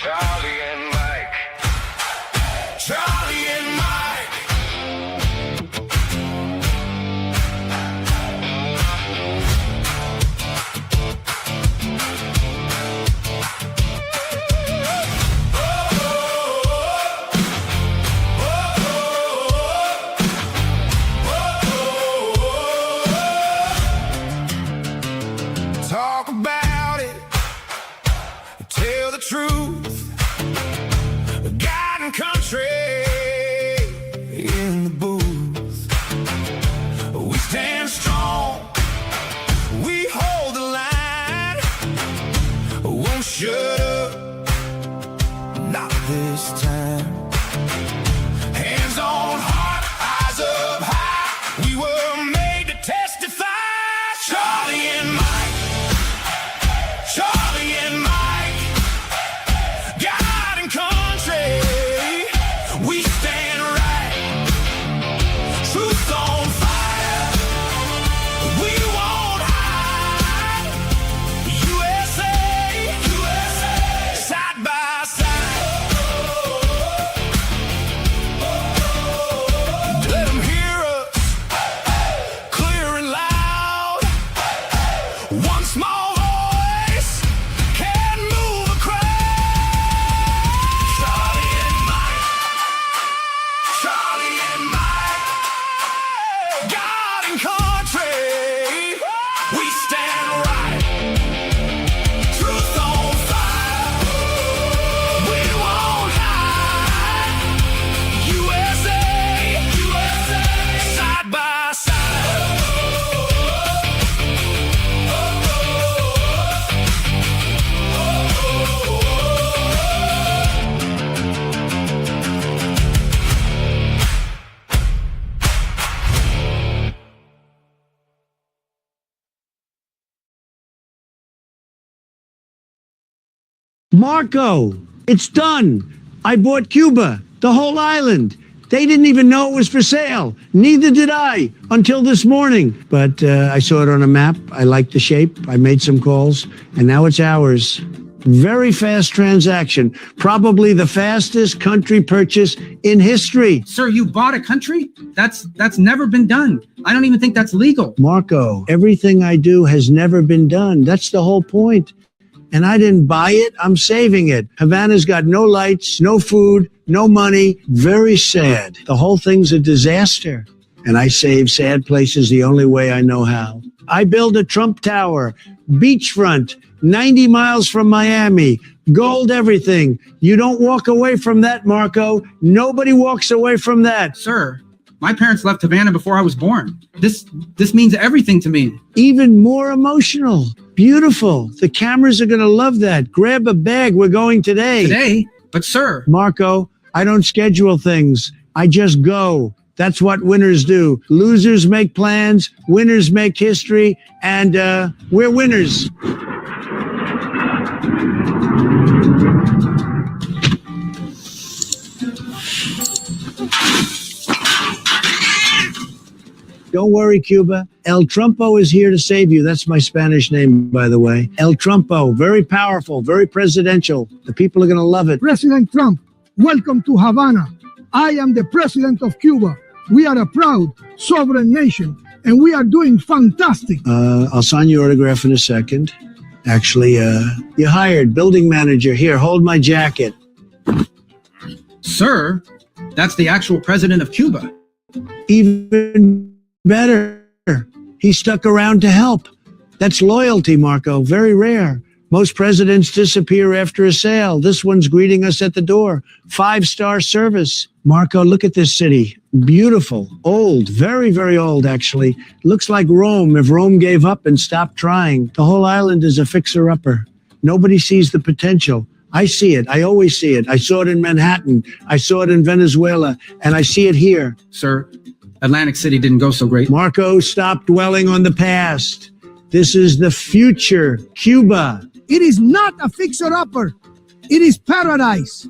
Charlie and Mike. Charlie and Mike. Talk about it. Tell the truth. God and country in the booth. We stand strong. We hold the line. Won't shut up. Not this time. Hands on heart, eyes up high. We were made to testify. Charlie and Mike. Charlie and Mike. God and country. We stand right. Truth on fire. We won't hide. USA. USA. Side by side. Let them hear us. Clear and loud. One small voice can move a crowd. Charlie and Mike. Charlie and Mike. God and country. We stand right. Truth on fire. We won't hide. USA. USA. Side by side. Marco, it's done. I bought Cuba, the whole island. They didn't even know it was for sale. Neither did I until this morning. But I saw it on a map. I liked the shape. I made some calls, and now it's ours. Very fast transaction. Probably the fastest country purchase in history. Sir, you bought a country? That's never been done. I don't even think that's legal. Marco, everything I do has never been done. That's the whole point. And I didn't buy it. I'm saving it. Havana's got no lights, no food, no money. Very sad. The whole thing's a disaster. And I save sad places the only way I know how. I build a Trump Tower, beachfront, 90 miles from Miami, gold everything. You don't walk away from that, Marco. Nobody walks away from that. Sir, my parents left Havana before I was born. This means everything to me. Even more emotional. Beautiful. The cameras are going to love that. Grab a bag. We're going today. Today? But sir. Marco, I don't schedule things. I just go. That's what winners do. Losers make plans. Winners make history. And we're winners. Don't worry, Cuba. El Trumpo is here to save you. That's my Spanish name, by the way. El Trumpo, very powerful, very presidential. The people are going to love it. President Trump, welcome to Havana. I am the president of Cuba. We are a proud, sovereign nation, and we are doing fantastic. I'll sign your autograph in a second. Actually, you're hired, building manager. Here, hold my jacket. Sir, that's the actual president of Cuba. Even better. He stuck around to help. That's loyalty, Marco. Very rare. Most presidents disappear after a sale. This one's greeting us at the door. 5-star service. Marco, look at this city. Beautiful. Old. Very, very old, actually. Looks like Rome if Rome gave up and stopped trying. The whole island is a fixer-upper. Nobody sees the potential. I see it. I always see it. I saw it in Manhattan. I saw it in Venezuela. And I see it here. Sir, Atlantic City didn't go so great. Marco, stop dwelling on the past. This is the future. Cuba. It is not a fixer-upper. It is paradise.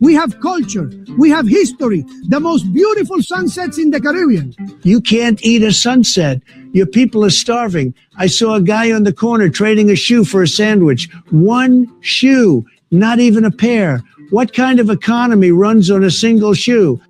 We have culture. We have history. The most beautiful sunsets in the Caribbean. You can't eat a sunset. Your people are starving. I saw a guy on the corner trading a shoe for a sandwich. One shoe. Not even a pair. What kind of economy runs on a single shoe?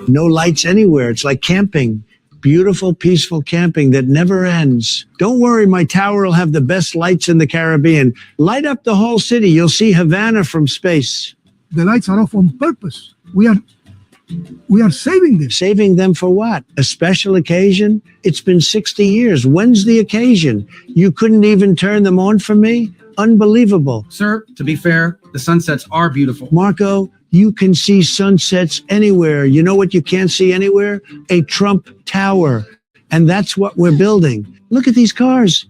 No lights anywhere. It's like camping. Beautiful, peaceful camping that never ends. Don't worry, my tower will have the best lights in the Caribbean. Light up the whole city. You'll see Havana from space. The lights are off on purpose. We are saving them. Saving them for what? A special occasion? It's been 60 years. When's the occasion? You couldn't even turn them on for me? Unbelievable. Sir, to be fair, the sunsets are beautiful. Marco, you can see sunsets anywhere. You know what you can't see anywhere? A Trump Tower. And that's what we're building. Look at these cars.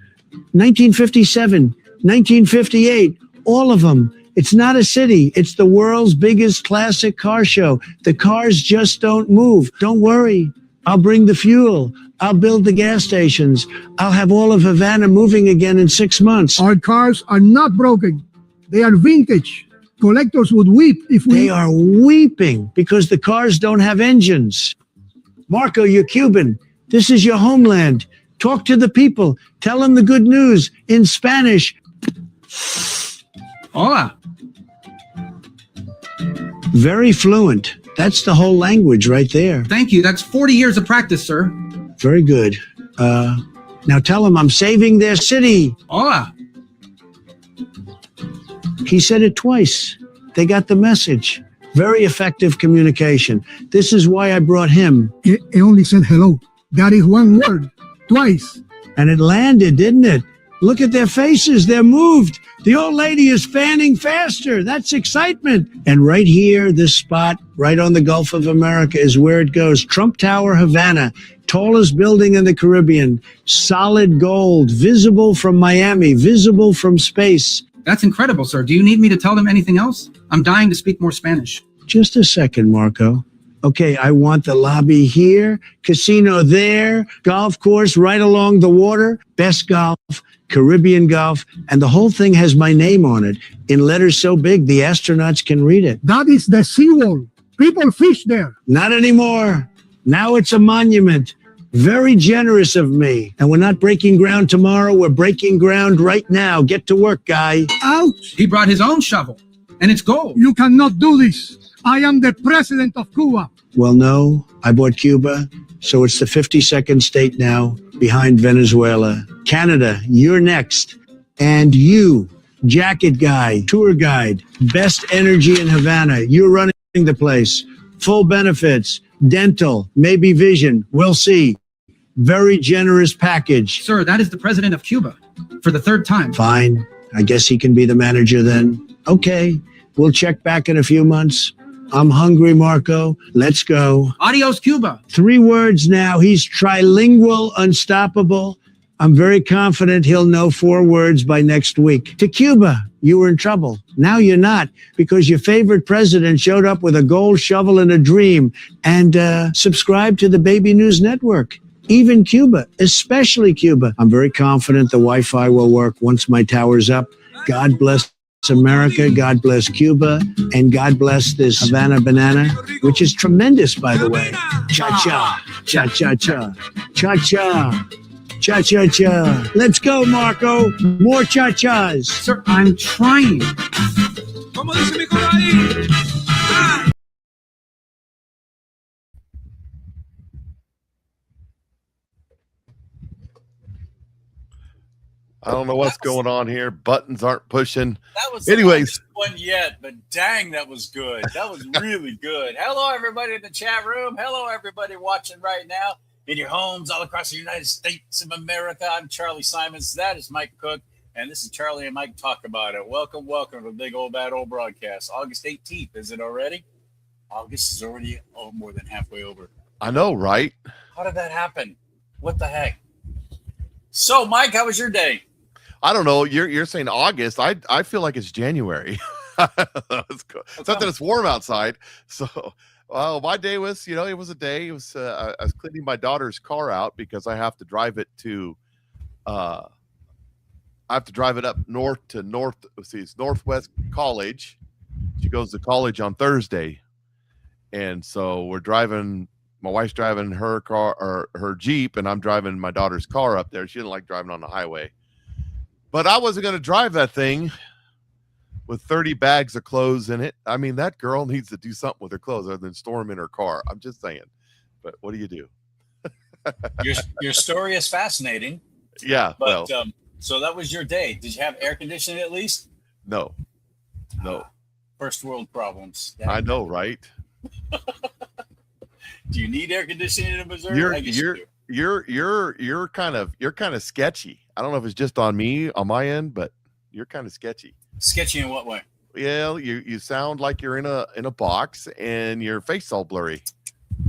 1957, 1958, all of them. It's not a city. It's the world's biggest classic car show. The cars just don't move. Don't worry. I'll bring the fuel. I'll build the gas stations. I'll have all of Havana moving again in 6 months. Our cars are not broken. They are vintage. Collectors would weep if we... They are weeping because the cars don't have engines. Marco, you're Cuban. This is your homeland. Talk to the people. Tell them the good news in Spanish. Hola. Very fluent. That's the whole language right there. Thank you. That's 40 years of practice, sir. Very good. Now tell them I'm saving their city. Hola. He said it twice. They got the message. Very effective communication. This is why I brought him. He only said hello. That is one word. Twice. And it landed, didn't it? Look at their faces. They're moved. The old lady is fanning faster. That's excitement. And right here, this spot, right on the Gulf of America, is where it goes. Trump Tower, Havana. Tallest building in the Caribbean. Solid gold. Visible from Miami. Visible from space. That's incredible, sir. Do you need me to tell them anything else? I'm dying to speak more Spanish. Just a second, Marco. Okay, I want the lobby here, casino there, golf course right along the water, best golf, Caribbean golf, and the whole thing has my name on it in letters so big the astronauts can read it. That is the seawall. People fish there. Not anymore. Now it's a monument. Very generous of me. And we're not breaking ground tomorrow. We're breaking ground right now. Get to work, guy. Ouch! He brought his own shovel, and it's gold. You cannot do this. I am the president of Cuba. Well, no, I bought Cuba, so it's the 52nd state now, behind Venezuela. Canada, you're next. And you, jacket guy, tour guide, best energy in Havana. You're running the place. Full benefits, dental, maybe vision. We'll see. Very generous package. Sir, that is the president of Cuba for the third time. Fine. I guess he can be the manager then. Okay. We'll check back in a few months. I'm hungry, Marco. Let's go. Adios, Cuba. 3 words now. He's trilingual, unstoppable. I'm very confident he'll know 4 words by next week. To Cuba, you were in trouble. Now you're not, because your favorite president showed up with a gold shovel and a dream and subscribed to the Baby News Network. Even Cuba, especially Cuba. I'm very confident the Wi-Fi will work once my tower's up. God bless America, God bless Cuba, and God bless this Havana banana, which is tremendous, by the way. Cha-cha, cha-cha-cha, cha-cha, cha-cha-cha. Let's go, Marco. More cha-chas. Sir, I'm trying. I don't know what's going on here. Buttons aren't pushing. That was Anyways. the longest one yet, but dang, that was good. That was really good. Hello, everybody in the chat room. Hello, everybody watching right now in your homes all across the United States of America. I'm Charlie Simons. That is Mike Cook, and this is Charlie and Mike Talk About It. Welcome to the big old bad old broadcast. August 18th, is it already? August is already more than halfway over. I know, right? How did that happen? What the heck? So, Mike, how was your day? I don't know. You're saying August. I feel like it's January. Except that it's warm outside. So, my day was, it was a day. It was I was cleaning my daughter's car out because I have to drive it to. I have to drive it up north to it's Northwest College. She goes to college on Thursday, and so we're driving. My wife's driving her car or her Jeep, and I'm driving my daughter's car up there. She didn't like driving on the highway. But I wasn't going to drive that thing with 30 bags of clothes in it. I mean, that girl needs to do something with her clothes other than store them in her car. I'm just saying. But what do you do? Your story is fascinating. Yeah. But so that was your day. Did you have air conditioning at least? No. First world problems. I know, right? Do you need air conditioning in Missouri? You're kind of sketchy. I don't know if it's just on me on my end, but you're kind of sketchy. Sketchy in what way? Yeah, you sound like you're in a box and your face all blurry.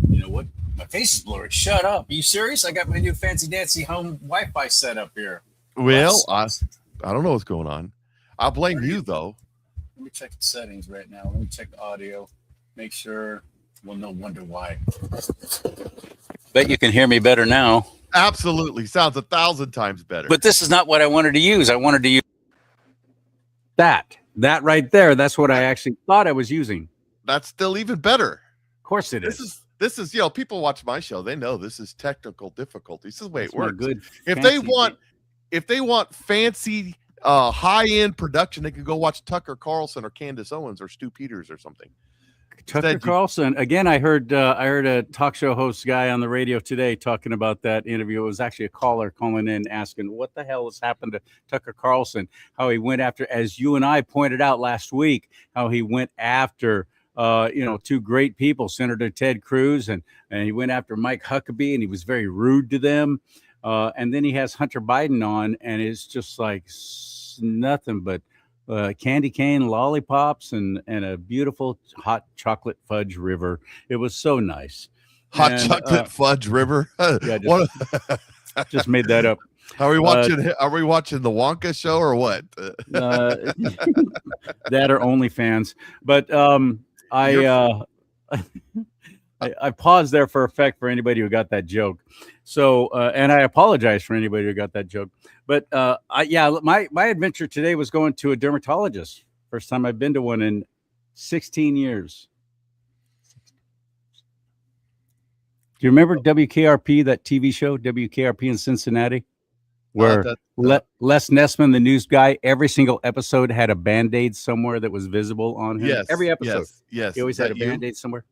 You know what? My face is blurry. Shut up. Are you serious? I got my new fancy dancy home Wi-Fi set up here. Well, I don't know what's going on. I'll blame you though. Let me check the settings right now. Let me check the audio. Make sure. Well, no wonder why. Bet you can hear me better now. Absolutely. Sounds 1,000 times better. But this is not what I wanted to use. I wanted to use that right there. That's what I actually thought I was using. That's still even better. Of course it is. This is, people watch my show. They know this is technical difficulty. This is the way it works. Good. If they want fancy, high-end production, they can go watch Tucker Carlson or Candace Owens or Stu Peters or something. Tucker Carlson. Again, I heard a talk show host guy on the radio today talking about that interview. It was actually a caller calling in asking what the hell has happened to Tucker Carlson, how he went after, as you and I pointed out last week, how he went after two great people, Senator Ted Cruz, and he went after Mike Huckabee, and he was very rude to them. And then he has Hunter Biden on, and it's just like nothing but candy cane lollipops and a beautiful hot chocolate fudge river. It was so nice. Chocolate fudge river. Yeah, just made that up. Are we watching the Wonka show or what? That or OnlyFans. But I paused there for effect for anybody who got that joke. So, and I apologize for anybody who got that joke. But my adventure today was going to a dermatologist. First time I've been to one in 16 years. Do you remember WKRP, that TV show, WKRP in Cincinnati? Where Les Nessman, the news guy, every single episode had a Band-Aid somewhere that was visible on him. Yes. Every episode. Yes. He always had a Band-Aid somewhere.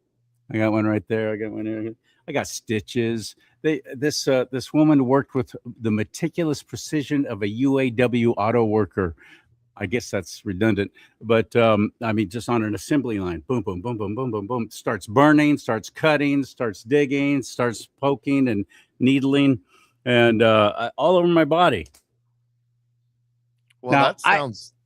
I got one right there. I got one here. I got stitches. This woman worked with the meticulous precision of a UAW auto worker. I guess that's redundant, but just on an assembly line, boom, boom, boom, boom, boom, boom, boom, starts burning, starts cutting, starts digging, starts poking and needling, and all over my body. Well, now,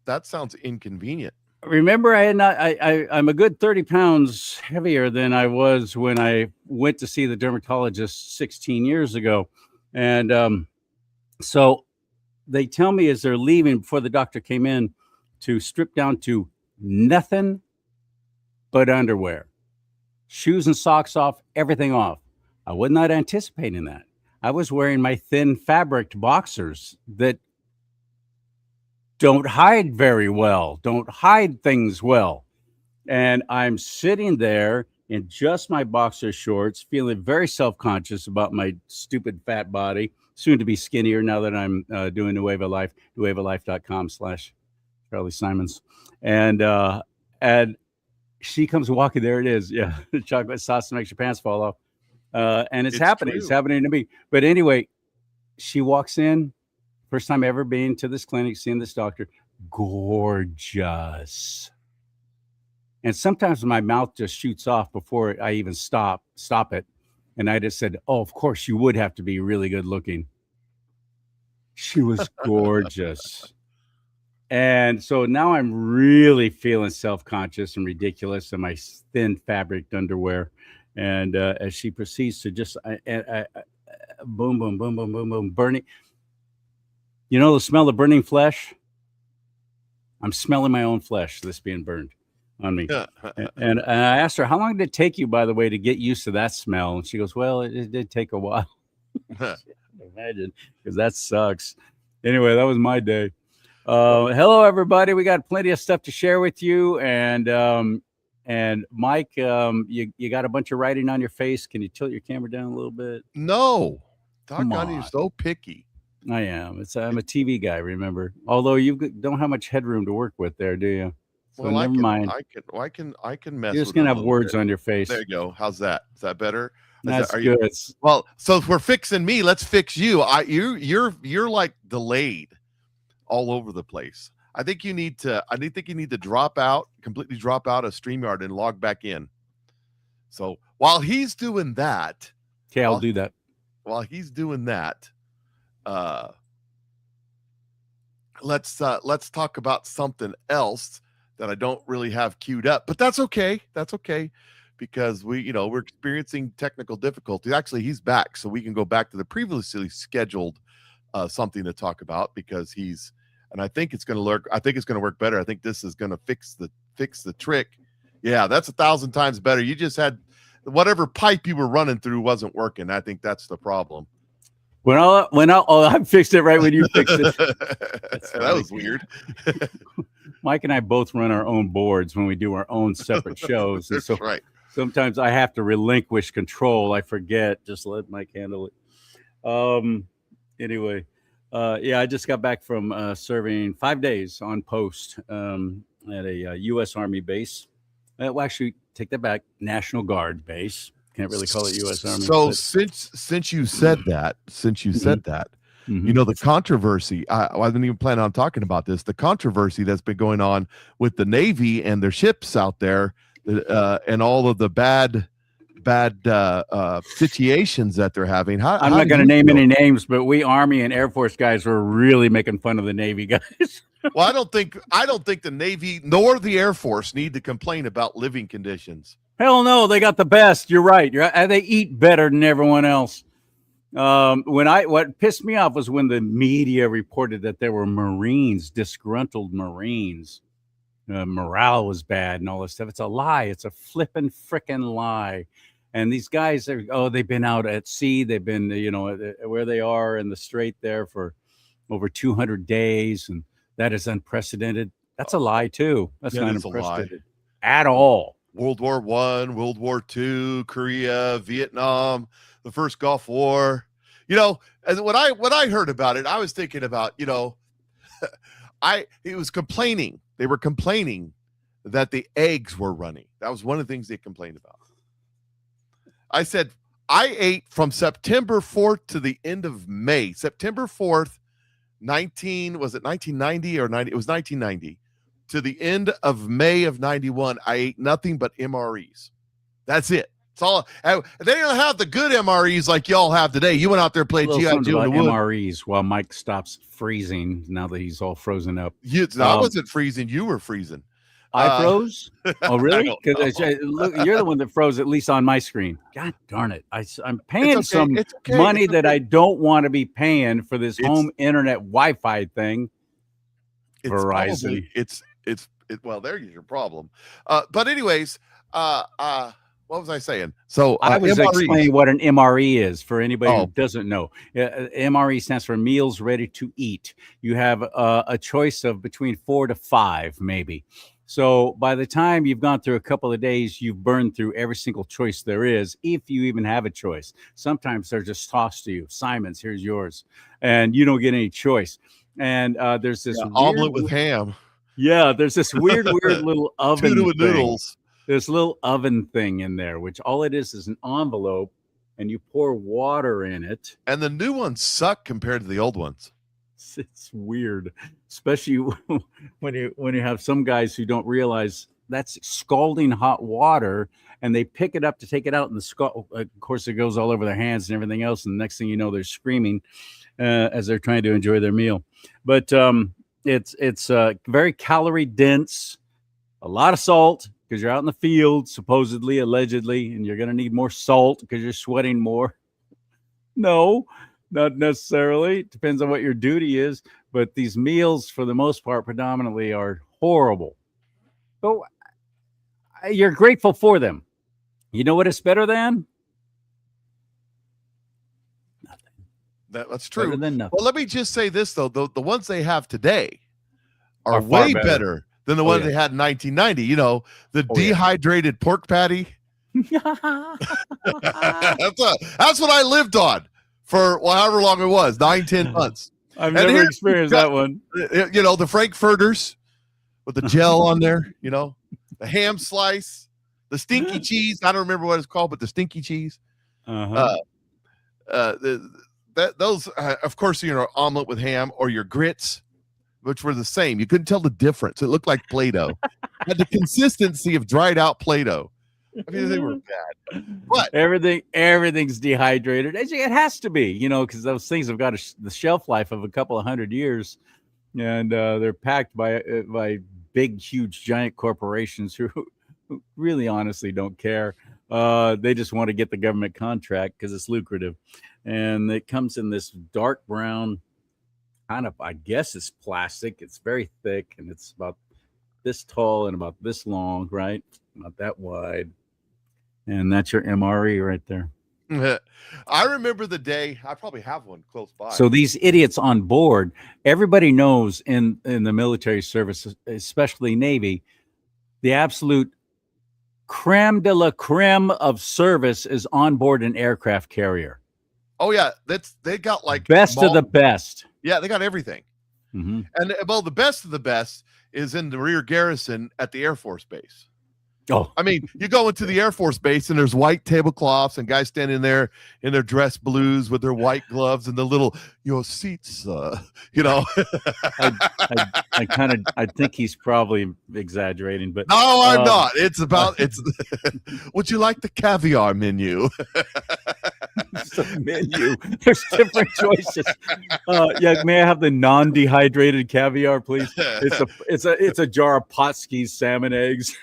that sounds inconvenient. Remember, I'm a good 30 pounds heavier than I was when I went to see the dermatologist 16 years ago. And so they tell me as they're leaving before the doctor came in to strip down to nothing but underwear, shoes and socks off, everything off. I was not anticipating that. I was wearing my thin fabric boxers that don't hide very well, don't hide things well. And I'm sitting there in just my boxer shorts, feeling very self-conscious about my stupid fat body, soon to be skinnier now that I'm doing Nueva Life, nuevalife.com/Charlie Simons. And she comes walking, there it is. Yeah, chocolate sauce that makes your pants fall off. And it's happening. True. It's happening to me. But anyway, she walks in. First time ever being to this clinic, seeing this doctor, gorgeous. And sometimes my mouth just shoots off before I even stop it. And I just said, oh, of course you would have to be really good looking. She was gorgeous. And so now I'm really feeling self-conscious and ridiculous in my thin fabric underwear. And as she proceeds to just boom, boom, boom, boom, boom, boom, burning. You know the smell of burning flesh? I'm smelling my own flesh that's being burned on me. And I asked her, how long did it take you, by the way, to get used to that smell? And she goes, well, it did take a while. Imagine, because that sucks. Anyway, that was my day. Hello, everybody. We got plenty of stuff to share with you. And Mike, you got a bunch of writing on your face. Can you tilt your camera down a little bit? No. Doggone, you're so picky. I am. I'm a TV guy, remember? Although you don't have much headroom to work with there, do you? So Well, never mind. I can mess You're just with it gonna a have little words bit. on your There face. you go. How's that? Is that better? That's Are you good. well? So if we're fixing me, let's fix you. You're like delayed all over the place. I think you need to. Think you need to completely drop out of StreamYard and log back in. So while he's doing that, Okay, I'll do that. while he's doing that, uh, let's talk about something else that I don't really have queued up, but that's okay. That's okay because we're experiencing technical difficulties. Actually, he's back, so we can go back to the previously scheduled something to talk about because and I think it's going to work better. I think this is going to fix the trick. Yeah, that's 1,000 times better. You just had whatever pipe you were running through wasn't working. I think that's the problem. I fixed it right when you fixed it. That was weird. Mike and I both run our own boards when we do our own separate shows. And That's so right. sometimes I have to relinquish control. I forget. Just let Mike handle it. Anyway, I just got back from serving 5 days on post at a U.S. Army base. Well, actually, take that back. National Guard base. Can't really call it U.S. Army. So since you said that, the controversy, I didn't even plan on talking about this. The controversy that's been going on with the Navy and their ships out there, and all of the bad situations that they're having. I'm not going to name any names, but we Army and Air Force guys were really making fun of the Navy guys. Well, I don't think the Navy nor the Air Force need to complain about living conditions. Hell no, they got the best. You're right. They eat better than everyone else. What pissed me off was when the media reported that there were disgruntled Marines. Morale was bad and all this stuff. It's a lie. It's a flippin' frickin' lie. And these guys they've been out at sea. They've been, where they are in the strait there for over 200 days. And that is unprecedented. That's a lie too. That's not unprecedented at all. World War I, World War II, Korea, Vietnam, the first Gulf War. And when I heard about it, I was thinking about, it was complaining. They were complaining that the eggs were running. That was one of the things they complained about. I said, I ate from September 4th to the end of May. September 4th, 1990 or 90? It was 1990. To the end of May of 91, I ate nothing but MREs. That's it. It's all. They don't have the good MREs like y'all have today. You went out there and played G.I. Joe in the wood. MREs while Mike stops freezing now that he's all frozen up. I wasn't freezing. You were freezing. I froze? Oh, really? Because you're the one that froze, at least on my screen. God darn it. I'm paying some money that I don't want to be paying for this home internet Wi-Fi thing. Verizon. Well, there's your problem. But anyways, what was I saying? So I was MREs. explaining what an MRE is for anybody who doesn't know. MRE stands for meals ready to eat. You have a choice of between 4 to 5, maybe. So by the time you've gone through a couple of days, you've burned through every single choice there is, if you even have a choice. Sometimes they're just tossed to you. Simon's, here's yours. And you don't get any choice. And there's this omelet with ham. Yeah, there's this weird little oven Tuna with noodles. This little oven thing in there, which all it is an envelope, and you pour water in it. And the new ones suck compared to the old ones. It's weird, especially when you have some guys who don't realize that's scalding hot water, and they pick it up to take it out, and of course it goes all over their hands and everything else, and the next thing you know, they're screaming as they're trying to enjoy their meal. But it's very calorie dense, a lot of salt because you're out in the field, supposedly, allegedly, and you're going to need more salt because you're sweating more. No, not necessarily. It depends on what your duty is. But these meals, for the most part, predominantly are horrible. So you're grateful for them. You know what it's better than? Nothing. That's true. Better than nothing. Well, let me just say this, though. The ones they have today are way better than the ones they had in 1990. The dehydrated pork patty. That's what I lived on for however long it was, 9-10 months. I've And never here experienced you've that one. You know, the Frankfurters with the gel on there, you know, the ham slice, the stinky cheese. I don't remember what it's called, but the stinky cheese. Uh-huh. Those, of course, you know, omelet with ham or your grits, which were the same. You couldn't tell the difference. It looked like Play-Doh. Had the consistency of dried out Play-Doh. I mean, they were bad. But Everything's dehydrated. It has to be, you know, because those things have got the shelf life of a couple of 100 years, and they're packed by big, huge, giant corporations who really, honestly, don't care. They just want to get the government contract because it's lucrative, and it comes in this dark brown kind of, I guess it's plastic. It's very thick, and it's about this tall and about this long, right? Not that wide. And that's your MRE right there. I remember the day, I probably have one close by. So these idiots on board, everybody knows in the military service, especially Navy, the absolute creme de la creme of service is on board an aircraft carrier. Oh yeah, they got like Best of the best. Yeah, they got everything. Mhm. And well, the best of the best is in the rear garrison at the Air Force Base. Oh, I mean, you go into the Air Force Base and there's white tablecloths and guys standing there in their dress blues with their white gloves and the little, your seats, you know. I think he's probably exaggerating, but No, I'm not. It's would you like the caviar menu? the menu. There's different choices. Yeah, may I have the non-dehydrated caviar, please? It's a jar of Potskie's salmon eggs.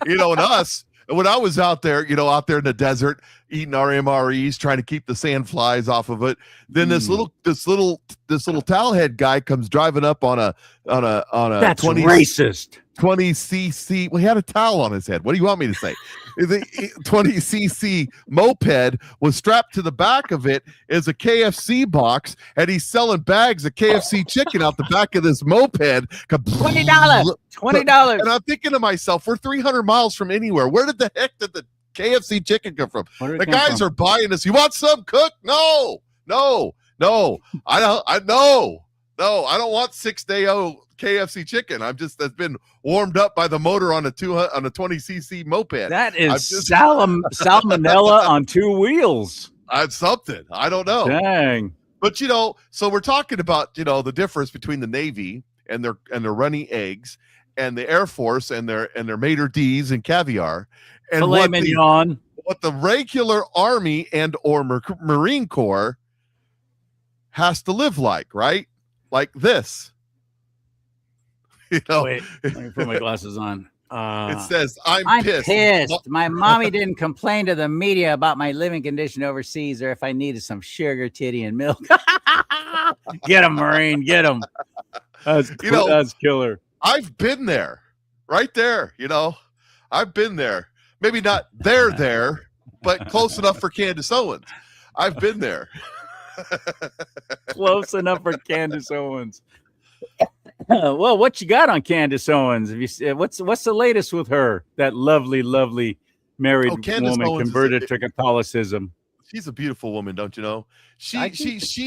You know, and us, when I was out there, you know, out there in the desert eating our MREs, trying to keep the sand flies off of it, then this little towel head guy comes driving up on a That's 20 racist. 20cc. Well, he had a towel on his head. What do you want me to say? The 20cc moped was strapped to the back of it as a KFC box, and he's selling bags of KFC chicken out the back of this moped. $20. And I'm thinking to myself, we're 300 miles from anywhere. Where did the heck did the KFC chicken come from? The guys are buying this. You want some, cook? No. I don't want 6-day-old KFC chicken. That's been warmed up by the motor on a 20cc moped. That is salmonella on two wheels. That's something. I don't know. Dang. But you know, so we're talking about, you know, the difference between the Navy and their runny eggs and the Air Force and their maitre d's and caviar and Filet mignon. What the regular Army and or Marine Corps has to live like, right? Like this. You know, Wait, let me put my glasses on. It says, I'm pissed. My mommy didn't complain to the media about my living condition overseas or if I needed some sugar, titty, and milk. Get him, Marine. Get him. That's killer. I've been there. Right there, you know. I've been there. Maybe not there, but close enough for Candace Owens. I've been there. Close enough for Candace Owens. Well, what you got on Candace Owens? Have you what's the latest with her? That lovely married woman Owens converted to Catholicism. She's a beautiful woman, don't you know? She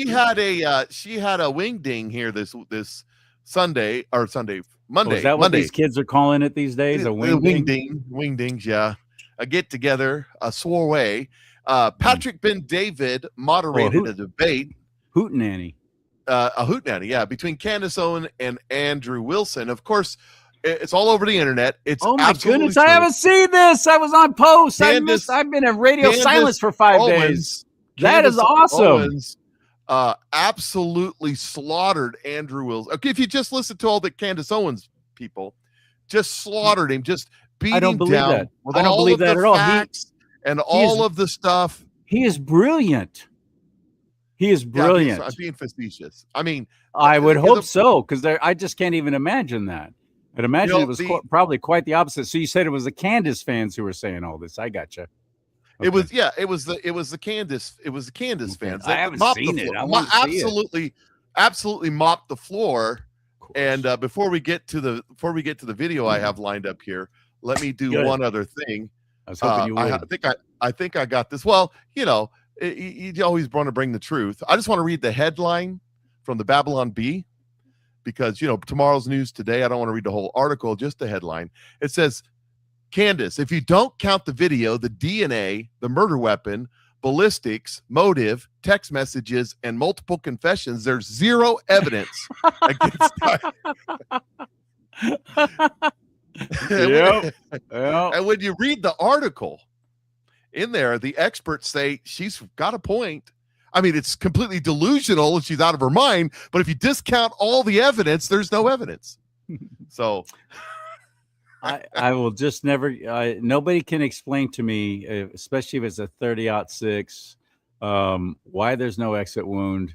had a wing ding here this Monday. Is that what these kids are calling it these days? A wing ding? Wing dings, yeah. A get together, a soiree. Patrick Ben David moderated a debate. Hootenanny. A hootenanny, yeah, between Candace Owens and Andrew Wilson. Of course, it's all over the internet. It's oh my goodness, true. I haven't seen this. I was on post. I've been in radio silence for 5 days. That is awesome. Owens, absolutely slaughtered Andrew Wilson. Okay, if you just listen to all the Candace Owens people, just slaughtered him, just beat him down. I don't believe that at all. And all of the stuff. He is brilliant. He is brilliant. I'm being facetious. I mean, I would hope so, because I just can't even imagine that. I'd imagine it was probably quite the opposite. So you said it was the Candace fans who were saying all this. I gotcha. Okay. It was the Candace fans. I haven't seen it. I want to see it. Absolutely mopped the floor. And before we get to the video I have lined up here, let me do one other thing. I was hoping you would. I think I got this. Well, you know, You always want to bring the truth. I just want to read the headline from the Babylon Bee because, tomorrow's news today. I don't want to read the whole article, just the headline. It says, Candace, if you don't count the video, the DNA, the murder weapon, ballistics, motive, text messages, and multiple confessions, there's zero evidence against Yep. And when you read the article in there, the experts say she's got a point. I mean, it's completely delusional and she's out of her mind, but if you discount all the evidence, there's no evidence. So I will just never. Nobody can explain to me, especially if it's a 30-06, why there's no exit wound,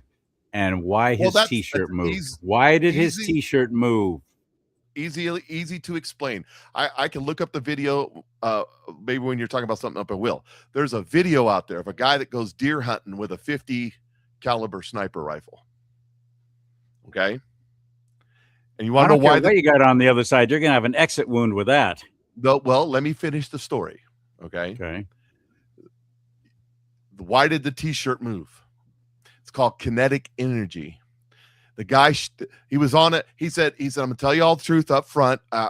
and why his T-shirt moved. Why did his T-shirt move? Easy to explain. I can look up the video. Maybe when you're talking about something up, I will. There's a video out there of a guy that goes deer hunting with a 50 caliber sniper rifle. Okay. And you want to know why you got on the other side? You're going to have an exit wound with that. Well, let me finish the story. Okay. Why did the T-shirt move? It's called kinetic energy. The guy, he was on it. He said, I'm going to tell you all the truth up front. I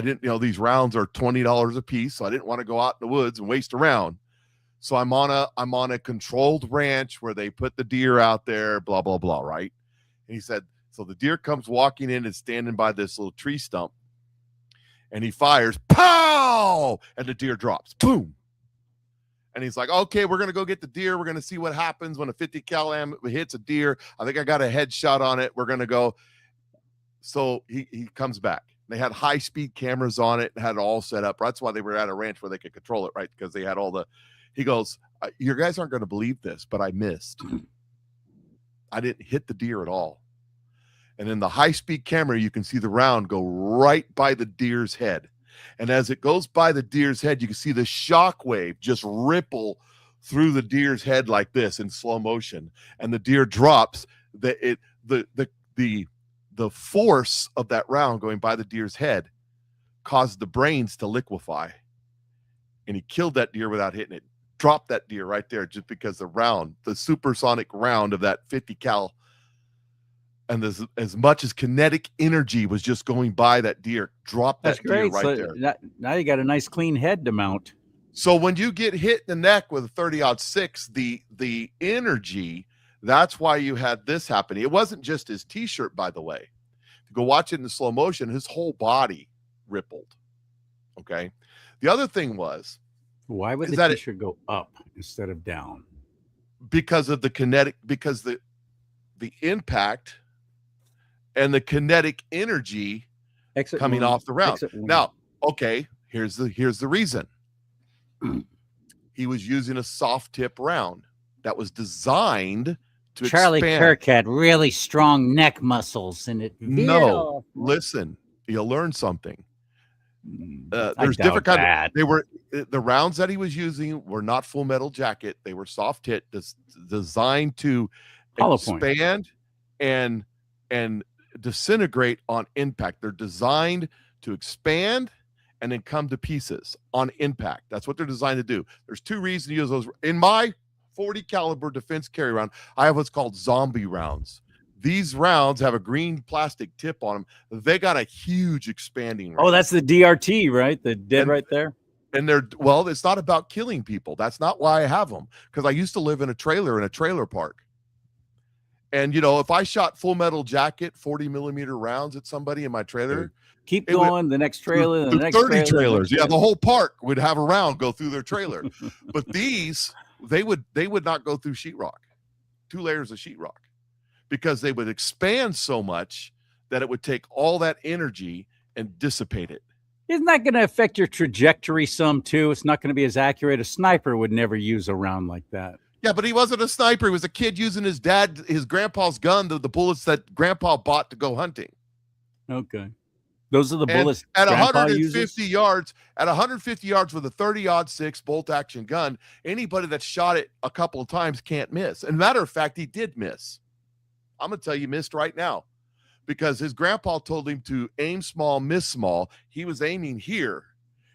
didn't, these rounds are $20 a piece. So I didn't want to go out in the woods and waste a round. So I'm on a controlled ranch where they put the deer out there, blah, blah, blah. Right. And he said, so the deer comes walking in and standing by this little tree stump and he fires, pow! And the deer drops, boom. And he's like, okay, we're going to go get the deer. We're going to see what happens when a 50 cal ammo hits a deer. I think I got a headshot on it. We're going to go. So he comes back. They had high-speed cameras on it and had it all set up. That's why they were at a ranch where they could control it, right? Because they had he goes, you guys aren't going to believe this, but I missed. I didn't hit the deer at all. And in the high-speed camera, you can see the round go right by the deer's head. And as it goes by the deer's head, you can see the shock wave just ripple through the deer's head like this in slow motion. And the deer drops. The force of that round going by the deer's head caused the brains to liquefy. And he killed that deer without hitting it. Dropped that deer right there just because the supersonic round of that 50 cal and as much as kinetic energy was just going by that deer, drop that deer right there. Now you got a nice clean head to mount. So when you get hit in the neck with a 30-06, the energy, that's why you had this happening. It wasn't just his T-shirt, by the way. If you go watch it in slow motion, his whole body rippled. Okay. The other thing was, why would the T-shirt go up instead of down? Because of the kinetic, because the impact and the kinetic energy coming off the round. Now, okay, here's the reason. He was using a soft tip round that was designed to Charlie expand. Kirk had really strong neck muscles in it. No, listen, you'll learn something. There's different kinds. The rounds that he was using were not full metal jacket. They were soft hit, designed to expand and disintegrate on impact. They're designed to expand and then come to pieces on impact. That's what they're designed to do. There's two reasons to use those. In my 40 caliber defense carry round, I have what's called zombie rounds. These rounds have a green plastic tip on them. They got a huge expanding range. Oh, that's the DRT, right? The dead right there. And it's not about killing people. That's not why I have them. Because I used to live in a trailer park. And, if I shot full metal jacket, 40 millimeter rounds at somebody in my trailer. Keep going. The next trailer. The next 30 trailers. Yeah, the whole park would have a round go through their trailer. But these, they would not go through sheetrock. 2 layers of sheetrock. Because they would expand so much that it would take all that energy and dissipate it. Isn't that going to affect your trajectory some too? It's not going to be as accurate. A sniper would never use a round like that. Yeah, but he wasn't a sniper. He was a kid using his grandpa's gun, the bullets that grandpa bought to go hunting. Okay. Those are the bullets at 150 yards. At 150 yards with a 30-06 bolt action gun, anybody that shot it a couple of times can't miss. And matter of fact, he did miss. I'm going to tell you, missed right now, because his grandpa told him to aim small, miss small. He was aiming here,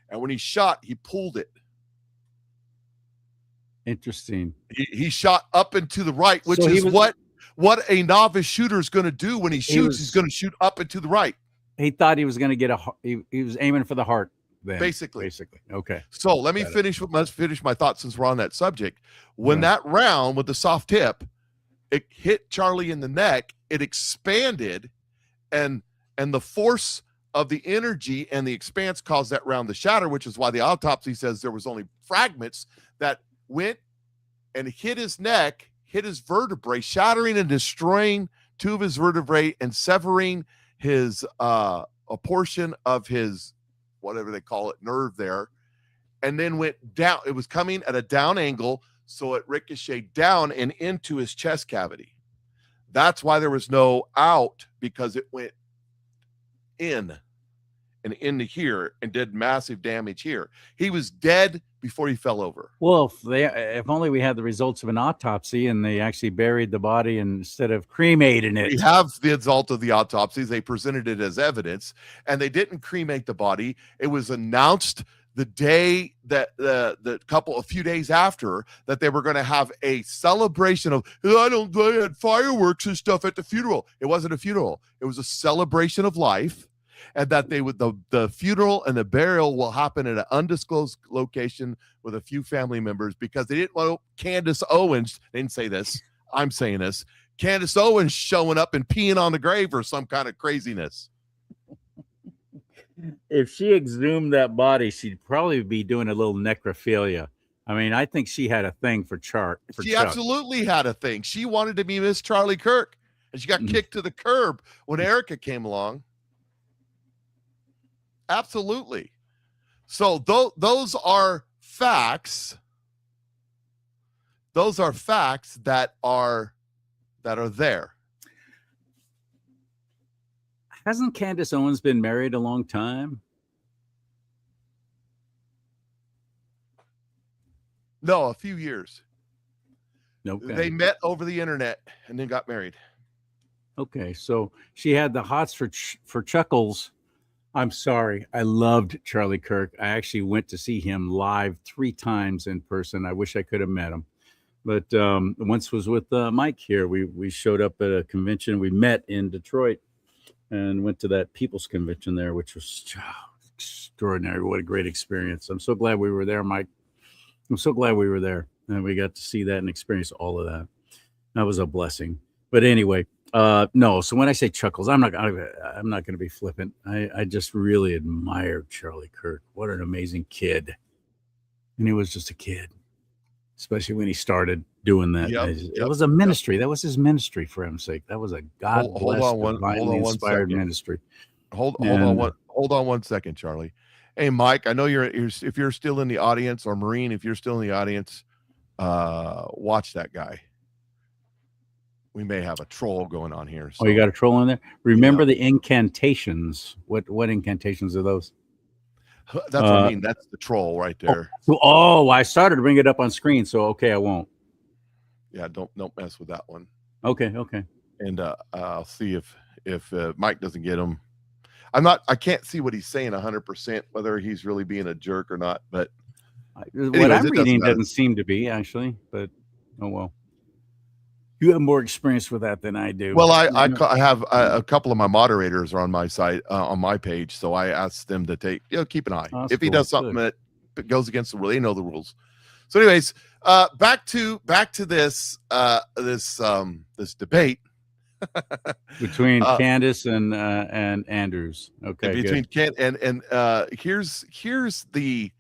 and when he shot, he pulled it. Interesting. He shot up and to the right, which So he is was- what a novice shooter is going to do when he shoots. was- He's going to shoot up and to the right. He thought he was going to get he was aiming for the heart. Then, Basically. Okay. So let me Got it. finish my thoughts since we're on that subject. When Yeah. that round with the soft tip, it hit Charlie in the neck, it expanded, and the force of the energy and the expanse caused that round to shatter, which is why the autopsy says there was only fragments that went and hit his neck, hit his vertebrae, shattering and destroying 2 of his vertebrae and severing his a portion of his, whatever they call it, nerve there, and then went down. It was coming at a down angle, so it ricocheted down and into his chest cavity. That's why there was no out, because it went in and into here and did massive damage here. He was dead before he fell over. Well, if only we had the results of an autopsy and they actually buried the body instead of cremating it. We have the result of the autopsies. They presented it as evidence, and they didn't cremate the body. It was announced the day that a few days after that they were going to have a celebration of, I had fireworks and stuff at the funeral. It wasn't a funeral. It was a celebration of life, and that they would, the funeral and the burial will happen at an undisclosed location with a few family members, because they didn't want Candace Owens, they didn't say this, I'm saying this, Candace Owens showing up and peeing on the grave or some kind of craziness. If she exhumed that body, she'd probably be doing a little necrophilia. I mean, I think she had a thing for Chuck. She absolutely had a thing. She wanted to be Miss Charlie Kirk, and she got kicked to the curb when Erica came along. Absolutely. So those are facts. Those are facts that are there. Hasn't Candace Owens been married a long time? No, a few years. Okay. They met over the internet and then got married. Okay, so she had the hots for Chuckles. I'm sorry, I loved Charlie Kirk. I actually went to see him live 3 times in person. I wish I could have met him, but once was with Mike here. We showed up at a convention. We met in Detroit and went to that People's Convention there, which was extraordinary. What a great experience! I'm so glad we were there, Mike. I'm so glad we were there and we got to see that and experience all of that. That was a blessing. But anyway, no. So when I say Chuckles, I'm not going to be flippant. I just really admired Charlie Kirk. What an amazing kid. And he was just a kid, especially when he started doing that. It was a ministry. That was his ministry, for his sake. That was a God-blessed, divinely inspired ministry. Hold on one second, Charlie. Hey, Mike, I know if you're still in the audience, or Marine, if you're still in the audience, watch that guy. We may have a troll going on here. So. Oh, you got a troll in there? Remember the incantations. What incantations are those? That's what I mean. That's the troll right there. Oh, I started to bring it up on screen, so okay, I won't. Yeah, don't mess with that one. Okay. And I'll see if Mike doesn't get him. I can't see what he's saying 100%, whether he's really being a jerk or not. But what I'm reading doesn't seem to be, actually. But oh well. You have more experience with that than I do. Well, I have a couple of my moderators are on my site, on my page, so I asked them to keep an eye. If he does something that goes against the rule, they know the rules. So, anyways, back to this this debate between Candace and Andrews. Okay, between good. and here's the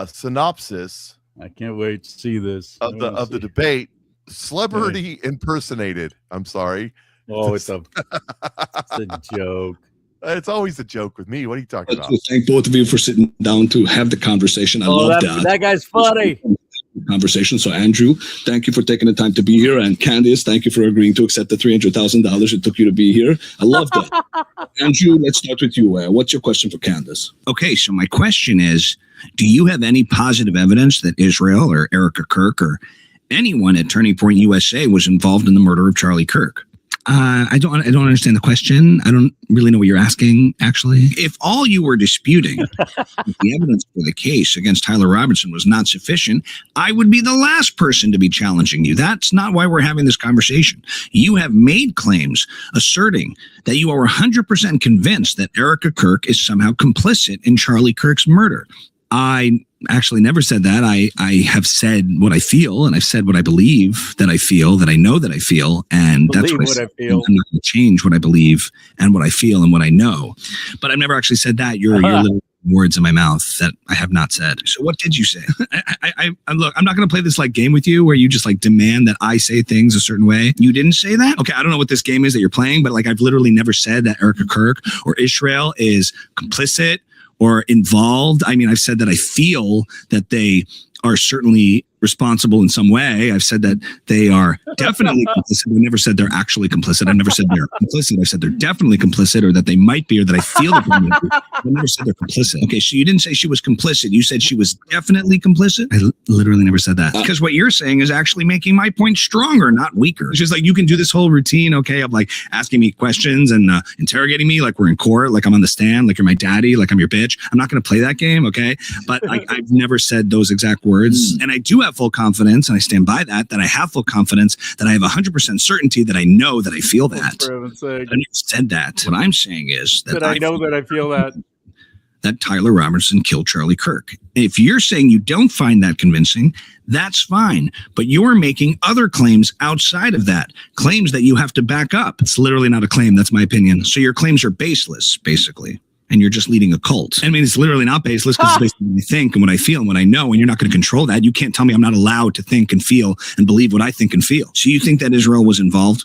synopsis. I can't wait to see this of the debate. Celebrity impersonated. I'm sorry. Oh, it's a joke. It's always a joke with me. What are you talking about? Thank both of you for sitting down to have the conversation. I love that. That guy's funny. Conversation. So, Andrew, thank you for taking the time to be here, and Candace, thank you for agreeing to accept the $300,000 it took you to be here. I love that. Andrew, let's start with you. What's your question for Candace? Okay, so my question is, do you have any positive evidence that Israel or Erica Kirk or anyone at Turning Point USA was involved in the murder of Charlie Kirk? I don't understand the question. I don't really know what you're asking, actually. If all you were disputing the evidence for the case against Tyler Robertson was not sufficient, I would be the last person to be challenging you. That's not why we're having this conversation. You have made claims asserting that you are 100% convinced that Erica Kirk is somehow complicit in Charlie Kirk's murder. I actually never said that. I have said what I feel, and I've said what I believe that I feel, that I know that I feel, and that's what I feel. I'm not going to change what I believe and what I feel and what I know. But I've never actually said that. You're little words in my mouth that I have not said. So what did you say? I look, I'm not going to play this like game with you where you just like demand that I say things a certain way. You didn't say that? Okay, I don't know what this game is that you're playing, but like I've literally never said that Erica Kirk or Israel is complicit or involved. I mean, I've said that I feel that they are certainly responsible in some way. I've said that they are definitely complicit. I never said they're actually complicit. I've never said they're complicit. I've said they're definitely complicit, or that they might be, or that I feel that they might be. I never said they're complicit. Okay, so you didn't say she was complicit. You said she was definitely complicit? I literally never said that. Because what you're saying is actually making my point stronger, not weaker. It's just like you can do this whole routine, okay, of like asking me questions and interrogating me like we're in court, like I'm on the stand, like you're my daddy, like I'm your bitch. I'm not going to play that game, okay? But I've never said those exact words. And I do have full confidence, and I stand by that I have full confidence, that I have 100% certainty that I know that I feel that. I never said that. What I'm saying is that I know that I feel that Tyler Robertson killed Charlie Kirk. If you're saying you don't find that convincing, that's fine. But you're making other claims outside of that, claims that you have to back up. It's literally not a claim. That's my opinion. So your claims are baseless, basically. And you're just leading a cult. I mean, it's literally not baseless because it's based on what I think and what I feel and what I know, and you're not going to control that. You can't tell me I'm not allowed to think and feel and believe what I think and feel. So you think that Israel was involved?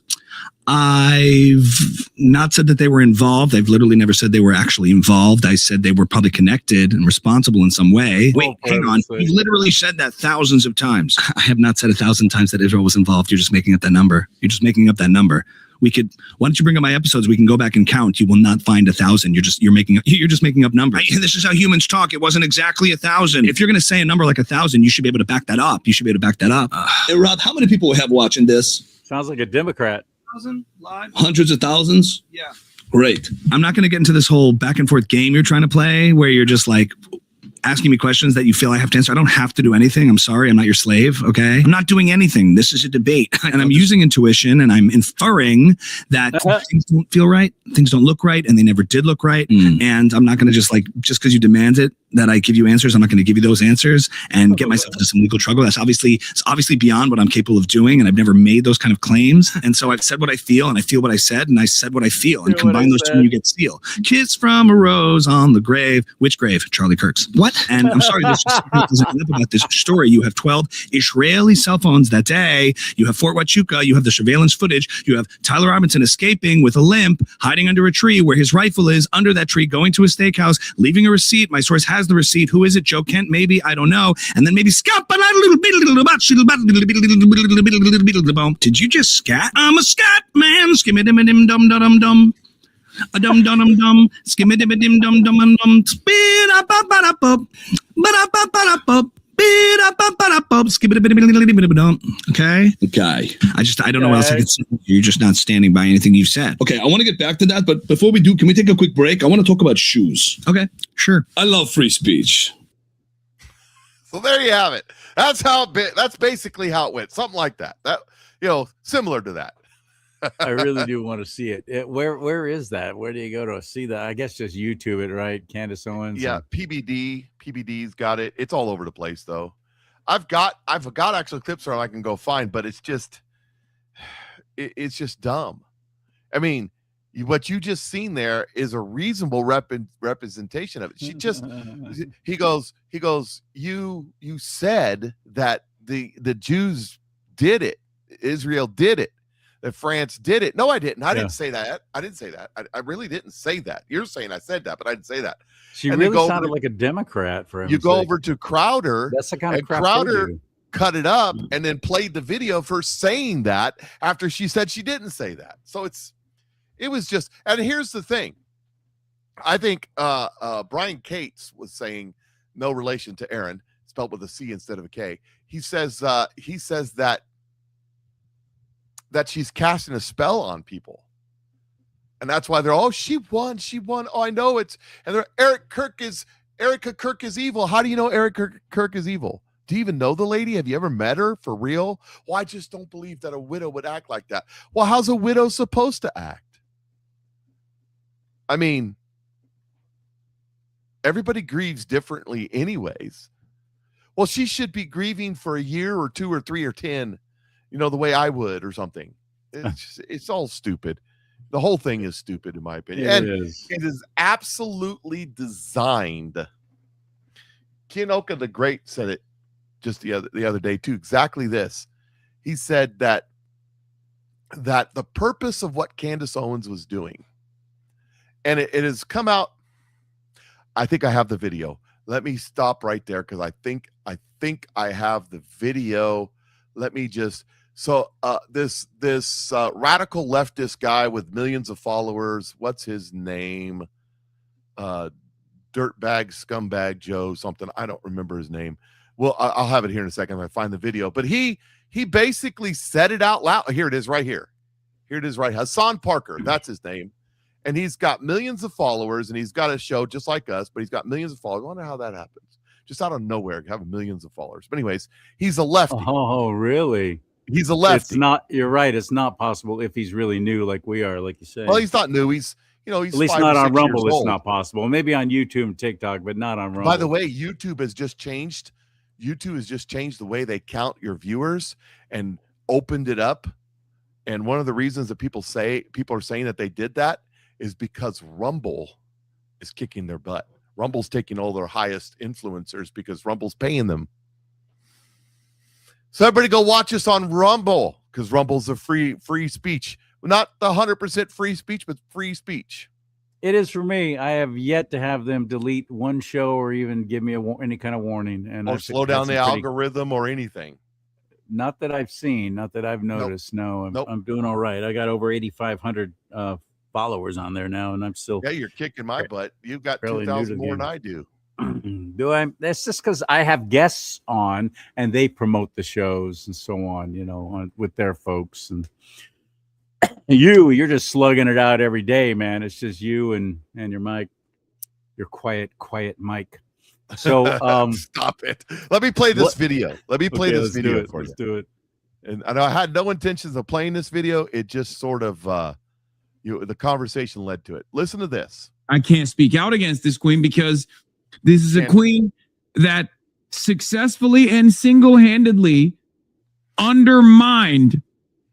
I've not said that they were involved. I've literally never said they were actually involved. I said they were probably connected and responsible in some way. Wait, hang on. You literally said that thousands of times. I have not said 1,000 times that Israel was involved. You're just making up that number. You're just making up that number. Why don't you bring up my episodes? We can go back and count. You will not find 1,000. You're just making up numbers. This is how humans talk. It wasn't exactly 1,000. If you're going to say a number like 1,000, you should be able to back that up. Hey, Rob, how many people we have watching this? Sounds like a Democrat. 1,000 live. Hundreds of thousands? Yeah. Great. I'm not going to get into this whole back and forth game you're trying to play where you're just like asking me questions that you feel I have to answer. I don't have to do anything. I'm sorry. I'm not your slave. Okay. I'm not doing anything. This is a debate, and I'm using intuition, and I'm inferring that things don't feel right. Things don't look right, and they never did look right. And I'm not going to just because you demand it that I give you answers, I'm not going to give you those answers and get myself into some legal trouble. It's obviously beyond what I'm capable of doing, and I've never made those kind of claims. And so I've said what I feel, and I feel what I said, and I said what I feel, and combine those two, and you get seal. Kiss from a rose on the grave. Which grave? Charlie Kirk's. What? And I'm sorry, this doesn't end up about this story. You have 12 Israeli cell phones that day. You have Fort Huachuca. You have the surveillance footage. You have Tyler Robinson escaping with a limp, hiding under a tree where his rifle is, under that tree, going to a steakhouse, leaving a receipt. My source has the receipt. Who is it? Joe Kent? Maybe. I don't know. And then maybe did you just scat? I'm a scat man. Skimmy-dim-dim-dum-dum-dum. A dum dum dum dum, skimmy dim dim dum dum dum dum, speed up up up up, but up up up up, speed up up up, skimmy dim dim dum. Okay. I don't know what else I can say. You're just not standing by anything you've said. Okay, I want to get back to that, but before we do, can we take a quick break? I want to talk about shoes. Okay, sure. I love free speech. So there you have it. That's basically how it went. Something like that. Similar to that. I really do want to see it. Where is that? Where do you go to see that? I guess just YouTube it, right? Candace Owens. Yeah, PBD's got it. It's all over the place though. I've got actual clips where I can go find, but it's just dumb. I mean, what you just seen there is a reasonable representation of it. He goes, you said that the Jews did it. Israel did it. That France did it. No, I didn't. I didn't say that. I really didn't say that. You're saying I said that, but I didn't say that. She really sounded like a Democrat for him. You go over to Crowder. That's the kind of crap Crowder cut it up and then played the video for saying that after she said she didn't say that. So it was just, and here's the thing. I think Brian Cates was saying, no relation to Aaron, spelled with a C instead of a K. He says that that she's casting a spell on people. And that's why they're, oh, she won. Oh, I know it's, and they're, Erica Kirk is evil. How do you know Erica Kirk is evil? Do you even know the lady? Have you ever met her for real? Well, I just don't believe that a widow would act like that. Well, how's a widow supposed to act? I mean, everybody grieves differently anyways. Well, she should be grieving for a year or 2 or 3 or 10, the way I would or something. It's all stupid. The whole thing is stupid, in my opinion. It is absolutely designed. Kinoka the Great said it just the other day too. Exactly this. He said that the purpose of what Candace Owens was doing, and it has come out. I think I have the video. Let me stop right there because I think I have the video. Let me just. So this radical leftist guy with millions of followers, what's his name? Dirtbag, scumbag Joe something. I don't remember his name. Well, I'll have it here in a second if I find the video. But he basically said it out loud. Here it is right here. Here it is right. Hassan Parker, that's his name. And he's got millions of followers, and he's got a show just like us, but he's got millions of followers. I wonder how that happens. Just out of nowhere, having millions of followers. But anyways, he's a lefty. Oh, really? He's a lefty. It's not. You're right. It's not possible if he's really new, like we are, like you say. Well, he's not new. He's at least not on Rumble. It's not possible. Maybe on YouTube and TikTok, but not on Rumble. By the way, YouTube has just changed. YouTube has just changed the way they count your viewers and opened it up. And one of the reasons that people are saying that they did that is because Rumble is kicking their butt. Rumble's taking all their highest influencers because Rumble's paying them. So everybody go watch us on Rumble because Rumble's a free speech. Not the 100% free speech, but free speech. It is for me. I have yet to have them delete one show or even give me any kind of warning. And or slow down the algorithm or anything. Not that I've seen, not that I've noticed. Nope. No, I'm doing all right. I got over 8,500 followers on there now, and I'm still. Yeah, you're kicking my butt. You've got 2,000 more than I do. Do I? That's just because I have guests on and they promote the shows and so on, with their folks. And you're just slugging it out every day, man. It's just you and your mic, your quiet mic. So stop it. Let me play this video. Let me play this video for you. Let's do it. And I know I had no intentions of playing this video. It just sort of, the conversation led to it. Listen to this. I can't speak out against this queen because this is a queen that successfully and single-handedly undermined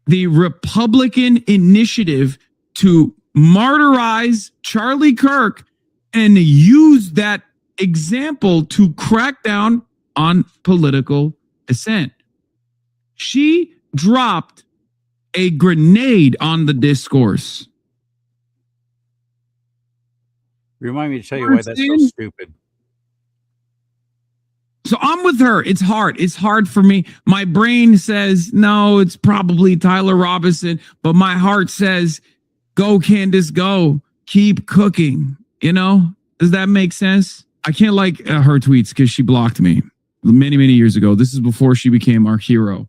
the Republican initiative to martyrize Charlie Kirk and use that example to crack down on political dissent. She dropped a grenade on the discourse. Remind me to tell you why that's so stupid. So I'm with her. It's hard. It's hard for me. My brain says, no, it's probably Tyler Robinson. But my heart says, go, Candace, go. Keep cooking. Does that make sense? I can't like her tweets because she blocked me many, many years ago. This is before she became our hero.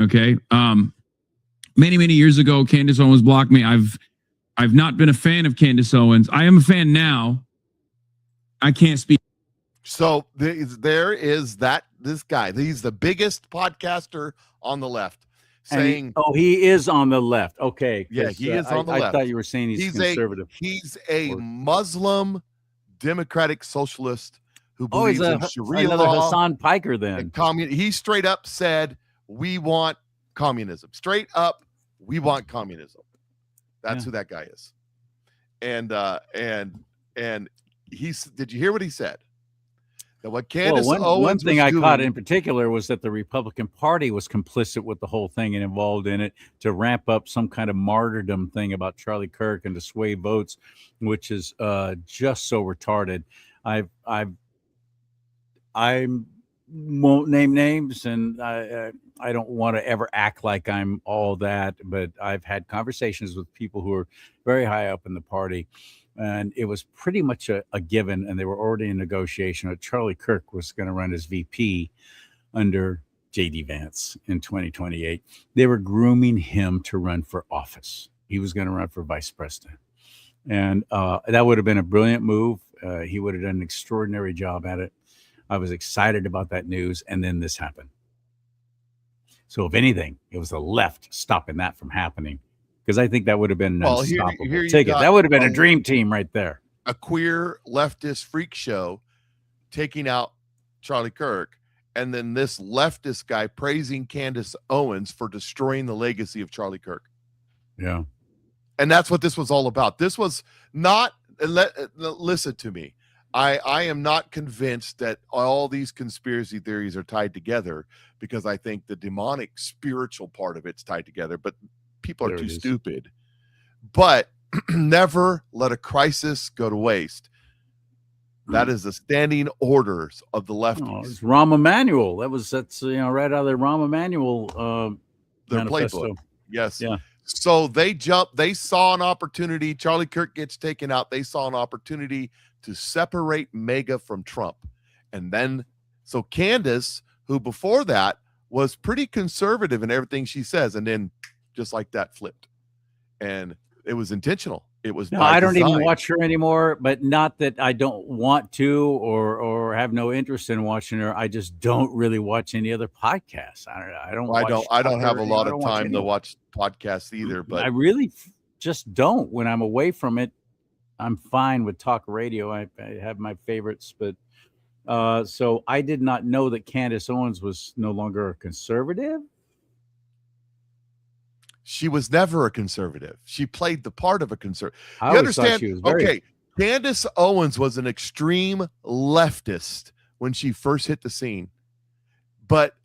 Okay. Many, many years ago, Candace Owens blocked me. I've not been a fan of Candace Owens. I am a fan now. I can't speak. So there is this guy. He's the biggest podcaster on the left. Saying, he is on the left. Okay. Yeah, he is on the left. I thought you were saying he's conservative. He's a Muslim democratic socialist who believes in Sharia another law. Hassan Piker then. He straight up said, we want communism. Straight up, we want communism. That's who that guy is. And did you hear what he said? That what Candace Owens one thing was I doing, caught in particular was that the Republican Party was complicit with the whole thing and involved in it to ramp up some kind of martyrdom thing about Charlie Kirk and to sway votes, which is just so retarded. I won't name names, and I don't want to ever act like I'm all that, but I've had conversations with people who are very high up in the party. And it was pretty much a given, and they were already in negotiation that Charlie Kirk was going to run as VP under J.D. Vance in 2028. They were grooming him to run for office. He was going to run for vice president. And that would have been a brilliant move. He would have done an extraordinary job at it. I was excited about that news. And then this happened. So if anything, it was the left stopping that from happening, because I think that would have been an unstoppable ticket. That would have been a dream team right there. A queer leftist freak show taking out Charlie Kirk, and then this leftist guy praising Candace Owens for destroying the legacy of Charlie Kirk. Yeah. And that's what this was all about. This was not, listen to me. I am not convinced that all these conspiracy theories are tied together, because I think the demonic spiritual part of it's tied together, but people are too stupid. But never let a crisis go to waste. That is the standing orders of the lefties. It's Rahm Emanuel. That's right out of the Rahm Emanuel their manifesto. playbook. Yes. Yeah. So they saw an opportunity. Charlie Kirk gets taken out. They saw an opportunity to separate MAGA from Trump. And then, so Candace, who before that was pretty conservative in everything she says, and then just like that flipped. And it was intentional. It was I don't even watch her anymore, but not that I don't want to or have no interest in watching her. I just don't really watch any other podcasts. I don't have a lot of time to watch podcasts either, but I really just don't. When I'm away from it, I'm fine with talk radio. I have my favorites, but so I did not know that Candace Owens was no longer a conservative. She was never a conservative. She played the part of a conservative. You understand? Okay, Candace Owens was an extreme leftist when she first hit the scene. But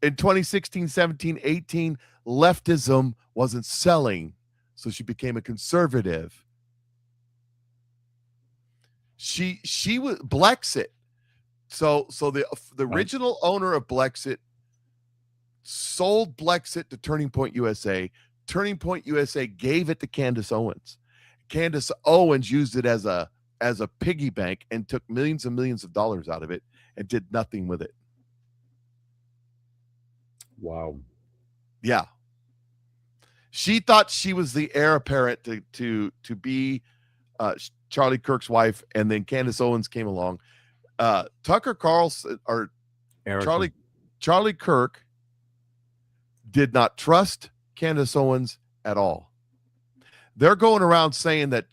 in 2016, 17, 18, leftism wasn't selling, so she became a conservative. She was Blexit. So the original owner of Blexit sold Blexit to Turning Point USA. Turning Point USA gave it to Candace Owens. Candace Owens used it as a piggy bank and took millions and millions of dollars out of it and did nothing with it. Wow. Yeah. She thought she was the heir apparent to be Charlie Kirk's wife, and then Candace Owens came along. Tucker Carlson or Charlie Kirk did not trust Candace Owens at all. They're going around saying that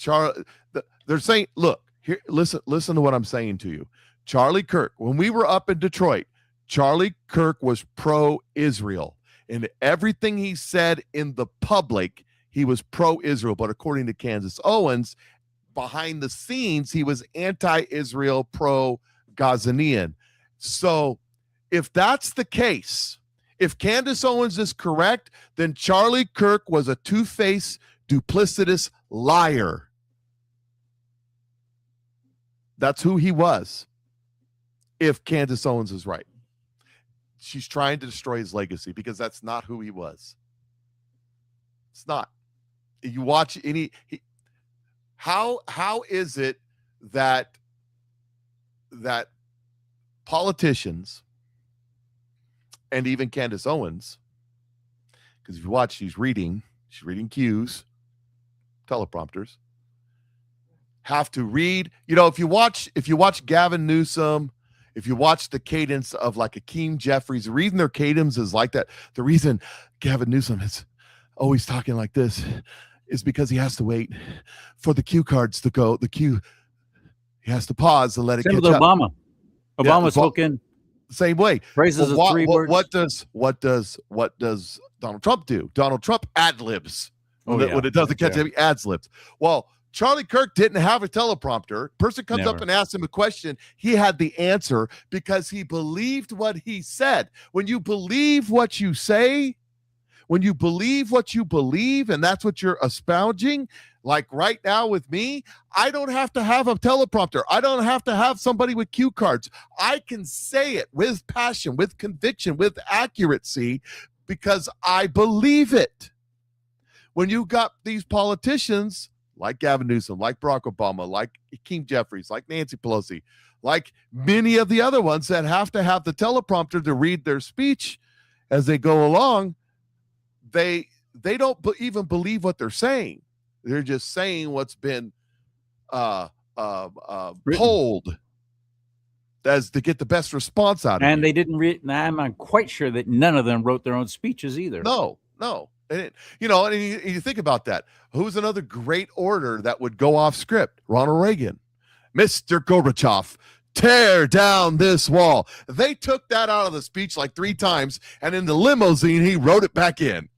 they're saying, look, here, listen to what I'm saying to you. Charlie Kirk, when we were up in Detroit, Charlie Kirk was pro-Israel. And everything he said in the public, he was pro-Israel. But according to Candace Owens, behind the scenes, he was anti-Israel, pro-Gazanian. So if that's the case, if Candace Owens is correct, then Charlie Kirk was a two-faced, duplicitous liar. That's who he was. If Candace Owens is right, she's trying to destroy his legacy because that's not who he was. It's not. You watch how is it that politicians and even Candace Owens, because if you watch, she's reading cues, teleprompters, have to read. If you watch Gavin Newsom, if you watch the cadence of like Akeem Jeffries, the reason their cadence is like that, the reason Gavin Newsom is always talking like this is because he has to wait for the cue cards to go. The cue, he has to pause and let it Same catch with up. Obama spoke in same way. Phrases of three words. What does Donald Trump do? Donald Trump ad-libs. When it doesn't catch up, he ad-libs. Well, Charlie Kirk didn't have a teleprompter. Person comes up and asks him a question. He had the answer because he believed what he said. When you believe what you say, when you believe what you believe, and that's what you're espousing, like right now with me, I don't have to have a teleprompter. I don't have to have somebody with cue cards. I can say it with passion, with conviction, with accuracy, because I believe it. When you got these politicians like Gavin Newsom, like Barack Obama, like Akeem Jeffries, like Nancy Pelosi, like many of the other ones that have to have the teleprompter to read their speech as they go along. They don't even believe what they're saying. They're just saying what's been polled as to get the best response out of And you. they didn't read. I'm quite sure that none of them wrote their own speeches either. No. And you think about that. Who's another great orator that would go off script? Ronald Reagan. Mr. Gorbachev, tear down this wall. They took that out of the speech like 3 times, and in the limousine, he wrote it back in.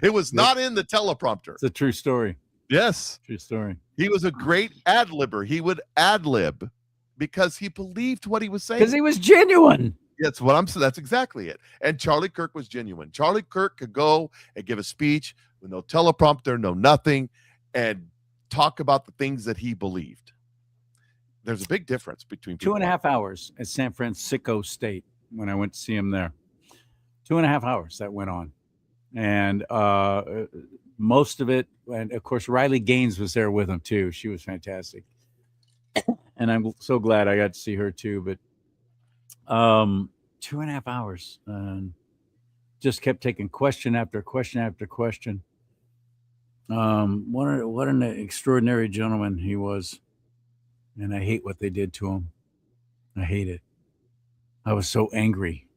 It was not in the teleprompter. It's a true story. Yes. True story. He was a great ad-libber. He would ad-lib because he believed what he was saying. Because he was genuine. That's what I'm saying. That's exactly it. And Charlie Kirk was genuine. Charlie Kirk could go and give a speech with no teleprompter, no nothing, and talk about the things that he believed. There's a big difference between people. 2.5 hours at San Francisco State when I went to see him there. 2.5 hours that went on. And most of it, and of course, Riley Gaines was there with him too. She was fantastic. And I'm so glad I got to see her too. But 2.5 hours, and just kept taking question after question after question. What an extraordinary gentleman he was. And I hate what they did to him. I hate it. I was so angry.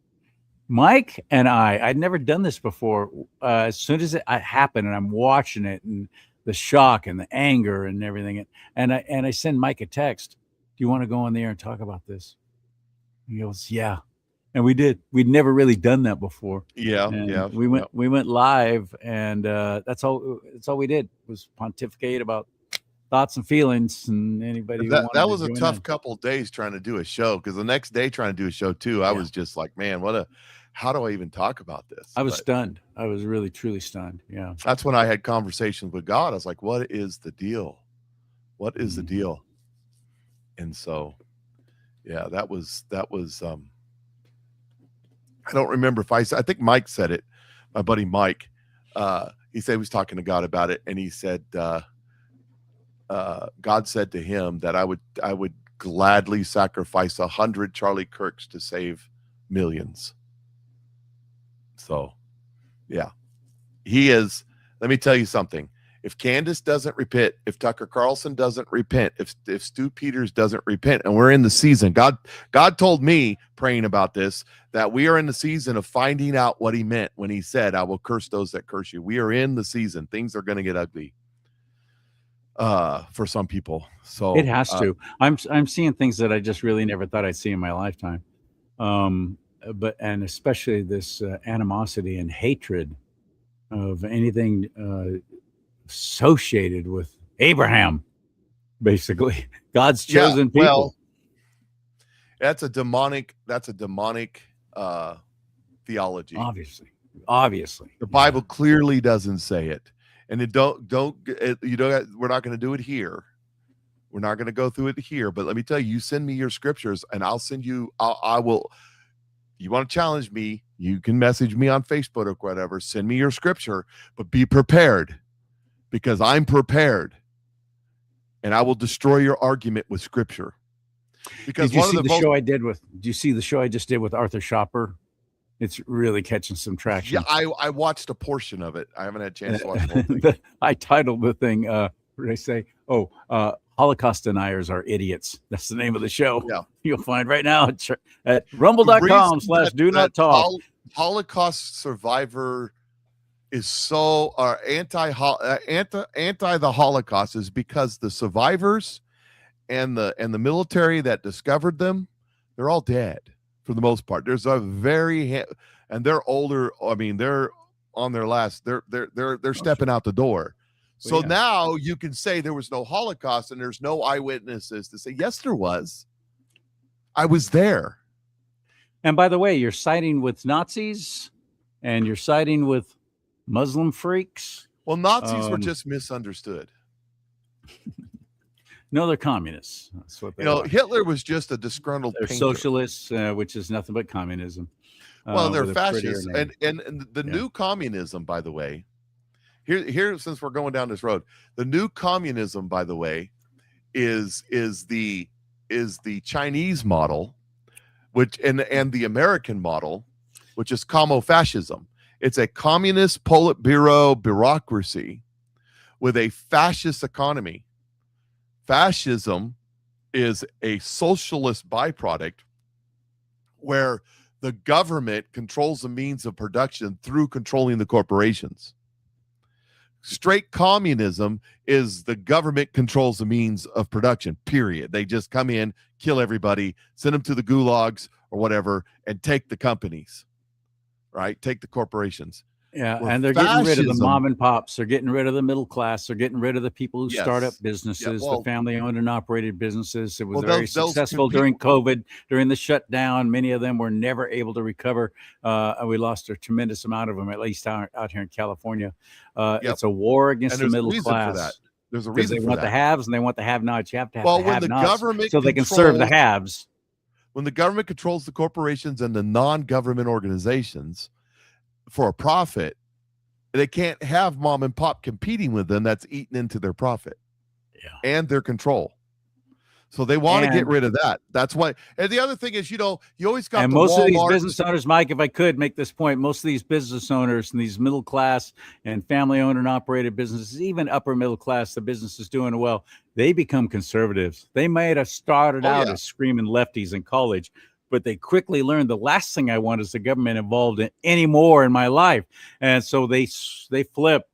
Mike and I'd never done this before. As soon as it happened and I'm watching it and the shock and the anger and everything. And I send Mike a text. Do you want to go on the air and talk about this? He goes, yeah. And we did. We'd never really done that before. Yeah. And Yeah. We went live, and that's all we did was pontificate about thoughts and feelings, and anybody. That was a tough couple of days trying to do a show, because the next day trying to do a show too, I was just like, man, how do I even talk about this? I was stunned. I was really, truly stunned. Yeah. That's when I had conversations with God. I was like, what is the deal? What is the deal? And so, yeah, that was, I don't remember if I think Mike said it, my buddy Mike. He said he was talking to God about it, and he said, God said to him that I would gladly sacrifice 100 Charlie Kirks to save millions. So, yeah, he is. Let me tell you something. If Candace doesn't repent, if Tucker Carlson doesn't repent, if Stu Peters doesn't repent, and we're in the season, God told me, praying about this, that we are in the season of finding out what he meant when he said, I will curse those that curse you. We are in the season. Things are going to get ugly for some people. So it has to. I'm seeing things that I just really never thought I'd see in my lifetime. But especially this animosity and hatred of anything associated with Abraham, basically God's chosen people. Well, that's a demonic theology. Obviously, the Bible clearly doesn't say it, and it we're not going to do it here. We're not going to go through it here. But let me tell you, you send me your scriptures, and I'll send you. I will. You want to challenge me? You can message me on Facebook or whatever. Send me your scripture, but be prepared. Because I'm prepared, and I will destroy your argument with scripture. Because did you see the show I did with? Do you see the show I just did with Arthur Schapper? It's really catching some traction. Yeah, I watched a portion of it. I haven't had a chance to watch the whole thing. I titled the thing. What did I say? Holocaust deniers are idiots. That's the name of the show. Yeah, you'll find right now at rumble.com/do not talk. Holocaust survivor is so anti the Holocaust is because the survivors and the military that discovered them, they're all dead for the most part. There's a and they're older. I mean, they're on their last. They're stepping out the door. So now you can say there was no Holocaust and there's no eyewitnesses to say yes, there was. I was there. And by the way, you're siding with Nazis, and you're siding with Muslim freaks. Well, Nazis were just misunderstood. No, they're communists. That's what they are. Hitler was just a disgruntled They're painter. Socialists, which is nothing but communism. Well, they're fascists, and the new communism, by the way. Here, since we're going down this road, the new communism, by the way, is the Chinese model, which and the American model, which is commo-fascism. It's a communist Politburo bureaucracy with a fascist economy. Fascism is a socialist byproduct where the government controls the means of production through controlling the corporations. Straight communism is the government controls the means of production, period. They just come in, kill everybody, send them to the gulags or whatever, and take the companies, right? Take the corporations. Yeah, Where and they're getting rid of the fascism- mom and pops. They're getting rid of the middle class. They're getting rid of the people who start up Yes. businesses, Yeah, well- the family-owned and operated businesses. It was Well, very those successful during COVID, during the shutdown. Many of them were never able to recover. We lost a tremendous amount of them, at least out here in California. Yep. It's a war against And the there's a middle reason for class. that. There's a Because reason they for want the that. haves and they want the have-nots. You have to have Well, the when the have-nots government so they can serve the controls- haves. When the government controls the corporations and the non-government organizations for a profit, they can't have mom and pop competing with them. That's eating into their profit and their control. So they want to get And- rid of that. That's why. And the other thing is, you always got And the most of these Walmarts- business owners, Mike, if I could make this point, most of these business owners and these middle class and family owned and operated businesses, even upper middle class, the business is doing well, they become conservatives. They might have started out as screaming lefties in college, but they quickly learned the last thing I want is the government involved in anymore in my life. And so they flip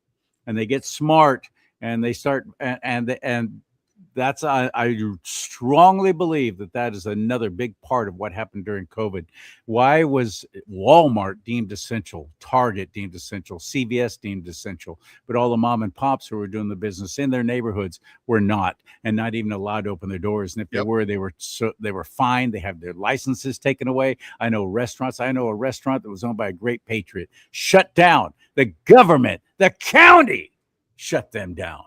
and they get smart and they start and that's I strongly believe that is another big part of what happened during COVID. Why was Walmart deemed essential, Target deemed essential, CVS deemed essential, but all the mom and pops who were doing the business in their neighborhoods were not, and not even allowed to open their doors. And if they were, they were fined. They have their licenses taken away. I know a restaurant that was owned by a great patriot shut down. The government, the county, shut them down.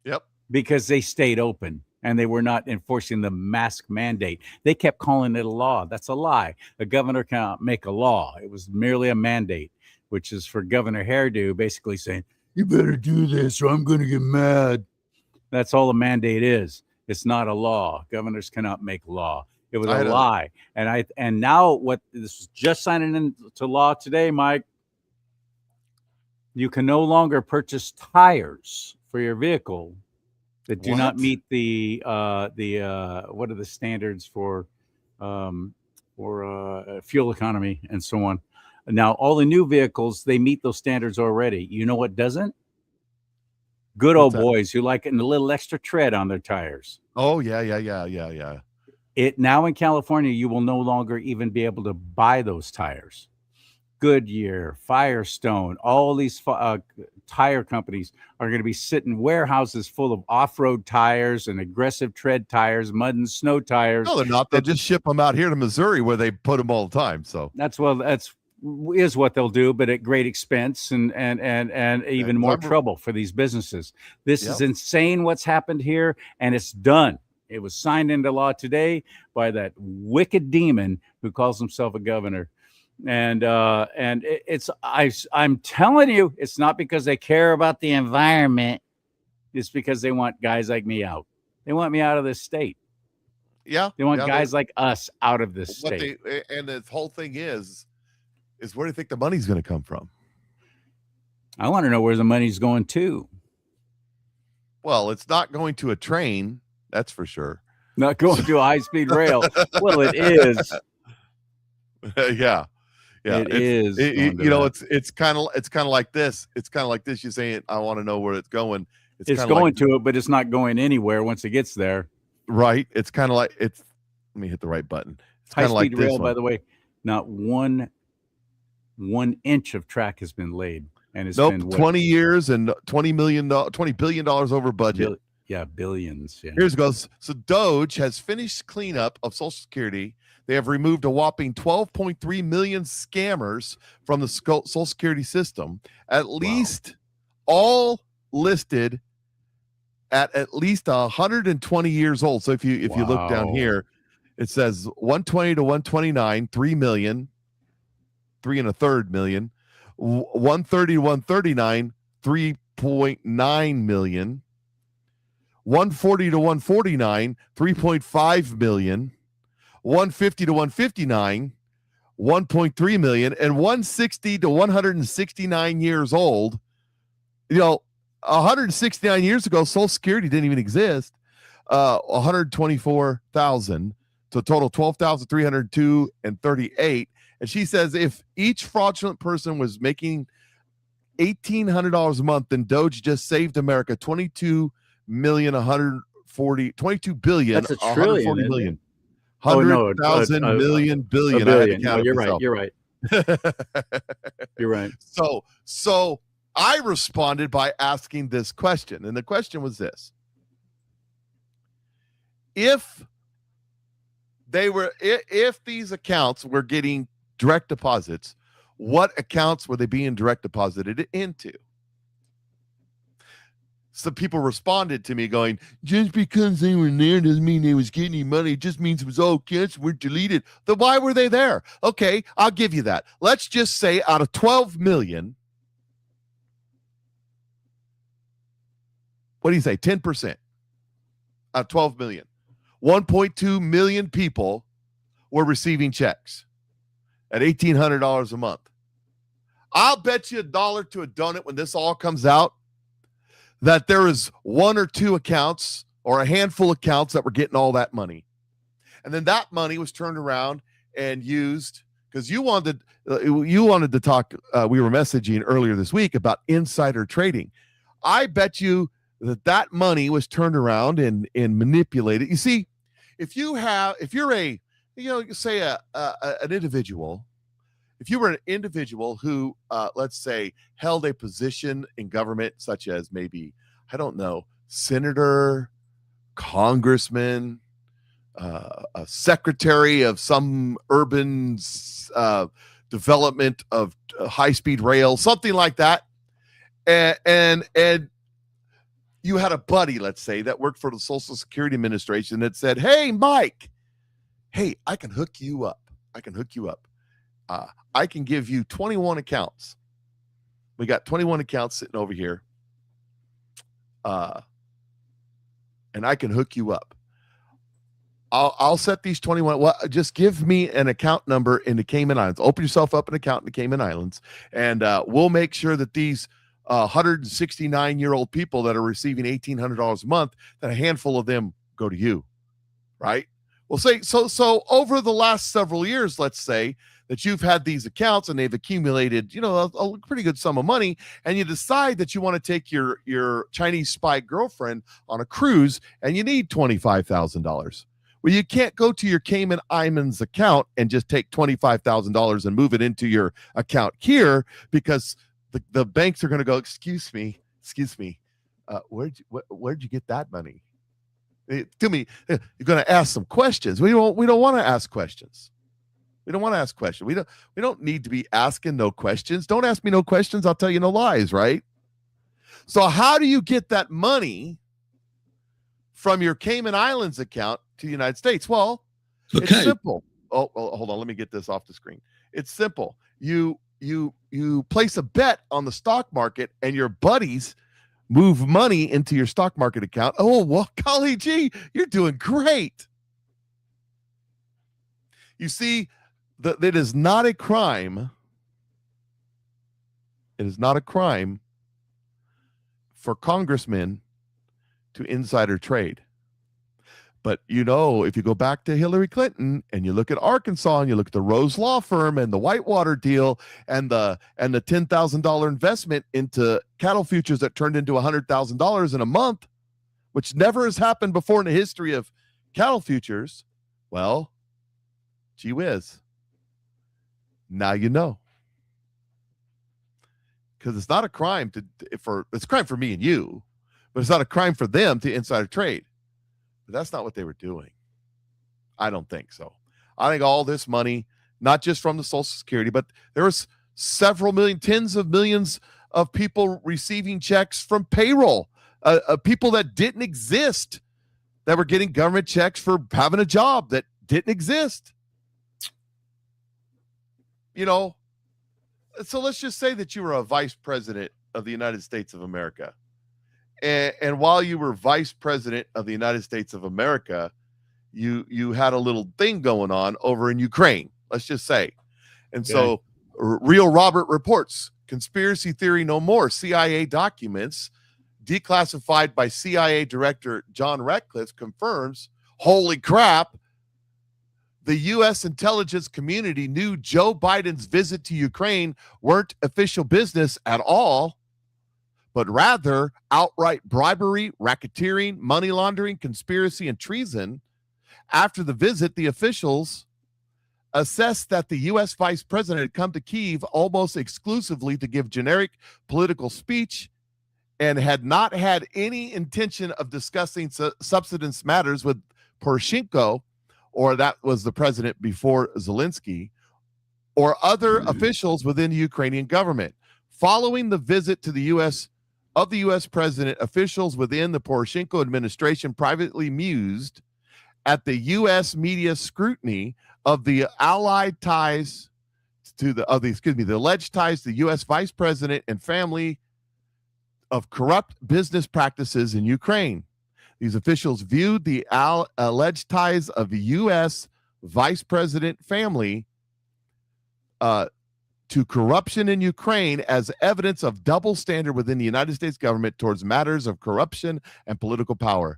Yep. Because they stayed open and they were not enforcing the mask mandate. They kept calling it a law. That's a lie. A governor cannot make a law. It was merely a mandate, which is for Governor Hairdo basically saying, you better do this or I'm going to get mad. That's all a mandate is. It's not a law. Governors cannot make law. It was a lie. And now what this was just signing into law today, Mike, you can no longer purchase tires for your vehicle that do not meet the what are the standards for fuel economy and so on. Now, all the new vehicles, they meet those standards already. You know what doesn't? Good old boys who like a little extra tread on their tires. Oh, yeah. It now in California, you will no longer even be able to buy those tires. Goodyear, Firestone, all these tire companies are going to be sitting warehouses full of off-road tires and aggressive tread tires, mud and snow tires. No, they're not. They'll just ship them out here to Missouri where they put them all the time. So that's what they'll do, but at great expense and even more trouble for these businesses. This is insane what's happened here, and it's done. It was signed into law today by that wicked demon who calls himself a governor. And I'm telling you, it's not because they care about the environment. It's because they want guys like me out. They want me out of this state. Yeah. They want guys like us out of this state. And the whole thing is where do you think the money's going to come from? I want to know where the money's going to. Well, it's not going to a train. That's for sure. Not going to a high-speed rail. Well, it is. Yeah. It is. It's kind of like this. It's kind of like this. You're saying, I want to know where it's going. It's going to it, but it's not going anywhere once it gets there. Right. It's kind of like let me hit the right button. It's kind of like high-speed rail, by the way, not one inch of track has been laid. And it's been 20 years and $20 billion over budget. Billions. Yeah. Here's goes. So Doge has finished cleanup of Social Security. They have removed a whopping 12.3 million scammers from the Social Security system, at least all listed at least 120 years old. So if you look down here, it says 120 to 129, 3 million, 3.33 million, 130 to 139, 3.9 million. 140 to 149, 3.5 million. 150 to 159, 1.3 million, and 160 to 169 years old. 169 years ago, Social Security didn't even exist. 124,000, so total 12,302 and 38. And she says if each fraudulent person was making $1,800 a month, then Doge just saved America 22 billion. That's a 140 trillion, million. Oh, no, 100,000 million billion. a billion. I had to count You're it right. myself. You're right. You're right. So I responded by asking this question, and the question was this: if these accounts were getting direct deposits, what accounts were they being direct deposited into? Some people responded to me going, just because they were there doesn't mean they was getting any money. It just means it was all accounts were deleted. Then why were they there? Okay, I'll give you that. Let's just say out of 12 million, what do you say? 10% out of 12 million. 1.2 million people were receiving checks at $1,800 a month. I'll bet you $1 to a donut when this all comes out that there is one or two accounts or a handful of accounts that were getting all that money. And then that money was turned around and used because you wanted to talk. We were messaging earlier this week about insider trading. I bet you that money was turned around and manipulated. You see, if you're an individual, if you were an individual who, let's say, held a position in government, such as maybe, I don't know, senator, congressman, a secretary of some urban development of high-speed rail, something like that, and you had a buddy, let's say, that worked for the Social Security Administration that said, hey, Mike, hey, I can hook you up. I can give you 21 accounts. We got 21 accounts sitting over here. And I can hook you up. I'll set these 21. Well, just give me an account number in the Cayman Islands. Open yourself up an account in the Cayman Islands, and we'll make sure that these 169-year-old people that are receiving $1,800 a month, that a handful of them go to you, right? Well, so over the last several years, let's say that you've had these accounts and they've accumulated, a pretty good sum of money, and you decide that you want to take your Chinese spy girlfriend on a cruise, and you need $25,000. Well, you can't go to your Cayman Islands account and just take $25,000 and move it into your account here, because the banks are going to go, excuse me, where'd you get that money? To me, you're going to ask some questions. We don't want to ask questions. We don't want to ask questions. We don't need to be asking no questions. Don't ask me no questions. I'll tell you no lies, right? So how do you get that money from your Cayman Islands account to the United States? Well, It's simple. Oh, hold on. Let me get this off the screen. It's simple. You place a bet on the stock market, and your buddies move money into your stock market account. Oh, well, golly gee, you're doing great. You see, that it is not a crime. It is not a crime for congressmen to insider trade. But if you go back to Hillary Clinton and you look at Arkansas and you look at the Rose Law Firm and the Whitewater deal and the $10,000 investment into cattle futures that turned into $100,000 in a month, which never has happened before in the history of cattle futures, well, gee whiz. Now you know. Because it's not a crime it's a crime for me and you, but it's not a crime for them to insider trade. But that's not what they were doing. I don't think so. I think all this money, not just from the Social Security, but there was several million, tens of millions of people receiving checks from payroll, people that didn't exist, that were getting government checks for having a job that didn't exist. So let's just say that you were a vice president of the United States of America, And while you were vice president of the United States of America, you had a little thing going on over in Ukraine, let's just say. And so Real Robert reports, conspiracy theory no more, CIA documents declassified by CIA Director John Ratcliffe confirms, holy crap, the U.S. intelligence community knew Joe Biden's visit to Ukraine weren't official business at all, but rather outright bribery, racketeering, money laundering, conspiracy, and treason. After the visit, the officials assessed that the U.S. vice president had come to Kyiv almost exclusively to give generic political speech and had not had any intention of discussing substance matters with Poroshenko, or that was the president before Zelensky, or other officials within the Ukrainian government. Following the visit to the U.S. president, officials within the Poroshenko administration privately mused at the U.S. media scrutiny of the allied ties to the alleged ties to the U.S. vice president and family of corrupt business practices in Ukraine. These officials viewed the alleged ties of the U.S. vice president family to corruption in Ukraine as evidence of double standard within the United States government towards matters of corruption and political power.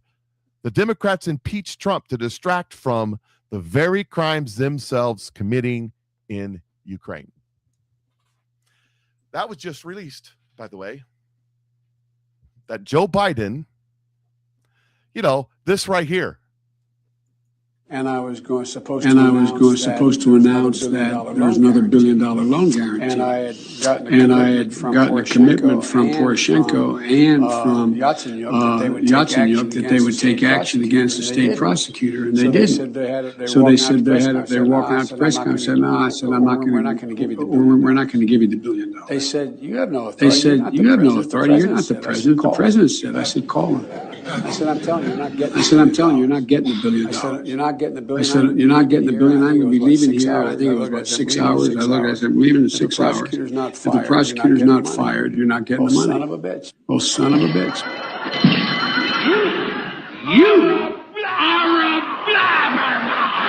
The Democrats impeached Trump to distract from the very crimes themselves committing in Ukraine. That was just released, by the way, that Joe Biden, this right here. And I was supposed to announce that there was another $1 billion loan guarantee. And I had gotten a commitment from Poroshenko and from Yatsenyuk that they would take action against the state prosecutor, and they didn't. So they said they're walking out to press conference. I said, we're not going to give you the $1 billion. We're not going to give you the $1 billion. They said, you have no authority. They said, you have no authority. You're not the president. The president said. I said, call him. I said, I'm telling you, you're not getting. I said, I'm telling you, you're not getting the $1 billion. I said, you're not getting the $1 billion. I said, you're not getting the $1 billion. I'm going to be leaving here. I think it was about 6 hours. I looked. I said, I'm leaving in 6 hours. If the prosecutor's not fired, you're not getting the money. Son of a bitch. Oh, son of a bitch. You are a blabbermouth.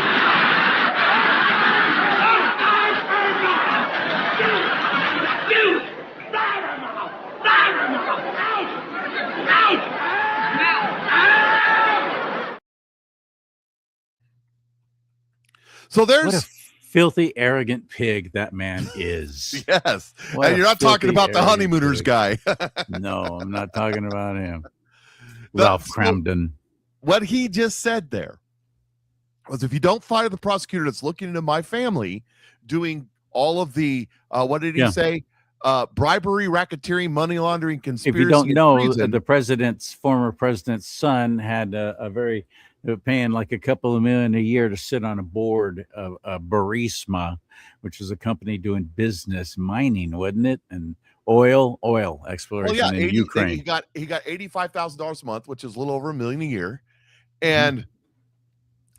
You blabbermouth. Blabbermouth. Out. Out. So there's what a filthy, arrogant pig that man is. Yes. What And you're not talking about the honeymooners guy. No, I'm not talking about him. Ralph Cramden. What he just said there was, if you don't fire the prosecutor that's looking into my family doing all of the, what did he say? Bribery, racketeering, money laundering, conspiracy. If you don't know, the former president's son had they were paying like a couple of million a year to sit on a board of Burisma, which is a company doing business mining, wasn't it? And oil exploration in Ukraine. He got $85,000 a month, which is a little over $1 million a year. And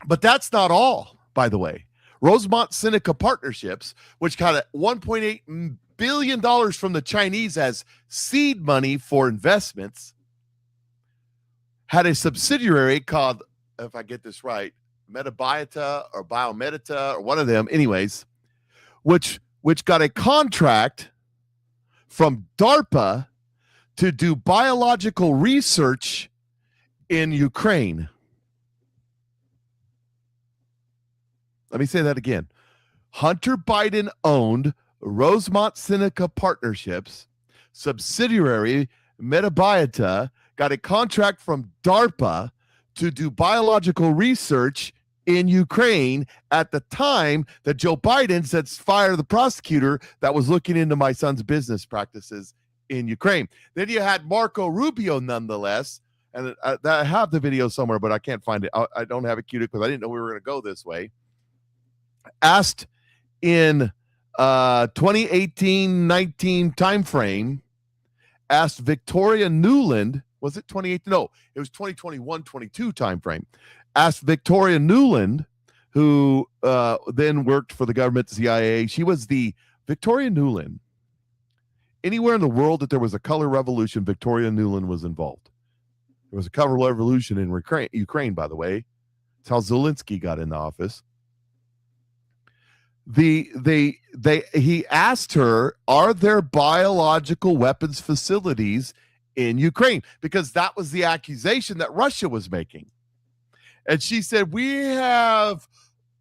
but that's not all, by the way. Rosemont Seneca Partnerships, which got $1.8 billion from the Chinese as seed money for investments, had a subsidiary called, if I get this right, Metabiota or Biomedita or one of them, anyways, which got a contract from DARPA to do biological research in Ukraine. Let me say that again. Hunter Biden owned Rosemont Seneca Partnerships, subsidiary Metabiota, got a contract from DARPA to do biological research in Ukraine at the time that Joe Biden said fire the prosecutor that was looking into my son's business practices in Ukraine. Then you had Marco Rubio, nonetheless, and I have the video somewhere, but I can't find it. I don't have it queued because I didn't know we were going to go this way. Asked in 2018-19 timeframe, asked Victoria Nuland, was it 2018? No, it was 2021-22 timeframe. Asked Victoria Nuland, who then worked for the government, CIA. She was the Victoria Nuland. Anywhere in the world that there was a color revolution, Victoria Nuland was involved. There was a colorful revolution in Ukraine, by the way. It's how Zelensky got in the office. He asked her, are there biological weapons facilities in Ukraine? Because that was the accusation that Russia was making. And she said, we have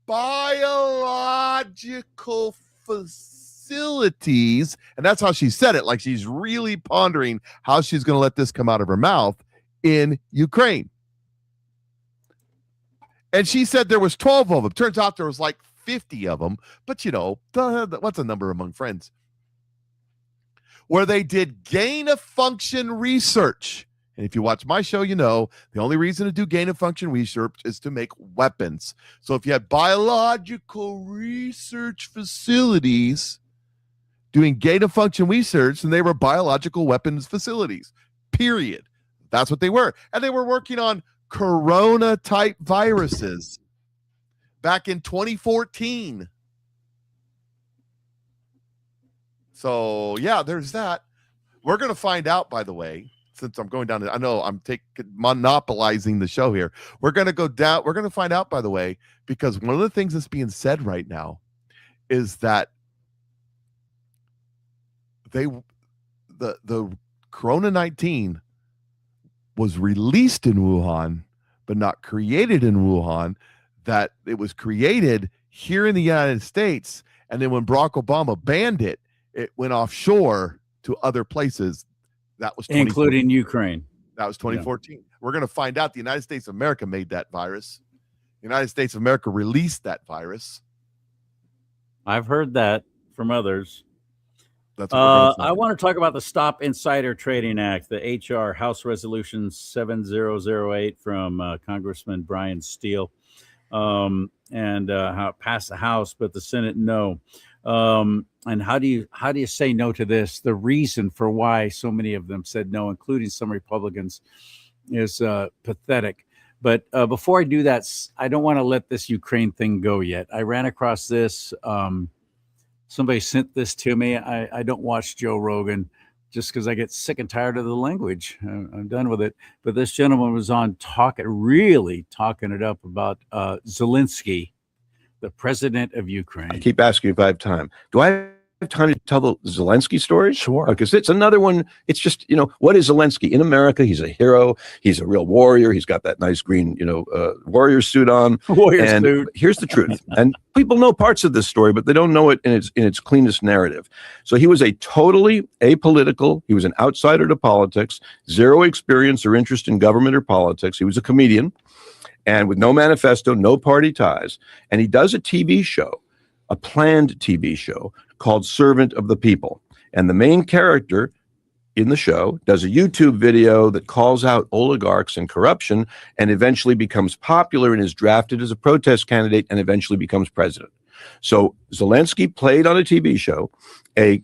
biological facilities. And that's how she said it. Like she's really pondering how she's going to let this come out of her mouth in Ukraine. And she said there was 12 of them. Turns out there was like 50 of them. But you know, what's a number among friends? Where they did gain of function research. And if you watch my show, you know the only reason to do gain of function research is to make weapons. So if you had biological research facilities doing gain of function research, then they were biological weapons facilities, period. That's what they were. And they were working on corona type viruses back in 2014. So yeah, there's that. We're going to find out, by the way, since I'm going down, I know I'm monopolizing the show here. We're going to go down. We're going to find out, by the way, because one of the things that's being said right now is that the Corona-19 was released in Wuhan, but not created in Wuhan, that it was created here in the United States. And then when Barack Obama banned it, it went offshore to other places. That was including Ukraine. That was 2014. Yeah. We're going to find out the United States of America made that virus. The United States of America released that virus. I've heard that from others. That's I want to talk about the Stop Insider Trading Act, the HR House Resolution 7008 from Congressman Brian Steele, and how it passed the House, but the Senate no. And how do you say no to this? The reason for why so many of them said no, including some Republicans, is pathetic. But before I do that, I don't want to let this Ukraine thing go yet. I ran across this. Somebody sent this to me. I don't watch Joe Rogan just because I get sick and tired of the language. I'm done with it. But this gentleman was on really talking it up about Zelensky, the president of Ukraine. I keep asking if I have time. Do I have time to tell the Zelensky story? Sure. Because it's another one. It's just, what is Zelensky? In America, he's a hero. He's a real warrior. He's got that nice green, warrior suit on. Suit. Here's the truth. And people know parts of this story, but they don't know it in its cleanest narrative. So he was a totally apolitical. He was an outsider to politics, zero experience or interest in government or politics. He was a comedian. And with no manifesto, no party ties. And he does a TV show, a planned TV show called Servant of the People. And the main character in the show does a YouTube video that calls out oligarchs and corruption and eventually becomes popular and is drafted as a protest candidate and eventually becomes president. So Zelensky played on a TV show a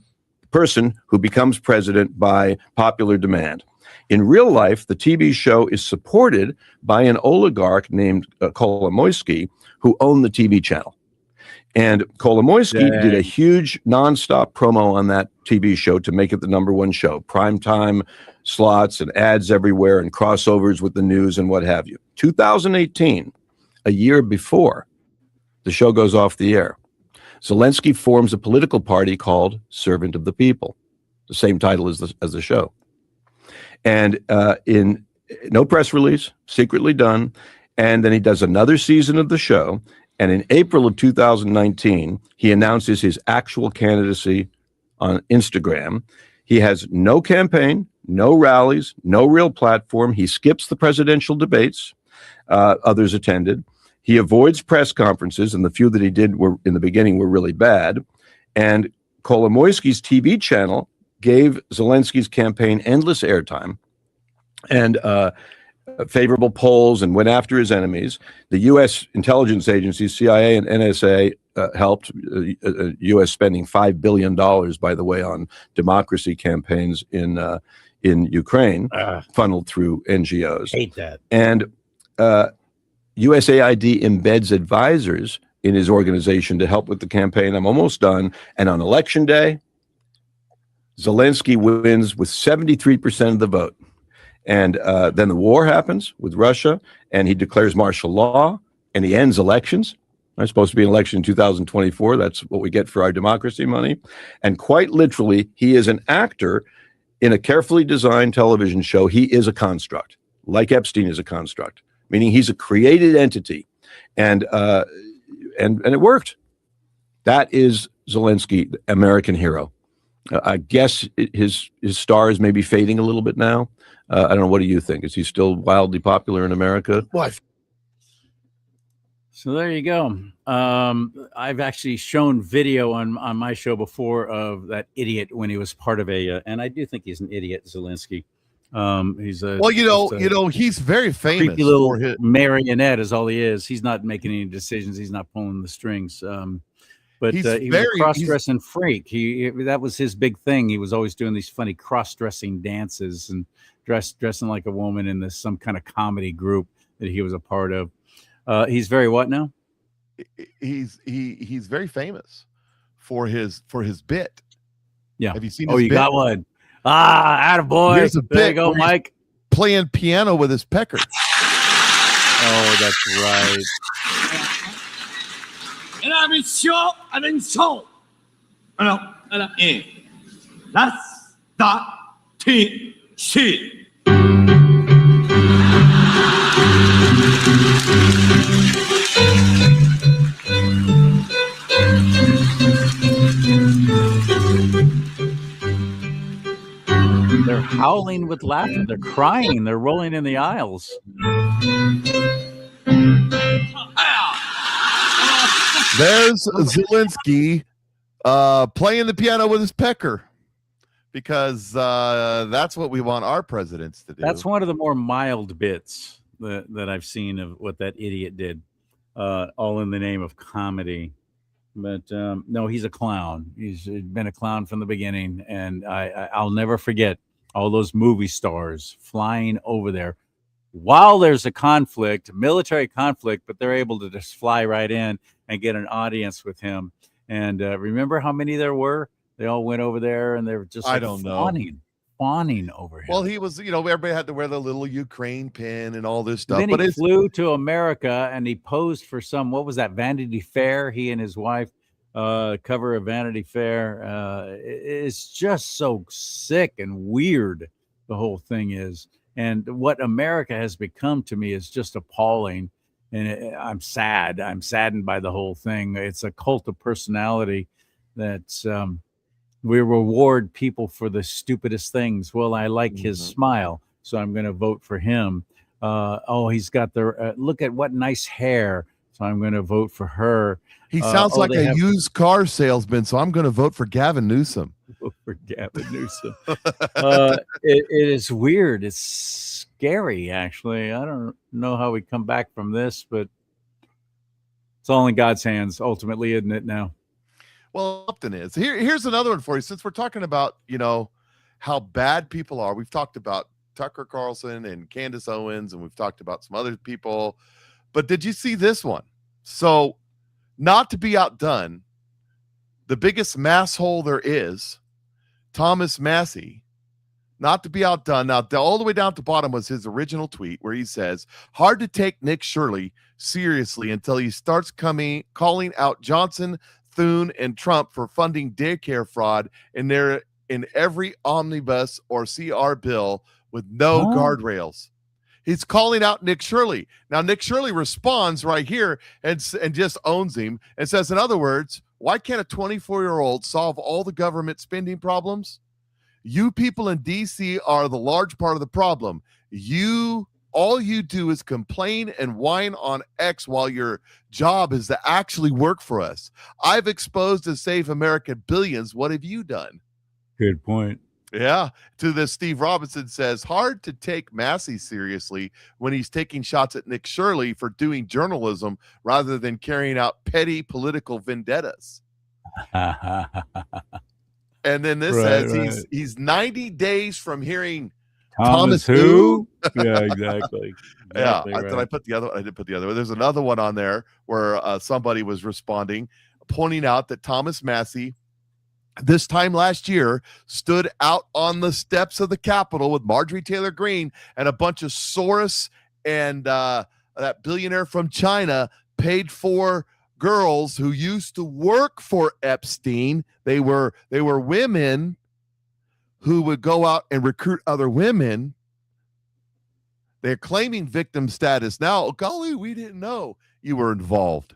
person who becomes president by popular demand. In real life, the TV show is supported by an oligarch named Kolomoisky, who owned the TV channel. And Kolomoisky did a huge nonstop promo on that TV show to make it the #1 show. Primetime slots and ads everywhere and crossovers with the news and what have you. 2018, a year before the show goes off the air, Zelensky forms a political party called Servant of the People, the same title as the show. And in no press release, secretly done. And then he does another season of the show. And in April of 2019, he announces his actual candidacy on Instagram. He has no campaign, no rallies, no real platform. He skips the presidential debates. Others attended. He avoids press conferences, and the few that he did were in the beginning were really bad. And Kolomoisky's TV channel gave Zelensky's campaign endless airtime and favorable polls and went after his enemies. The U.S. intelligence agencies, CIA and NSA, helped. U.S. spending $5 billion, by the way, on democracy campaigns in Ukraine, funneled through NGOs. Hate that. And USAID embeds advisors in his organization to help with the campaign. I'm almost done. And on election day, Zelensky wins with 73% of the vote. And then the war happens with Russia, and he declares martial law, and he ends elections. There's supposed to be an election in 2024. That's what we get for our democracy money. And quite literally, he is an actor in a carefully designed television show. He is a construct, like Epstein is a construct, meaning he's a created entity. And it worked. That is Zelensky, the American hero. I guess his star is maybe fading a little bit now. I don't know. What do you think? Is he still wildly popular in America? What? So there you go. I've actually shown video on my show before of that idiot when he was part of and I do think he's an idiot, Zelensky. He's a he's very famous creepy little for his marionette is all he is. He's not making any decisions. He's not pulling the strings. But he was a cross-dressing freak. That was his big thing. He was always doing these funny cross-dressing dances and dressing like a woman in some kind of comedy group that he was a part of. He's very what now? He's very famous for his bit. Yeah. Have you seen? Oh, his you bit? got one. Attaboy. Here's a There you bit go, where he's Mike. playing piano with his pecker. Oh, that's right. They're howling with laughter. They're crying. They're rolling in the aisles. There's Zelensky playing the piano with his pecker, because that's what we want our presidents to do. That's one of the more mild bits that I've seen of what that idiot did, all in the name of comedy. But no, he's a clown. He's been a clown from the beginning, and I'll never forget all those movie stars flying over there while there's a conflict, military conflict, but they're able to just fly right in and get an audience with him. And remember how many there were? They all went over there, and they were just fawning over him. Well, he was, everybody had to wear the little Ukraine pin and all this stuff. Then he flew to America, and he posed for what was that, Vanity Fair? He and his wife cover of Vanity Fair. It's just so sick and weird, the whole thing is. And what America has become to me is just appalling. And I'm sad. I'm saddened by the whole thing. It's a cult of personality that we reward people for the stupidest things. Well, I like his smile, so I'm going to vote for him. He's got look at what nice hair, so I'm going to vote for her. He sounds like a used car salesman, so I'm going to vote for Gavin Newsom. Vote for Gavin Newsom. It is weird. It's scary, actually. I don't know how we come back from this, but it's all in God's hands, ultimately, isn't it now? Well, Upton is. Here's another one for you. Since we're talking about, how bad people are, we've talked about Tucker Carlson and Candace Owens, and we've talked about some other people. But did you see this one? So, not to be outdone, the biggest masshole there is, Thomas Massie, not to be outdone. Now, all the way down at the bottom was his original tweet where he says, hard to take Nick Shirley seriously until he starts calling out Johnson, Thune, and Trump for funding daycare fraud in every omnibus or CR bill with no guardrails. He's calling out Nick Shirley. Now, Nick Shirley responds right here and just owns him and says, in other words, why can't a 24-year-old solve all the government spending problems? You people in D.C. are the large part of the problem. All you do is complain and whine on X while your job is to actually work for us. I've exposed to save America billions. What have you done? Good point. Yeah. To this, Steve Robinson says, hard to take Massie seriously when he's taking shots at Nick Shirley for doing journalism rather than carrying out petty political vendettas. And then this says he's 90 days from hearing Thomas who? Yeah, exactly. Yeah. Did I put the other? I did put the other one. There's another one on there where somebody was responding, pointing out that Thomas Massie this time last year stood out on the steps of the Capitol with Marjorie Taylor Greene and a bunch of Soros and that billionaire from China paid for girls who used to work for Epstein. They were women who would go out and recruit other women. They're claiming victim status now. Oh, golly, we didn't know you were involved.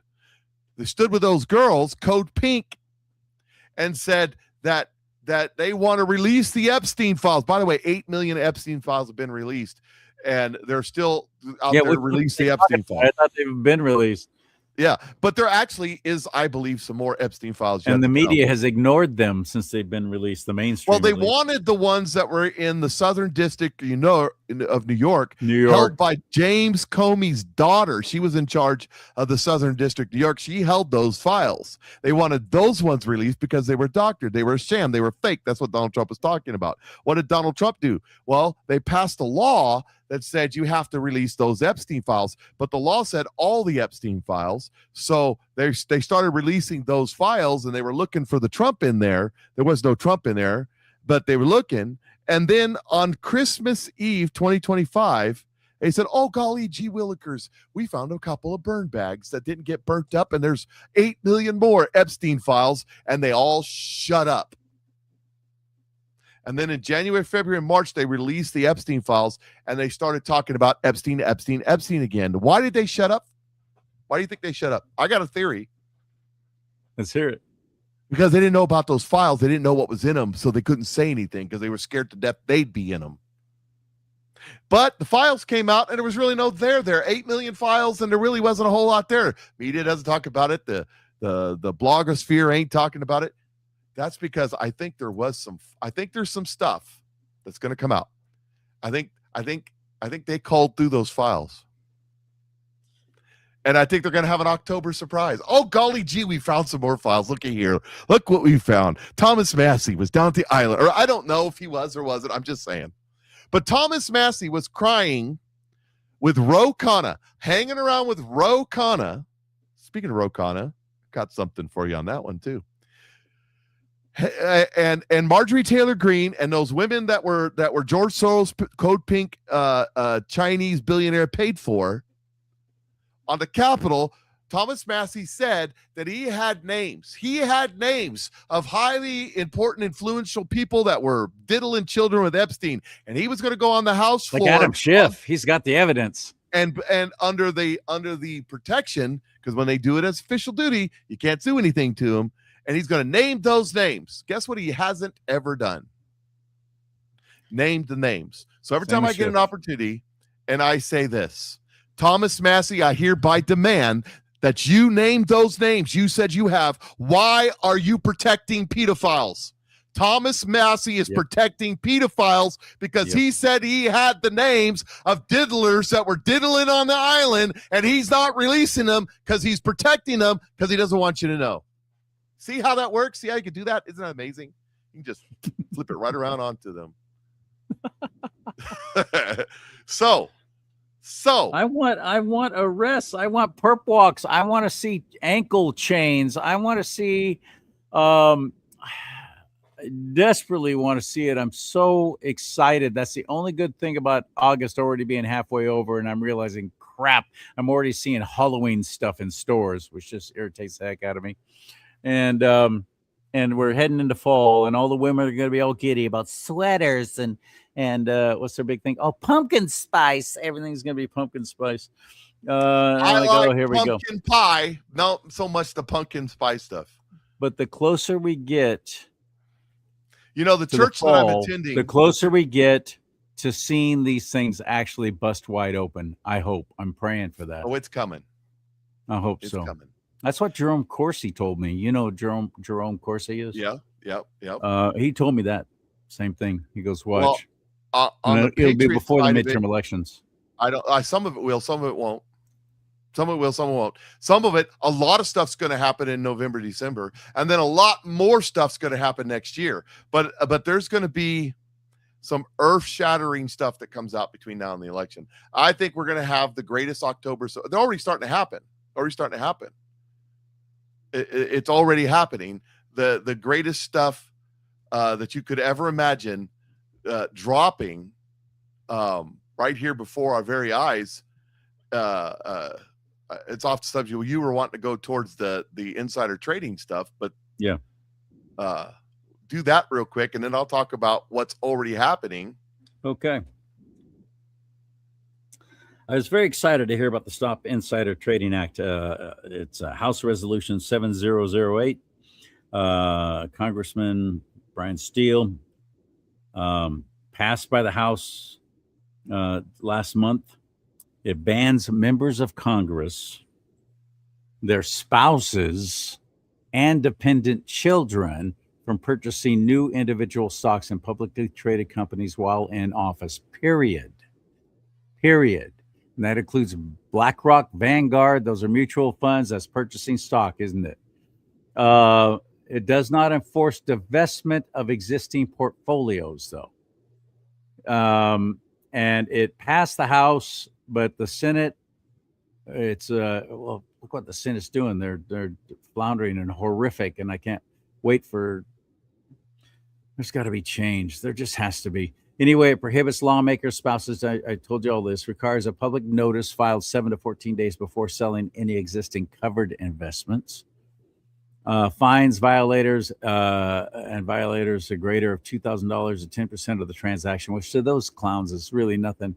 They stood with those girls, Code Pink, and said that they want to release the Epstein files. By the way, 8 million Epstein files have been released, and they're still out there to release the Epstein files. I thought they've been released. Yeah, but there actually is, I believe, some more Epstein files. And the media has ignored them since they've been released, the mainstream. Well, they release. wanted the ones that were in the Southern District, of New York, New held by James Comey's daughter. She was in charge of the Southern District, New York. She held those files. They wanted those ones released because they were doctored. They were a sham. They were fake. That's what Donald Trump was talking about. What did Donald Trump do? Well, they passed a law that said you have to release those Epstein files, but the law said all the Epstein files. So they started releasing those files, and they were looking for the Trump in there. There was no Trump in there, but they were looking. And then on Christmas Eve, 2025, they said, oh, golly, gee willikers, we found a couple of burn bags that didn't get burnt up, and there's 8 million more Epstein files, and they all shut up. And then in January, February, and March, they released the Epstein files, and they started talking about Epstein again. Why did they shut up? Why do you think they shut up? I got a theory. Let's hear it. Because they didn't know about those files. They didn't know what was in them, so they couldn't say anything because they were scared to death they'd be in them. But the files came out, and there was really no there. 8 million files, and there really wasn't a whole lot there. Media doesn't talk about it. The blogosphere ain't talking about it. That's because I think there's some stuff that's going to come out. I think they called through those files. And I think they're going to have an October surprise. Oh, golly gee, we found some more files. Look at here. Look what we found. Thomas Massey was down at the island. Or I don't know if he was or wasn't. I'm just saying. But Thomas Massey was crying with Ro Khanna, hanging around with Ro Khanna. Speaking of Ro Khanna, got something for you on that one, too. And Marjorie Taylor Greene and those women that were George Soros, Code Pink, Chinese billionaire paid for on the Capitol. Thomas Massey said that he had names. He had names of highly important, influential people that were diddling children with Epstein, and he was going to go on the House floor. Like Adam Schiff, he's got the evidence. And under the protection, because when they do it as official duty, you can't do anything to him. And he's going to name those names. Guess what he hasn't ever done? Named the names. So every time I get an opportunity and I say this, Thomas Massey, I hereby demand that you name those names you said you have. Why are you protecting pedophiles? Thomas Massey is protecting pedophiles because he said he had the names of diddlers that were diddling on the island, and he's not releasing them because he's protecting them because he doesn't want you to know. See how that works? See how you can do that? Isn't that amazing? You can just flip it right around onto them. So I want arrests. I want perp walks. I want to see ankle chains. I want to see I desperately want to see it. I'm so excited. That's the only good thing about August already being halfway over, and I'm realizing crap. I'm already seeing Halloween stuff in stores, which just irritates the heck out of me. And we're heading into fall, and all the women are going to be all giddy about sweaters and what's their big thing? Oh, pumpkin spice. Everything's going to be pumpkin spice. I like here pumpkin pie. Not so much the pumpkin spice stuff. But the closer we get, the church that I'm attending, the closer we get to seeing these things actually bust wide open. I hope. I'm praying for that. Oh, it's coming. I hope it's so. Coming. That's what Jerome Corsi told me. You know Jerome Corsi is? Yeah. He told me that same thing. He goes, watch. Well, it'll be before the midterm elections. Some of it will, some of it won't. Some of it will, some of it won't. Some of it, a lot of stuff's going to happen in November, December, and then a lot more stuff's going to happen next year. But there's going to be some earth-shattering stuff that comes out between now and the election. I think we're going to have the greatest October. So they're already starting to happen. It's already happening. The greatest stuff that you could ever imagine dropping right here before our very eyes. It's off the subject. You were wanting to go towards the insider trading stuff, but yeah, do that real quick, and then I'll talk about what's already happening. Okay. I was very excited to hear about the Stop Insider Trading Act. It's House Resolution 7008. Congressman Brian Steele passed by the House last month. It bans members of Congress, their spouses, and dependent children from purchasing new individual stocks in publicly traded companies while in office, period. And that includes BlackRock, Vanguard. Those are mutual funds. That's purchasing stock, isn't it? It does not enforce divestment of existing portfolios, though. And it passed the House, but the Senate, it's well, look what the Senate's doing. They're floundering and horrific, and I can't wait for. There's got to be change. There just has to be. Anyway, it prohibits lawmakers, spouses. I told you all this. Requires a public notice filed 7 to 14 days before selling any existing covered investments. Fines violators and violators a greater of $2,000 to 10% of the transaction, which to those clowns is really nothing.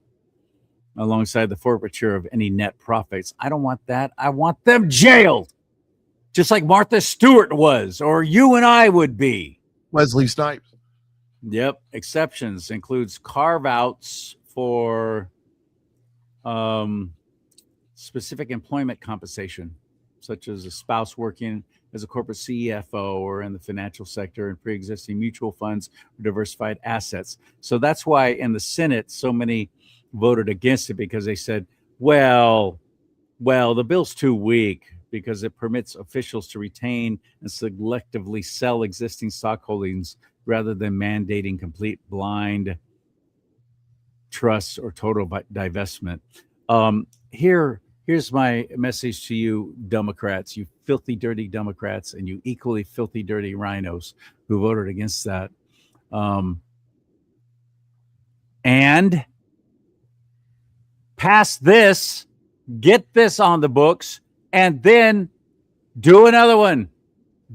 Alongside the forfeiture of any net profits. I don't want that. I want them jailed, just like Martha Stewart was, or you and I would be. Wesley Snipes. Yep. Exceptions includes carve-outs for specific employment compensation, such as a spouse working as a corporate CFO or in the financial sector and pre-existing mutual funds or diversified assets. So that's why in the Senate, so many voted against it, because they said, well, the bill's too weak because it permits officials to retain and selectively sell existing stock holdings rather than mandating complete blind trusts or total divestment. Here's my message to you, Democrats, you filthy, dirty Democrats, and you equally filthy, dirty rhinos who voted against that. And pass this, get this on the books, and then do another one.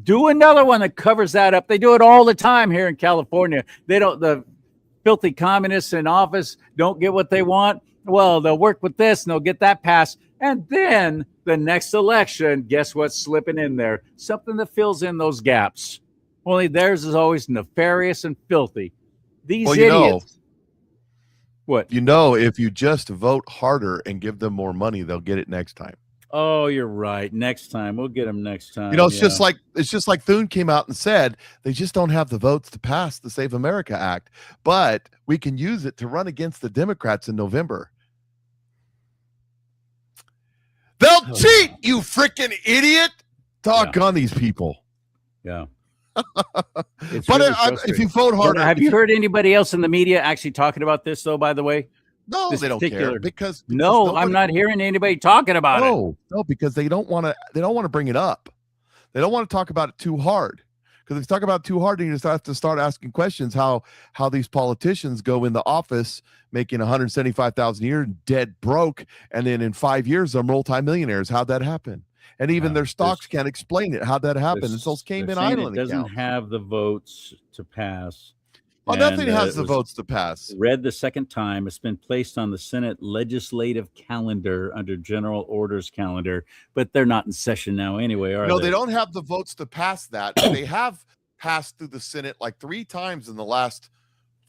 Do another one that covers that up. They do it all the time here in California. The filthy communists in office don't get what they want. Well, they'll work with this and they'll get that passed. And then the next election, guess what's slipping in there? Something that fills in those gaps. Only theirs is always nefarious and filthy. These idiots. What? If you just vote harder and give them more money, they'll get it next time. Oh, you're right. Next time. We'll get them next time. It's just like Thune came out and said they just don't have the votes to pass the Save America Act, but we can use it to run against the Democrats in November. They'll cheat, you freaking idiot. Talk on these people. Yeah. But really if you vote harder. Have you heard anybody else in the media actually talking about this, though, by the way? No, they don't care because I'm not hearing anybody talking about it. No, because they don't want to bring it up. They don't want to talk about it too hard. Because if you talk about it too hard, then you just have to start asking questions how these politicians go into office making $175,000 a year, dead broke, and then in 5 years they're multimillionaires. How'd that happen? And even their stocks can't explain it. How'd that happen? And so came in idling. It doesn't have the votes to pass. Oh, nothing has the votes to pass. Read the second time. It's been placed on the Senate legislative calendar under general orders calendar, but they're not in session now anyway, are they? No, they don't have the votes to pass that. They have passed through the Senate like 3 times in the last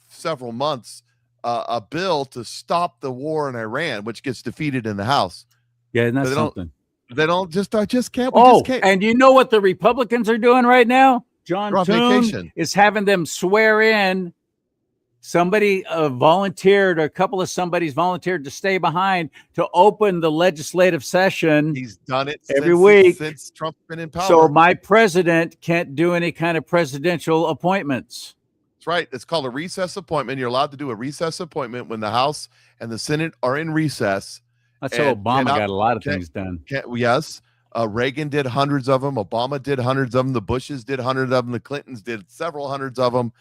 several months a bill to stop the war in Iran, which gets defeated in the House. Yeah, and that's something. They don't just can't. And you know what the Republicans are doing right now? John Thune is having them swear in. Somebody volunteered, or a couple of somebody's volunteered to stay behind to open the legislative session. He's done it every week since Trump's been in power. So my president can't do any kind of presidential appointments. That's right. It's called a recess appointment. You're allowed to do a recess appointment when the House and the Senate are in recess. That's how Obama got a lot of things done. Yes. Reagan did hundreds of them. Obama did hundreds of them. The Bushes did hundreds of them. The Clintons did several hundreds of them.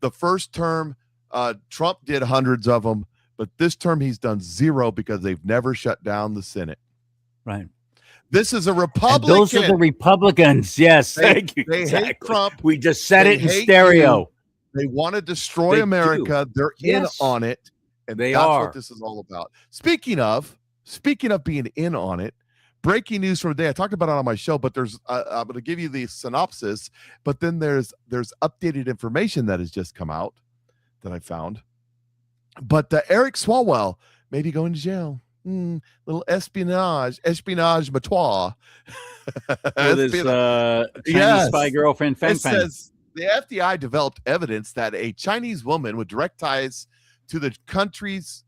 The first term, Trump did hundreds of them. But this term, he's done zero because they've never shut down the Senate. Right. This is a And Republican. those are the Republicans. Yes. They- Thank you. they hate Exactly. Trump. We just said They it in hate stereo. They want to destroy They America. do. They're Yes. in on it. And They that's are. what this is all about. Speaking of being in on it, breaking news from today. I talked about it on my show, but there's I'm going to give you the synopsis, but then there's updated information that has just come out that I found. But Eric Swalwell may be going to jail. Little espionage matois. With his Chinese spy girlfriend, Feng It Feng. says the FBI developed evidence that a Chinese woman with direct ties to that country's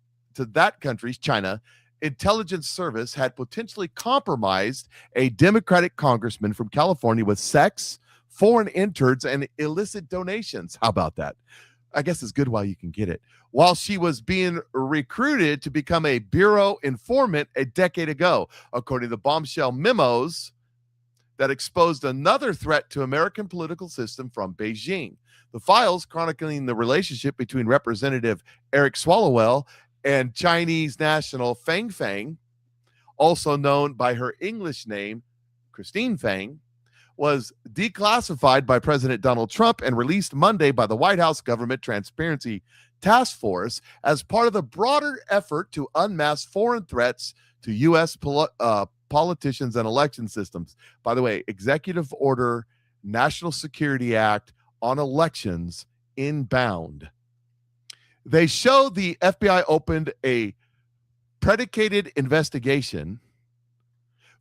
China intelligence service had potentially compromised a Democratic congressman from California with sex, foreign interns, and illicit donations. How about that? I guess it's good while you can get it. While she was being recruited to become a bureau informant a decade ago, according to the bombshell memos that exposed another threat to American political system from Beijing. The files chronicling the relationship between Representative Eric Swalwell and Chinese national Feng Feng, also known by her English name, Christine Feng, was declassified by President Donald Trump and released Monday by the White House Government Transparency Task Force as part of the broader effort to unmask foreign threats to U.S. politicians and election systems. By the way, Executive Order, National Security Act on elections inbound. They show the FBI opened a predicated investigation,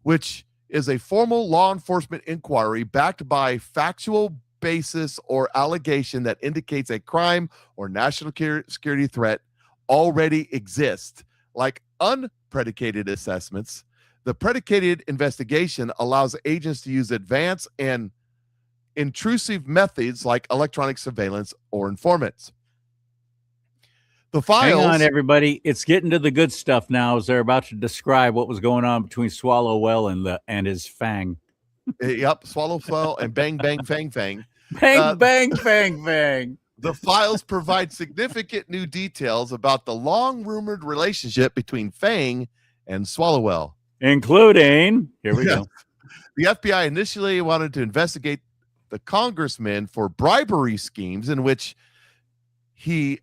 which is a formal law enforcement inquiry backed by factual basis or allegation that indicates a crime or national security threat already exists. Like unpredicated assessments, the predicated investigation allows agents to use advanced and intrusive methods like electronic surveillance or informants. The files. Hang on, everybody. It's getting to the good stuff now as they're about to describe what was going on between Swallowwell and his Fang. Yep, Swallow and bang, bang, fang, fang. Bang, bang, bang, bang. The files provide significant new details about the long-rumored relationship between Fang and Swalwell. Including, here we go. The FBI initially wanted to investigate the congressman for bribery schemes in which he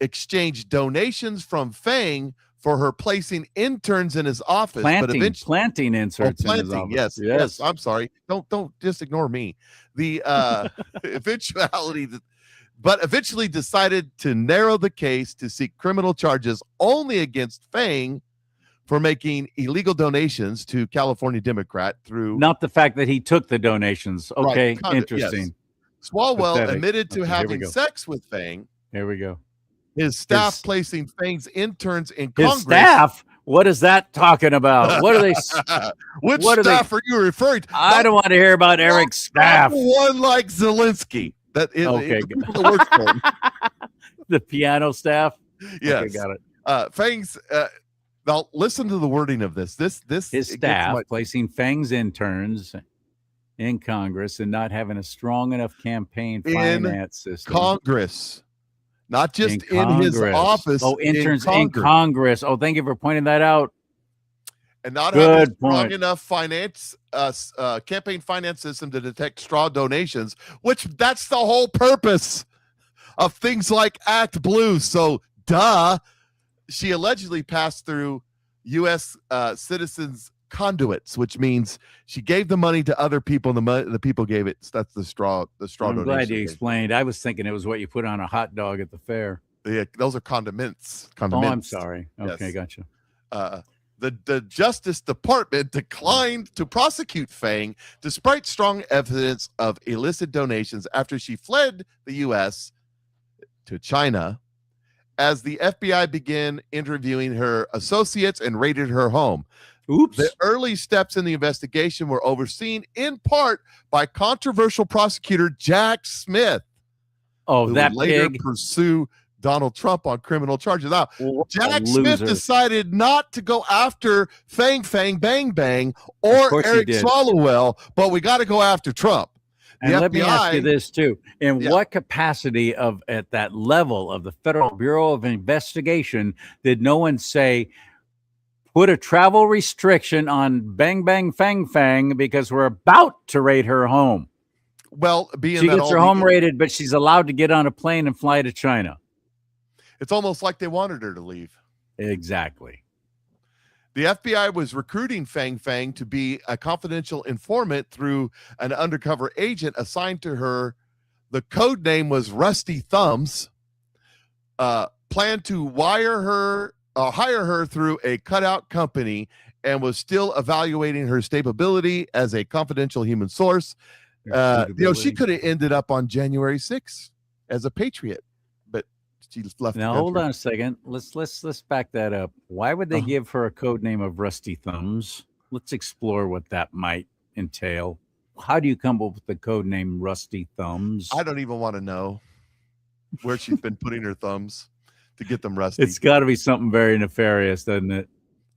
exchanged donations from Fang for her placing interns in his office. Planting planting inserts in his office. Yes. I'm sorry. Don't just ignore me. The eventually decided to narrow the case to seek criminal charges only against Fang for making illegal donations to California Democrat through Not the fact that he took the donations. Okay, Right, interesting. yes. Swalwell Pathetic. admitted to Okay, here we having go. sex with Fang. Here we go. His staff His- placing Fang's interns in His Congress. staff? What is that talking about? What are they? Which what are they- staff are you referring to? I don't want to hear about Eric's staff. Not one like Zelensky. That is Okay, the good. people that work for him. The piano staff? Yes. Okay, got it. Fang's now listen to the wording of this. This His it gets staff my- placing Fang's interns in Congress and not having a strong enough campaign In finance system. Congress. Not just in his Congress. office. Oh, interns in Congress. Congress. Oh, thank you for pointing that out. And not having a Good strong point. enough finance campaign finance system to detect straw donations, which that's the whole purpose of things like Act Blue. So she allegedly passed through U.S. Citizens conduits, which means she gave the money to other people and the people gave it. That's the straw I'm donation. glad you thing. explained. I was thinking it was what you put on a hot dog at the fair. Yeah, those are condiments. Oh, I'm Condiments. sorry. Okay, Yes. gotcha. The Justice Department declined to prosecute Fang despite strong evidence of illicit donations after she fled the U.S. to China as the FBI began interviewing her associates and raided her home. Oops. The early steps in the investigation were overseen in part by controversial prosecutor Jack Smith, Oh, who that would later pig. pursue Donald Trump on criminal charges. Now, What a Jack Smith loser. decided not to go after Fang Fang Bang Bang Of or course he Eric did. Swallowwell, but we got to go after Trump. The And let me ask you FBI this too. In Yeah. what capacity of at that level of the Federal Bureau of Investigation did no one say put a travel restriction on Bang Bang Fang Fang because we're about to raid her home? Well, being She that gets all her the- home raided, but she's allowed to get on a plane and fly to China. it's almost like they wanted her to leave. Exactly. The FBI was recruiting Fang Fang to be a confidential informant through an undercover agent assigned to her. The code name was Rusty Thumbs. Planned to hire her through a cutout company, and was still evaluating her stability as a confidential human source. She could have ended up on January 6th as a patriot, but she left. Now the hold country. on a second. Let's back that up. Why would they give her a code name of Rusty Thumbs? Let's explore what that might entail. How do you come up with the code name Rusty Thumbs? I don't even want to know where she's been putting her thumbs to get them rusty. It's got to be something very nefarious, doesn't it?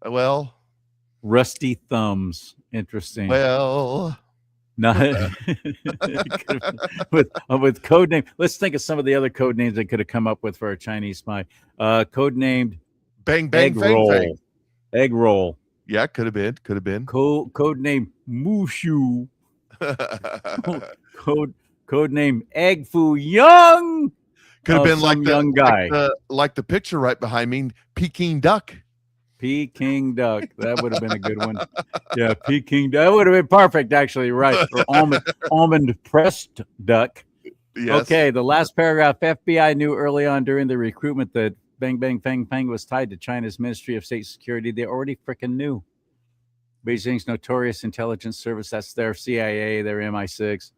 Well, Rusty Thumbs. Interesting. well, No, with code name. Let's think of some of the other code names they could have come up with for a Chinese spy. Code named Bang Bang Egg Fang Roll. Fang. Egg Roll. Yeah, could have been. Code name Mushu. Code name Egg Foo Young. Could have been like some the young guy. like the picture right behind me, Peking duck. Peking duck. That would have been a good one. Yeah, Peking duck. That would have been perfect, actually. Right. Or almond pressed duck. Yes. Okay, the last paragraph. FBI knew early on during the recruitment that Bang Bang Fang Fang was tied to China's Ministry of State Security. They already freaking knew. Beijing's notorious intelligence service, that's their CIA, their MI6.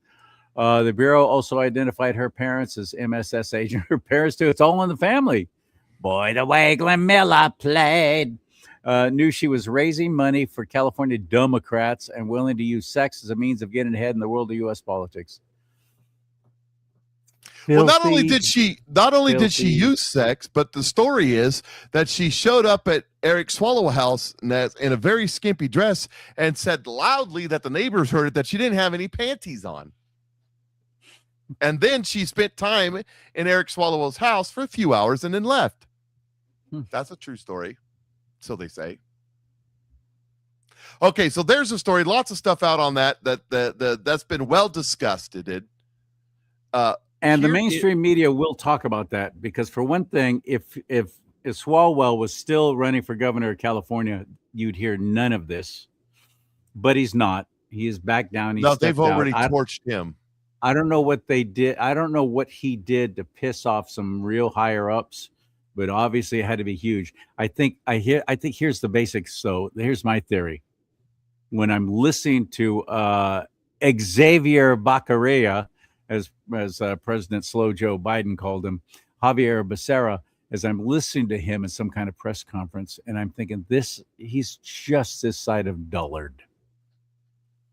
The Bureau also identified her parents as MSS agent. Her parents, too. It's all in the family. Boy, the way Glenn Miller played. Knew she was raising money for California Democrats and willing to use sex as a means of getting ahead in the world of U.S. politics. Well, not only did Filthy. she use sex, but the story is that she showed up at Eric Swallow House in a very skimpy dress and said loudly that the neighbors heard it that she didn't have any panties on. And then she spent time in Eric Swallowell's house for a few hours and then left. That's a true story, so they say. Okay, so there's a story. Lots of stuff out on that's been well discussed. It did. And the Here mainstream media will talk about that because, for one thing, if Swalwell was still running for governor of California, you'd hear none of this. But he's not. He is back down. No, they've already torched him. I don't know what they did. I don't know what he did to piss off some real higher ups, but obviously it had to be huge. I think here's the basics. So here's my theory. When I'm listening to Xavier Baccaria, as President Slow Joe Biden called him, Javier Becerra, as I'm listening to him in some kind of press conference, and I'm thinking he's just this side of dullard.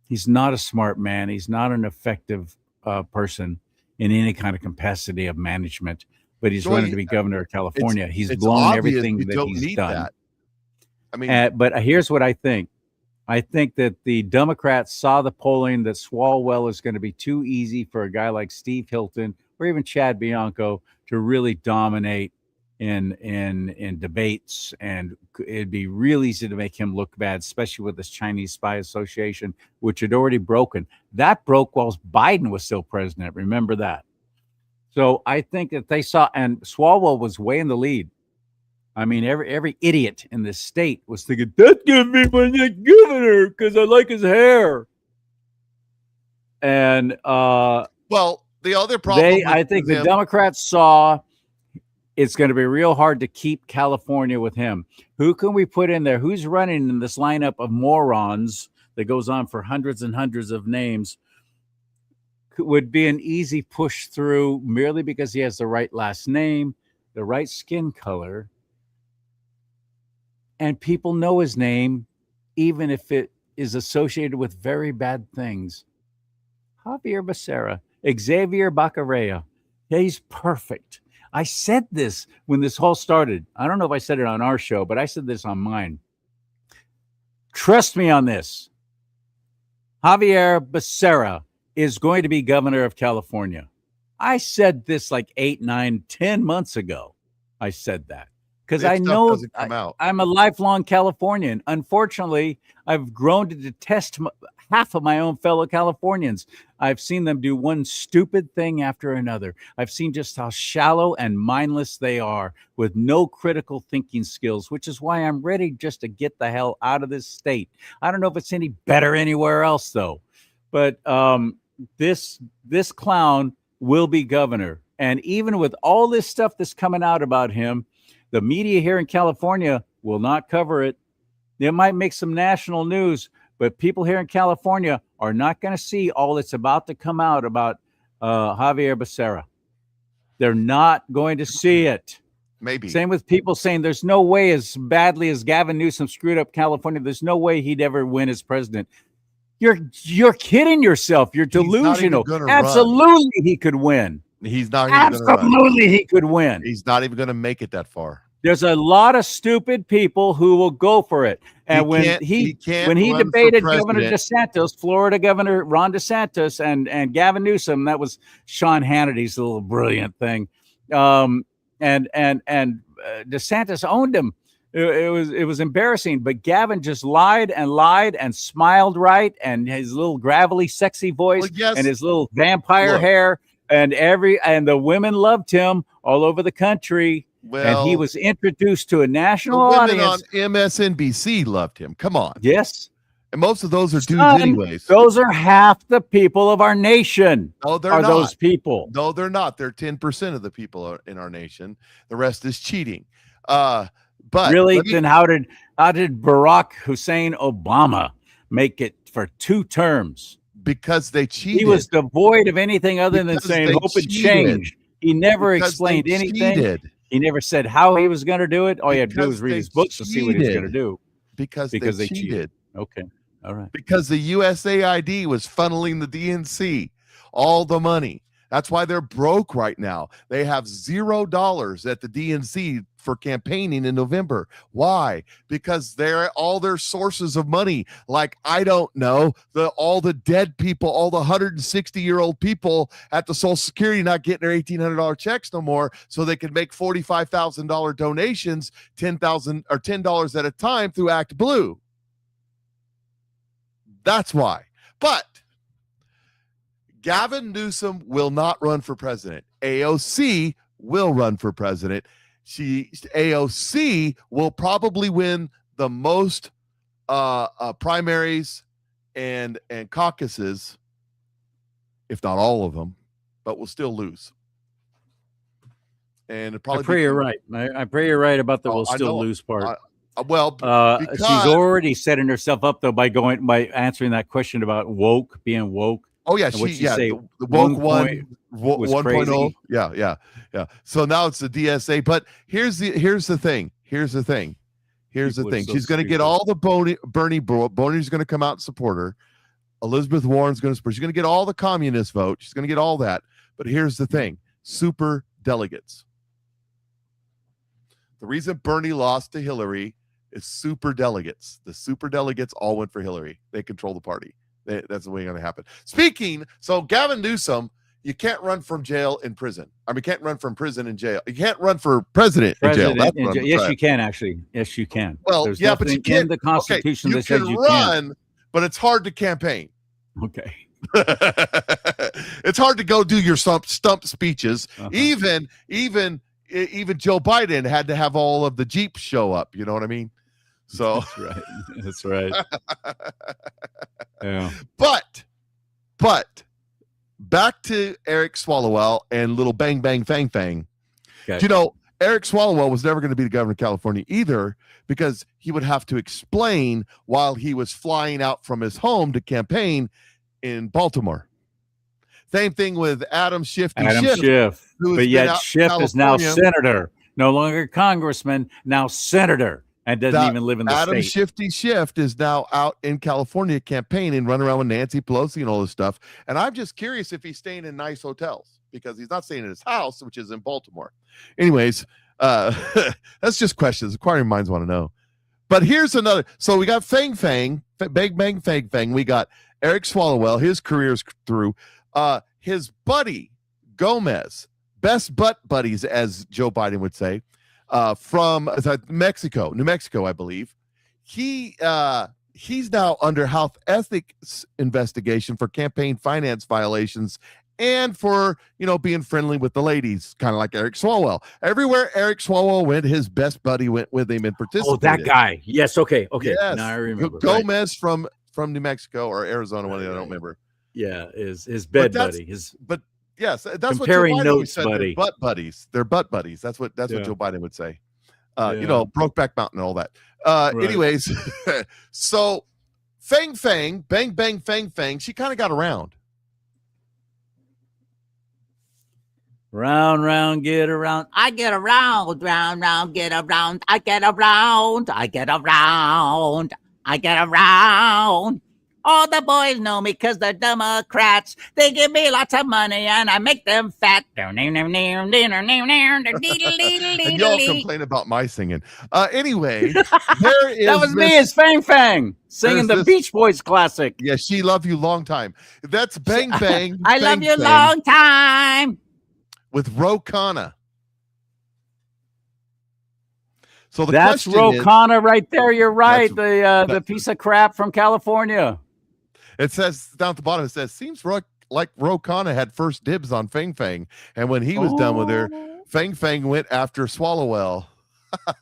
He's not a smart man. He's not an effective person in any kind of capacity of management, but he's running to be governor of California. He's blown everything that he's done. I mean, but here's what I think. I think that the Democrats saw the polling that Swalwell is going to be too easy for a guy like Steve Hilton or even Chad Bianco to really dominate in debates, and it'd be real easy to make him look bad, especially with this Chinese Spy Association, which had already broken. That broke while Biden was still president. Remember that. So I think that they saw, and Swalwell was way in the lead. I mean, every idiot in this state was thinking, that's going to be my next governor because I like his hair. And well, the other problem I think the Democrats saw it's going to be real hard to keep California with him. Who can we put in there? Who's running in this lineup of morons that goes on for hundreds and hundreds of names? Would be an easy push through merely because he has the right last name, the right skin color, and people know his name, even if it is associated with very bad things. Javier Becerra, Xavier Baccaria. Yeah, he's perfect. I said this when this all started. I don't know if I said it on our show, but I said this on mine. Trust me on this. Javier Becerra is going to be governor of California. I said this like 8, 9, 10 months ago. I said that because I know I'm a lifelong Californian. Unfortunately, I've grown to detest half of my own fellow Californians. I've seen them do one stupid thing after another. I've seen just how shallow and mindless they are with no critical thinking skills, which is why I'm ready just to get the hell out of this state. I don't know if it's any better anywhere else, though. But this clown will be governor. And even with all this stuff that's coming out about him, the media here in California will not cover it. It might make some national news, but people here in California are not going to see all that's about to come out about Javier Becerra. They're not going to see it. Maybe. Same with people saying there's no way, as badly as Gavin Newsom screwed up California, there's no way he'd ever win as president. You're kidding yourself. You're delusional. Absolutely, he could win. He's not. Absolutely, he could win. He's not even going to make it that far. There's a lot of stupid people who will go for it. And when he debated Governor DeSantis, Florida Governor Ron DeSantis, and Gavin Newsom, that was Sean Hannity's little brilliant thing. And DeSantis owned him. It was embarrassing, but Gavin just lied and smiled right, and his little gravelly, sexy voice, and his little vampire hair, and the women loved him all over the country. Well, and he was introduced to a national audience. On MSNBC loved him. Come on. Yes. And most of those are dudes anyways. Those are half the people of our nation. No, they're not. Those people. No, they're not. They're 10% of the people in our nation. The rest is cheating. But really, then how did Barack Hussein Obama make it for 2 terms? Because they cheated. He was devoid of anything other than saying hope and change. He never explained anything. He never said how he was going to do it. All you had to do was read his books to see what he was going to do. Because they cheated. Okay. All right. Because the USAID was funneling the DNC all the money. That's why they're broke right now. They have $0 at the DNC for campaigning in November. Why? Because all their sources of money, like, I don't know, all the dead people, all the 160-year-old people at the Social Security not getting their $1,800 checks no more, so they can make $45,000 donations, $10 at a time through Act Blue. That's why. But Gavin Newsom will not run for president. AOC will run for president. AOC will probably win the most primaries and caucuses, if not all of them, but will still lose. And probably I pray you're right. I pray you're right about the will still lose part. Because she's already setting herself up though by answering that question about being woke. Oh yeah, she say? The woke 1.0. Yeah. So now it's the DSA. But here's the thing. She's going to get all the Bernie's going to come out and support her. Elizabeth Warren's going to support. She's going to get all the communist vote. She's going to get all that. But here's the thing: super delegates. The reason Bernie lost to Hillary is super delegates. The super delegates all went for Hillary. They control the party. That's the way it's going to happen. So Gavin Newsom, you can't run from jail in prison. I mean, you can't run from prison in jail. You can't run for president in jail. Yes, you can actually. Yes, you can. Well, There's but you can't. In the Constitution that says you run, but it's hard to campaign. Okay. It's hard to go do your stump speeches. Uh-huh. Even Joe Biden had to have all of the Jeeps show up. You know what I mean? So that's right. Yeah. But back to Eric Swalwell and little bang bang fang fang. Okay. You know, Eric Swalwell was never going to be the governor of California either, because he would have to explain while he was flying out from his home to campaign in Baltimore. Same thing with Adam Schiff. But yet Schiff is now senator, no longer congressman, now senator, and doesn't even live in the Adam state. Shifty Schiff is now out in California campaigning, running around with Nancy Pelosi and all this stuff. And I'm just curious if he's staying in nice hotels, because he's not staying in his house, which is in Baltimore. Anyways, that's just questions inquiring minds want to know. But here's another. So we got Bang Fang. We got Eric Swalwell. His career's through. His buddy Gomez, best butt buddies, as Joe Biden would say, from New Mexico, I believe. He's now under health ethics investigation for campaign finance violations and for, being friendly with the ladies, kind of like Eric Swalwell. Everywhere Eric Swalwell went, his best buddy went with him and participated. Oh, that guy. Yes. Okay. Yes. Now I remember. Gomez from New Mexico or Arizona, one I don't remember. Yeah, his bed buddy. But yes, that's comparing what Joe Biden notes, said. buddy. They're butt buddies. They're butt buddies. That's what Joe Biden would say. Brokeback Mountain and all that. Anyways, so Bang Fang, she kind of got around. Round, round, get around. I get around, round, round, get around. I get around, I get around, I get around. All the boys know me because they're Democrats. They give me lots of money and I make them fat. And y'all complain about my singing. Anyway, there is that was me as Fang Fang singing the Beach Boys classic. Yeah, She Love You Long Time. That's Bang Bang. I love you long time. With Ro Khanna. So that's Ro Khanna right there. You're right. The piece of crap from California. It says down at the bottom, it says, seems like Ro Khanna had first dibs on Fang Fang. And when he was done with her, Fang Fang went after Swallowwell. Some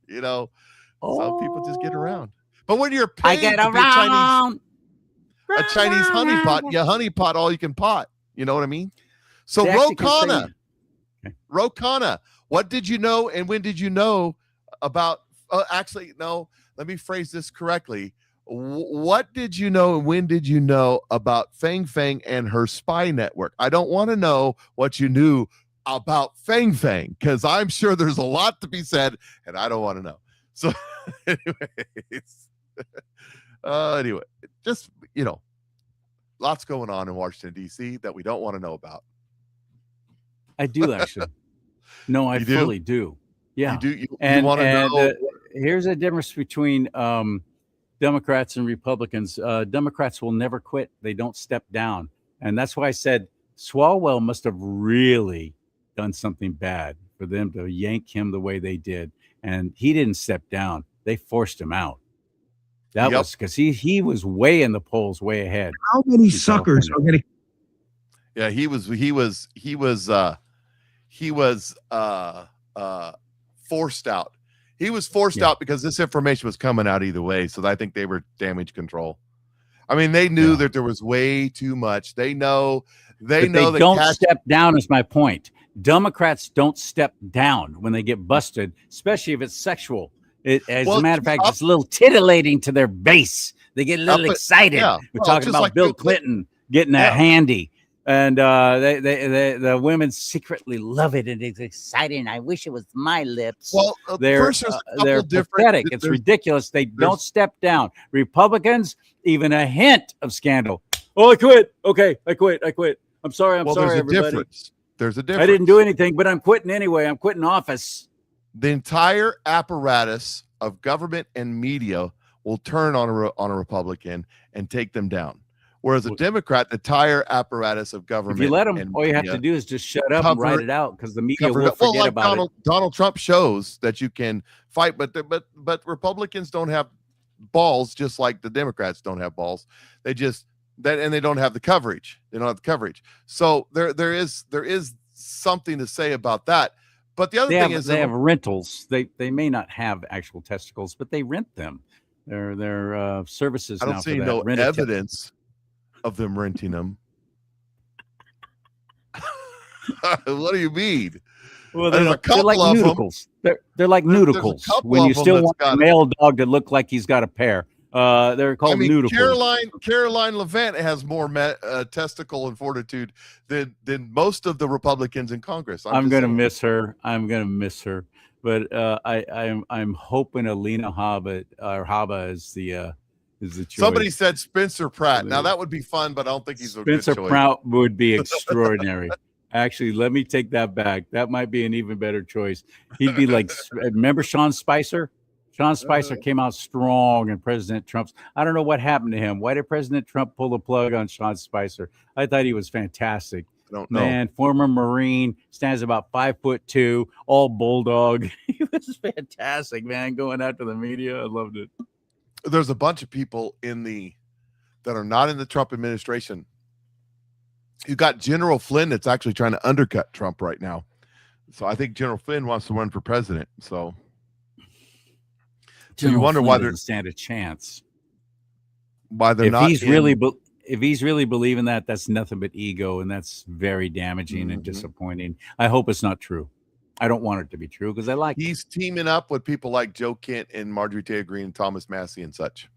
people just get around. But when you're paid I get to be around. a Chinese honeypot, you honeypot all you can pot. You know what I mean? So Ro Khanna, what did you know and when did you know about, actually, no, let me phrase this correctly. What did you know and when did you know about Fang Fang and her spy network? I don't want to know what you knew about Fang Fang because I'm sure there's a lot to be said and I don't want to know. So anyway, just, lots going on in Washington, D.C. that we don't want to know about. I do actually. No, I fully do. Yeah. You do. You want to know? Here's a difference between Democrats and Republicans. Democrats will never quit. They don't step down. And that's why I said Swalwell must have really done something bad for them to yank him the way they did. And he didn't step down. They forced him out. That was because he was way in the polls, way ahead. How many suckers are going to? Yeah, he was forced out. He was forced out because this information was coming out either way. So I think they were damage control. I mean, they knew that there was way too much. They know that don't step down is my point. Democrats don't step down when they get busted, especially if it's sexual. As a matter of fact, it's a little titillating to their base. They get a little excited. We're talking about Bill Clinton getting that handy. And the women secretly love it, and it's exciting. I wish it was my lips. Well, they're pathetic. It's ridiculous. They don't step down. Republicans, even a hint of scandal. Oh, I quit. Okay, I quit. I'm sorry. I'm sorry, everybody. There's a difference. I didn't do anything, but I'm quitting anyway. I'm quitting office. The entire apparatus of government and media will turn on a Republican and take them down. Whereas a Democrat, the entire apparatus of government. If you let them, all you have to do is just shut up and write it out because the media will forget about it. Donald Trump shows that you can fight, but Republicans don't have balls, just like the Democrats don't have balls. They just and they don't have the coverage. They don't have the coverage. So there is something to say about that. But the other thing is they have rentals. They may not have actual testicles, but they rent them. They're services. I don't see no evidence of them renting them. What do you mean? Well, they're like noodles. They're like noodles. When you still want a male dog to look like he's got a pair, they're called noodles. Caroline Levant has more testicle and fortitude than most of the Republicans in Congress. I'm going to miss her. But I'm hoping Alina Habba is is the choice. Somebody said Spencer Pratt. Now that would be fun, but I don't think he's a good Spencer choice. Pratt would be extraordinary. Actually, let me take that back. That might be an even better choice. He'd be like, remember Sean Spicer? Sean Spicer came out strong in President Trump's. I don't know what happened to him. Why did President Trump pull the plug on Sean Spicer? I thought he was fantastic. I don't know. Man, former Marine, stands about 5'2", all bulldog. He was fantastic, man, going after the media. I loved it. There's a bunch of people that are not in the Trump administration. You got General Flynn that's actually trying to undercut Trump right now. So I think General Flynn wants to run for president. So you wonder why doesn't stand a chance. Why they're if not. He's if he's really believing that, that's nothing but ego, and that's very damaging and disappointing. I hope it's not true. I don't want it to be true because I like. He's teaming up with people like Joe Kent and Marjorie Taylor Greene, and Thomas Massey, and such.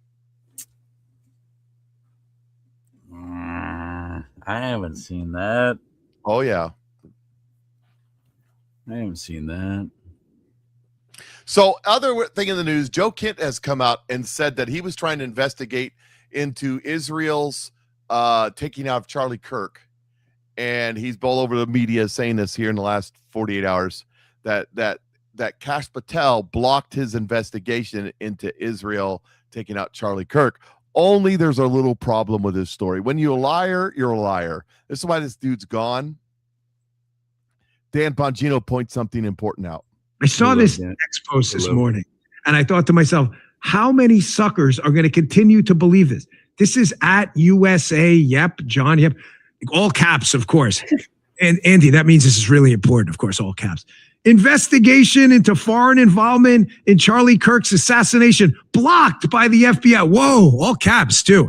I haven't seen that. Oh yeah, I haven't seen that. So, other thing in the news, Joe Kent has come out and said that he was trying to investigate into Israel's taking out of Charlie Kirk, and he's all over the media saying this here in the last 48 hours that Kash Patel blocked his investigation into Israel taking out Charlie Kirk. Only there's a little problem with this story. When you're a liar, you're a liar. This is why this dude's gone. Dan Bongino points something important out. I saw this X post this morning, and I thought to myself, how many suckers are going to continue to believe this? This is at USA. Yep, John. Yep, all caps, of course. And Andy, that means this is really important. Of course, all caps. Investigation into foreign involvement in Charlie Kirk's assassination blocked by the FBI. Whoa, all caps too.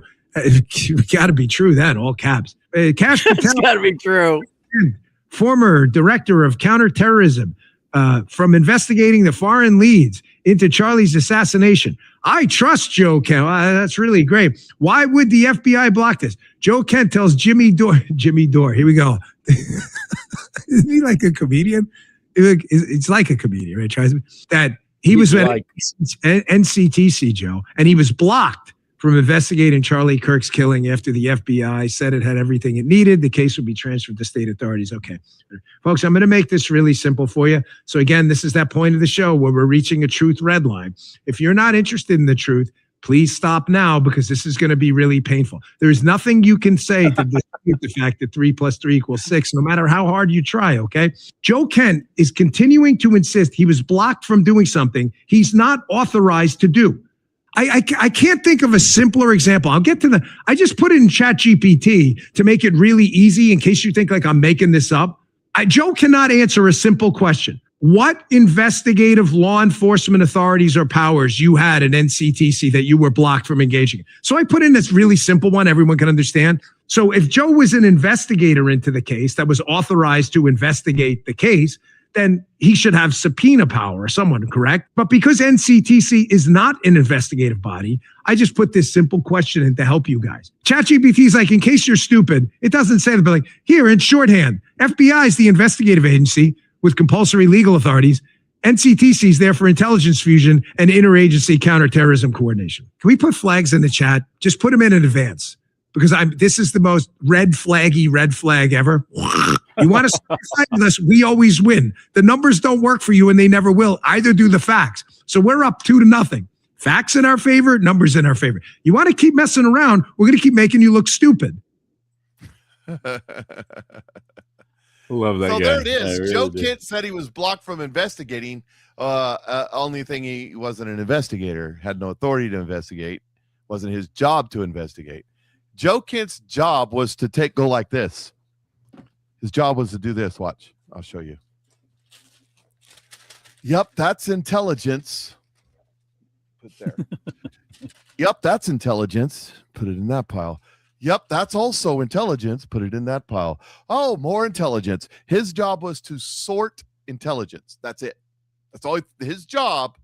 Got to be true. That all caps. Kash Patel. It's got to be true. Former director of counterterrorism. From investigating the foreign leads into Charlie's assassination. I trust Joe Kent. That's really great. Why would the FBI block this? Joe Kent tells Jimmy Dore, here we go. Isn't he like a comedian? It's like a comedian, right? That he was at NCTC, Joe, and he was blocked from investigating Charlie Kirk's killing after the FBI said it had everything it needed. The case would be transferred to state authorities. Okay, folks, I'm going to make this really simple for you. So again, this is that point of the show where we're reaching a truth red line. If you're not interested in the truth, please stop now because this is going to be really painful. There's nothing you can say to dispute the fact that 3 + 3 = 6, no matter how hard you try, okay? Joe Kent is continuing to insist he was blocked from doing something he's not authorized to do. I can't think of a simpler example. I'll get to I just put it in ChatGPT to make it really easy in case you think like I'm making this up. Joe cannot answer a simple question. What investigative law enforcement authorities or powers you had at NCTC that you were blocked from engaging in? So I put in this really simple one everyone can understand. So if Joe was an investigator into the case that was authorized to investigate the case, then he should have subpoena power or someone, correct? But because NCTC is not an investigative body, I just put this simple question in to help you guys. ChatGPT is like, in case you're stupid, it doesn't say that, but like, here in shorthand, FBI is the investigative agency with compulsory legal authorities. NCTC is there for intelligence fusion and interagency counterterrorism coordination. Can we put flags in the chat? Just put them in advance. Because this is the most red flag ever. You want to fight with us? We always win. The numbers don't work for you and they never will. Either do the facts. So we're up 2-0. Facts in our favor, numbers in our favor. You want to keep messing around, we're going to keep making you look stupid. Love that So guy. there it is. Really Joe do. Kent said he was blocked from investigating. Only thing, he wasn't an investigator, had no authority to investigate, wasn't his job to investigate. Joe Kent's job was to go like this. His job was to do this. Watch. I'll show you. Yep, that's intelligence. Put there. Yep, that's intelligence. Put it in that pile. Yep, that's also intelligence. Put it in that pile. Oh, more intelligence. His job was to sort intelligence. That's it. That's all his job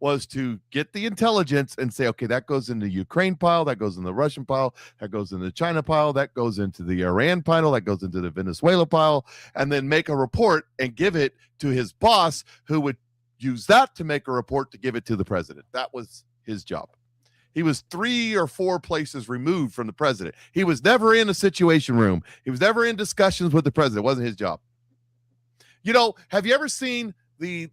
was, to get the intelligence and say, okay, that goes in the Ukraine pile, that goes in the Russian pile, that goes in the China pile, that goes into the Iran pile, that goes into the Venezuela pile, and then make a report and give it to his boss, who would use that to make a report to give it to the president. That was his job. He was 3 or 4 places removed from the president. He was never in a situation room. He was never in discussions with the president. It wasn't his job. You know, have you ever seen the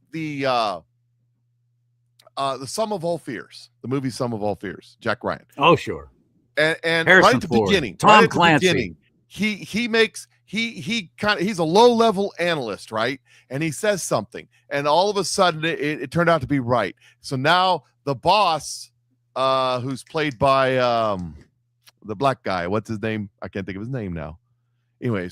Sum of All Fears, the movie Sum of All Fears, Jack Ryan? Oh, sure. And Harrison right at the Ford, beginning, Tom right at the Clancy. beginning, he's a low-level analyst, right? And he says something, and all of a sudden it turned out to be right. So now the boss, who's played by the black guy, what's his name? I can't think of his name now. Anyway,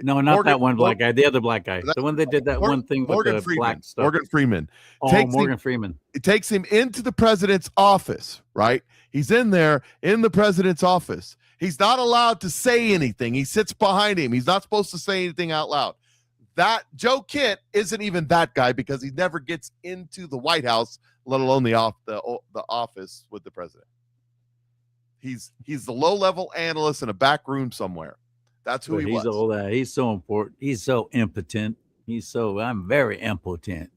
No, not that one black guy. The other black guy. The one that did that one thing with Morgan the Freeman. black stuff. Morgan Freeman. Oh, Morgan Freeman. It takes him into the president's office, right? He's in there in the president's office. He's not allowed to say anything. He sits behind him. He's not supposed to say anything out loud. That Joe Kent isn't even that guy because he never gets into the White House, let alone the office with the president. He's the low-level analyst in a back room somewhere. That's who he was. All that. He's so important. He's so impotent. I'm very impotent.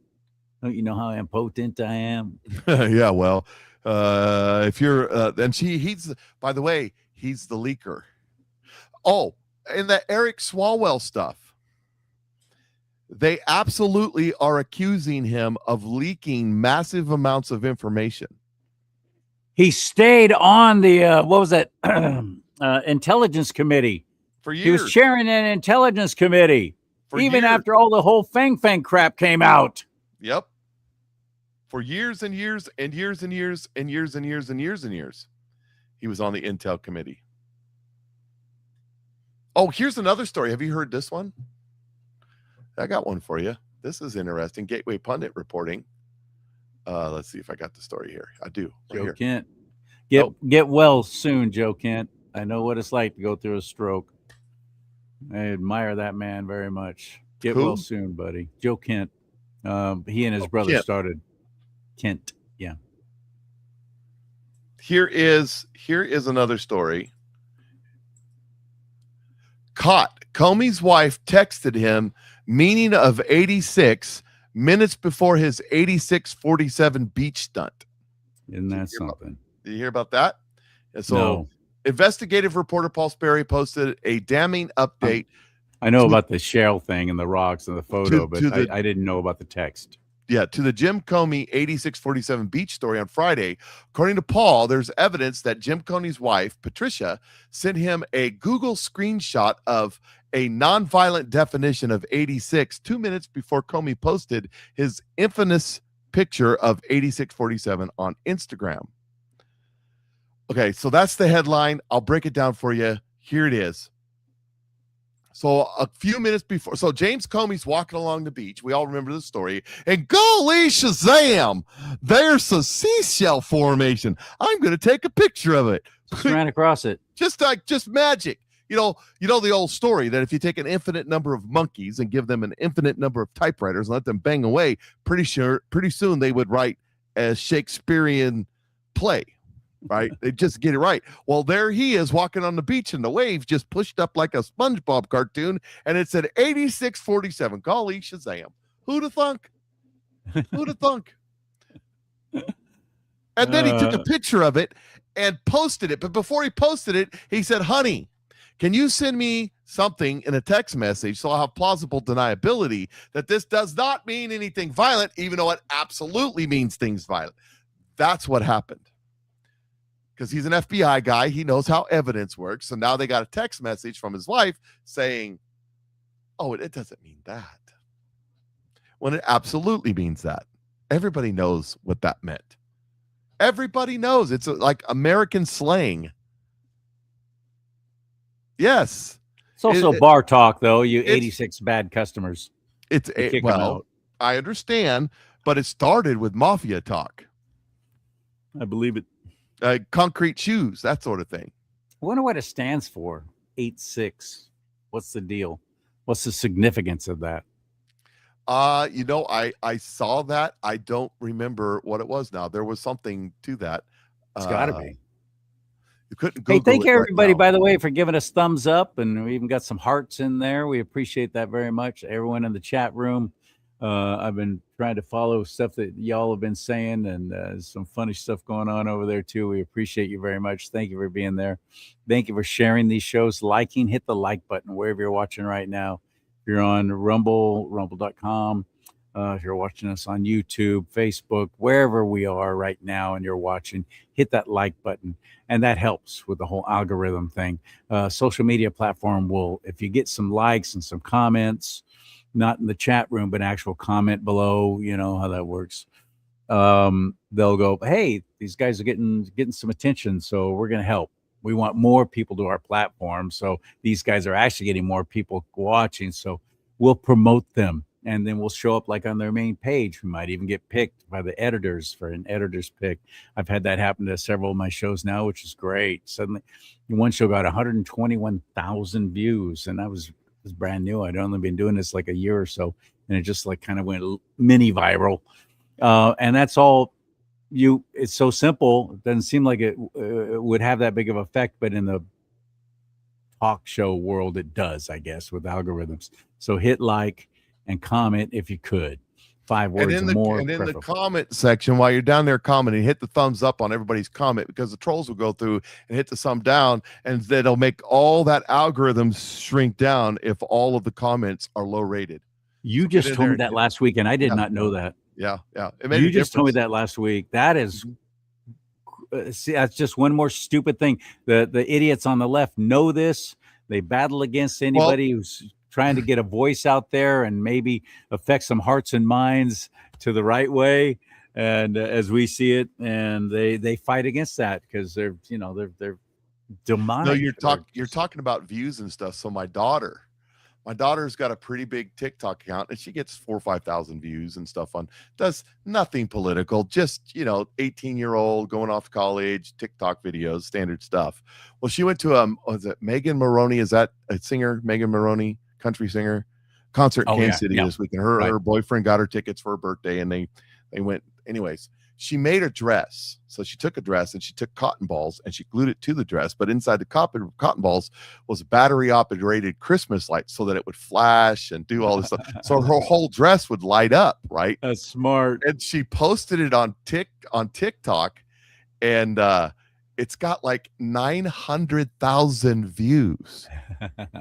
Don't you know how impotent I am? Yeah, well, if you're, and he's, by the way, he's the leaker. Oh, and the Eric Swalwell stuff. They absolutely are accusing him of leaking massive amounts of information. He stayed on the, what was that? Intelligence Committee. For years. He was chairing an intelligence committee. Even after all the whole Fang crap came out. Yep. For years and years and years and years and years and years and years and years. He was on the Intel committee. Oh, here's another story. Have you heard this one? I got one for you. This is interesting. Gateway Pundit reporting. Let's see if I got the story here. I do. Right Joe here. Kent. Get well soon, Joe Kent. I know what it's like to go through a stroke. I admire that man very much. Get well soon, buddy. Joe Kent. He and his brother started Kent. Yeah. Here is another story. Caught. Comey's wife texted him meaning of 86 minutes before his 86-47 beach stunt. Isn't that something? Did you hear about that? And so No. Investigative reporter Paul Sperry posted a damning update. I know about the shell thing and the rocks and the photo, but I didn't know about the text. Yeah, to the Jim Comey 8647 beach story on Friday. According to Paul, there's evidence that Jim Comey's wife, Patricia, sent him a Google screenshot of a nonviolent definition of 86 2 minutes before Comey posted his infamous picture of 8647 on Instagram. Okay, so that's the headline. I'll break it down for you. Here it is. So a few minutes before, so James Comey's walking along the beach. We all remember the story. And golly Shazam, there's a seashell formation. I'm going to take a picture of it. Just ran across it. Just magic. You know the old story that if you take an infinite number of monkeys and give them an infinite number of typewriters and let them bang away, pretty soon they would write a Shakespearean play. Right? They just get it right. Well, there he is walking on the beach and the wave just pushed up like a SpongeBob cartoon and it said 8647. Golly Shazam. Who'd have thunk? Who'd have thunk? And then he took a picture of it and posted it. But before he posted it, he said, honey, can you send me something in a text message so I'll have plausible deniability that this does not mean anything violent, even though it absolutely means things violent. That's what happened. Because he's an FBI guy. He knows how evidence works. So now they got a text message from his wife saying, oh, it doesn't mean that. When it absolutely means that. Everybody knows what that meant. Everybody knows. It's like American slang. Yes. It's also bar talk, though. You 86 bad customers. I understand, but it started with mafia talk. I believe it. Concrete shoes, that sort of thing. I wonder what it stands for. 86. What's the deal? What's the significance of that? I saw that. I don't remember what it was now. There was something to that. It's got to be. You couldn't Google thank you, right everybody, now. by the way, for giving us thumbs up. And we even got some hearts in there. We appreciate that very much. Everyone in the chat room. I've been trying to follow stuff that y'all have been saying, and some funny stuff going on over there too. We appreciate you very much. Thank you for being there. Thank you for sharing these shows, liking, hit the like button wherever you're watching right now. If you're on rumble.com, if you're watching us on YouTube, Facebook, wherever we are right now and you're watching, hit that like button. And that helps with the whole algorithm thing. Social media platform will, if you get some likes and some comments, not in the chat room, but actual comment below, you know how that works. They'll go, hey, these guys are getting some attention, so we're going to help. We want more people to our platform. So these guys are actually getting more people watching. So we'll promote them, and then we'll show up like on their main page. We might even get picked by the editors for an editor's pick. I've had that happen to several of my shows now, which is great. Suddenly, one show got 121,000 views, and it was brand new. I'd only been doing this like a year or so, and it just like kind of went mini viral. And that's all. It's so simple. It doesn't seem like it would have that big of effect, but in the talk show world, it does, I guess, with algorithms. So hit like and comment if you could. 5 words and or more. And in the comment section, while you're down there commenting, hit the thumbs up on everybody's comment, because the trolls will go through and hit the thumb down, and that'll make all that algorithm shrink down if all of the comments are low rated. You just told me that last week, and I did not know that. Yeah. You just told me that last week. That is, see, that's just one more stupid thing. The idiots on the left know this. They battle against anybody who's trying to get a voice out there and maybe affect some hearts and minds to the right way, and as we see it, and they fight against that because they're demonic. No, you're talking about views and stuff. So my daughter's got a pretty big TikTok account, and she gets 4,000 or 5,000 views and stuff does nothing political, just 18-year-old going off to college, TikTok videos, standard stuff. Well, she went to was it Megan Maroney? Is that a singer? Megan Maroney, country singer, concert in Kansas City this weekend. Her boyfriend got her tickets for her birthday, and they went. Anyways, she made a dress. So she took a dress and she took cotton balls and she glued it to the dress, but inside the cotton balls was battery operated Christmas lights so that it would flash and do all this stuff. So her whole dress would light up, right? That's smart. And she posted it on TikTok, and it's got like 900,000 views.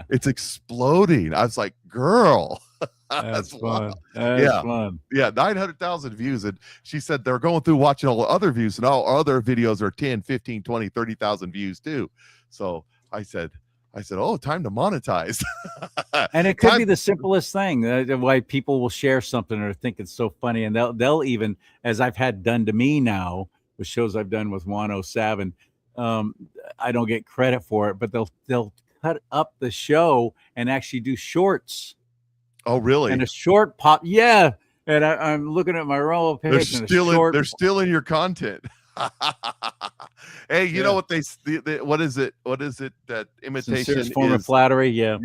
It's exploding. I was like, girl, that's fun. Fun. Yeah, 900,000 views. And she said they're going through watching all the other views, and all other videos are 10, 15, 20, 30,000 views too. So I said, oh, time to monetize. And it could be the simplest thing, why people will share something or think it's so funny. And they'll even, as I've had done to me now with shows I've done with 107, I don't get credit for it, but they'll cut up the show and actually do shorts. Oh, really? And a short pop. Yeah. And I'm looking at my roll page. They're stealing your content. Hey, you know what what is it that imitation is? Form of flattery. Yeah.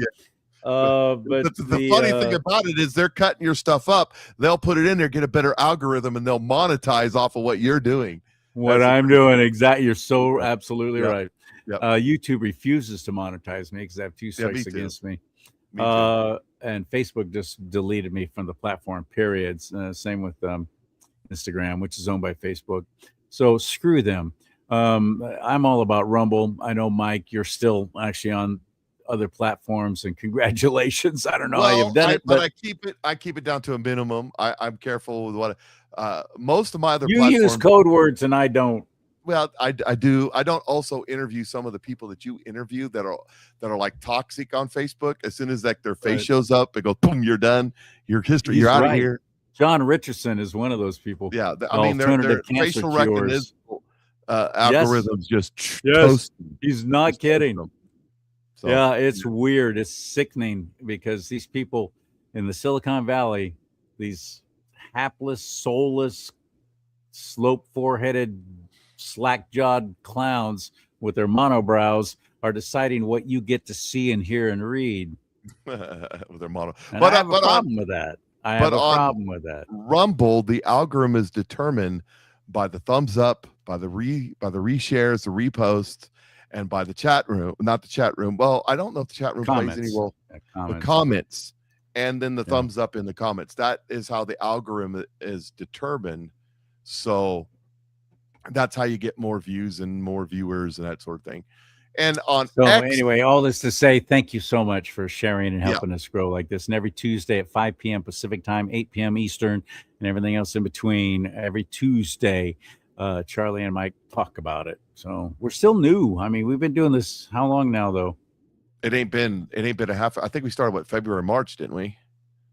But the funny thing about it is they're cutting your stuff up. They'll put it in there, get a better algorithm, and they'll monetize off of what you're doing. What I'm doing. Exactly. You're so absolutely right. Yep. YouTube refuses to monetize me because I have 2 strikes against me. And Facebook just deleted me from the platform, period. Same with Instagram, which is owned by Facebook. So screw them. I'm all about Rumble. I know, Mike, you're still actually on other platforms, and congratulations. I don't know how you've done it, but I keep it down to a minimum. I'm careful with what most of my other platforms use code words, and I don't. Well, I do. I don't also interview some of the people that you interview that are like toxic on Facebook. As soon as their face shows up, it goes boom, you're done. Your history, you're out of here. John Richardson is one of those people. Yeah, I mean, their facial recognition algorithms just toast. He's not kidding. So, yeah, it's weird. It's sickening because these people in the Silicon Valley, these hapless, soulless, slope foreheaded, slack-jawed clowns with their monobrows are deciding what you get to see and hear and read. With their mono. But I have a problem with that. I have a problem with that. Rumble, the algorithm is determined by the thumbs up, by the reshares, the reposts, and by the chat room. Not the chat room. Well, I don't know if the chat room plays any role. Comments. and then the Yeah. thumbs up in the comments. That is how the algorithm is determined. So that's how you get more views and more viewers and that sort of thing. And on So X, anyway, all this to say, thank you so much for sharing and Yeah. helping us grow like this. And every Tuesday at 5 p.m. Pacific time, 8 p.m. Eastern, and everything else in between, every Tuesday, Charlie and Mike talk about it. So we're still new. I mean, we've been doing this how long now, though? it ain't been a half. I think we started February, March, didn't we?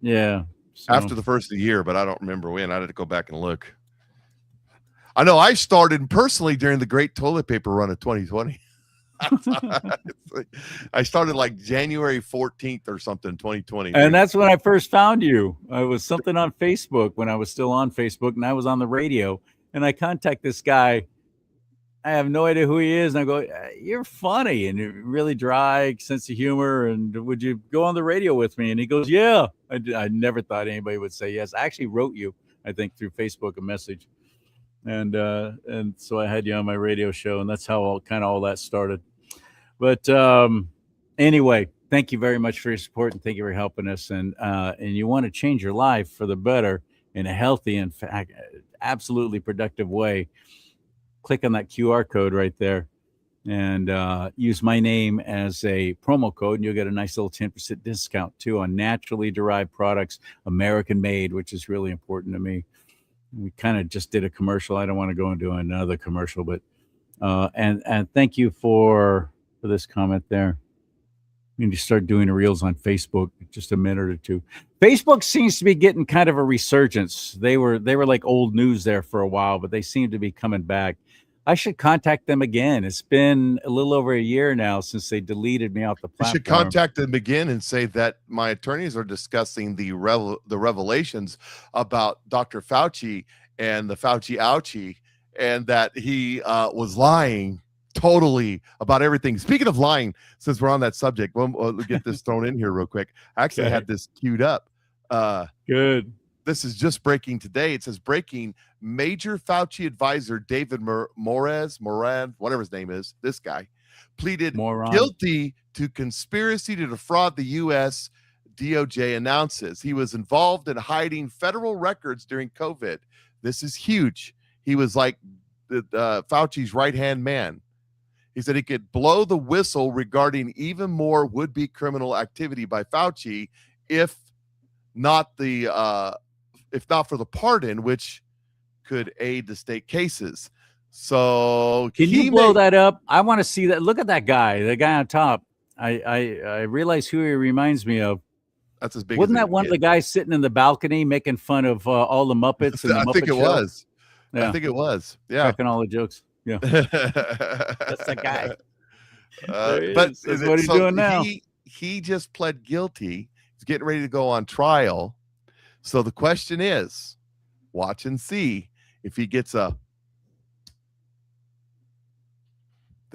Yeah. So, After the first of the year, but I don't remember when. I had to go back and look. I know I started personally during the great toilet paper run of 2020. I started like January 14th or something, 2020. and that's when I first found you. I was something on Facebook when I was still on Facebook, and I was on the radio, and I contact this guy. I have no idea who he is. And I go, "You're funny and you're really dry sense of humor. And would you go on the radio with me?" And he goes, "Yeah." I never thought anybody would say yes. I actually wrote you, I think, through Facebook a message, and so I had you on my radio show, and that's how all that started. But anyway, thank you very much for your support, and thank you for helping us. And you want to change your life for the better in a healthy and absolutely productive way. Click on that QR code right there and use my name as a promo code, and you'll get a nice little 10% discount too on naturally derived products, American made, which is really important to me. We kind of just did a commercial. I don't want to go into another commercial, but and thank you for this comment there. We need to start doing the reels on Facebook, just a minute or two. Facebook seems to be getting kind of a resurgence. They were like old news there for a while, but they seem to be coming back. I should contact them again. It's been a little over a year now since they deleted me off the You platform. should contact them again and say that my attorneys are discussing the revelations about Dr. Fauci and the Fauci ouchie, and that he was lying totally about everything. Speaking of lying, since we're on that subject, we'll get this thrown in here real quick. I actually Okay. had this queued up. Good. This is just breaking today. It says breaking: major Fauci advisor David Moran, whatever his name is, this guy, pleaded Moron. guilty to conspiracy to defraud the U.S. DOJ announces he was involved in hiding federal records during COVID. This is huge. He was like Fauci's right-hand man. He said he could blow the whistle regarding even more would-be criminal activity by Fauci if not for the pardon, which could aid the state cases. So Can you blow that up? I want to see that. Look at that guy, the guy on top. I realize who he reminds me of. That's as big. Wasn't as that one of the guys sitting in the balcony making fun of all the Muppets? And the I Muppet think it Show? was. Yeah. I think it was. Yeah. Cracking all the jokes. Yeah. That's the guy. But That's what he's doing now. He just pled guilty. He's getting ready to go on trial. So the question is, watch and see if he gets that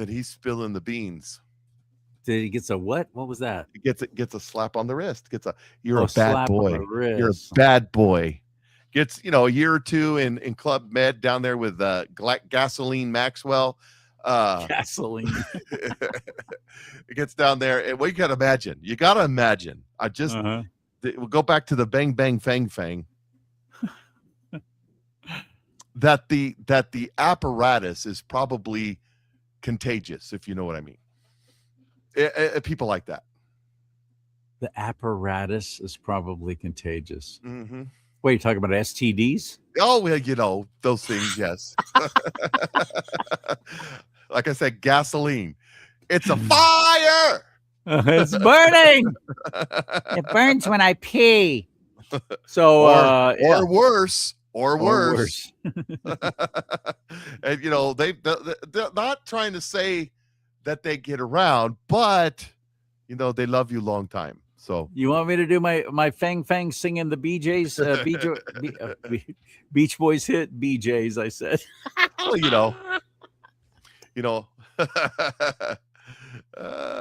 he's spilling the beans. Did he get a what? What was that? He gets a slap on the wrist. You're Oh, a bad slap on boy. the wrist. You're a bad boy. Gets a year or two in Club Med down there with Gasoline Maxwell. Gasoline. It gets down there, and you gotta imagine. I just we'll go back to the bang bang fang fang. that the apparatus is probably contagious, if you know what I mean. People like that. The apparatus is probably contagious. Mm-hmm. Wait, you're talking about STDs? Oh, well, those things, yes. Like I said, gasoline. It's a fire. It's burning. It burns when I pee. So, or worse. Or worse. And they're not trying to say that they get around, but they love you long time. So you want me to do my Fang Fang singing the BJ's Beach Boys hit BJ's? I said. Well,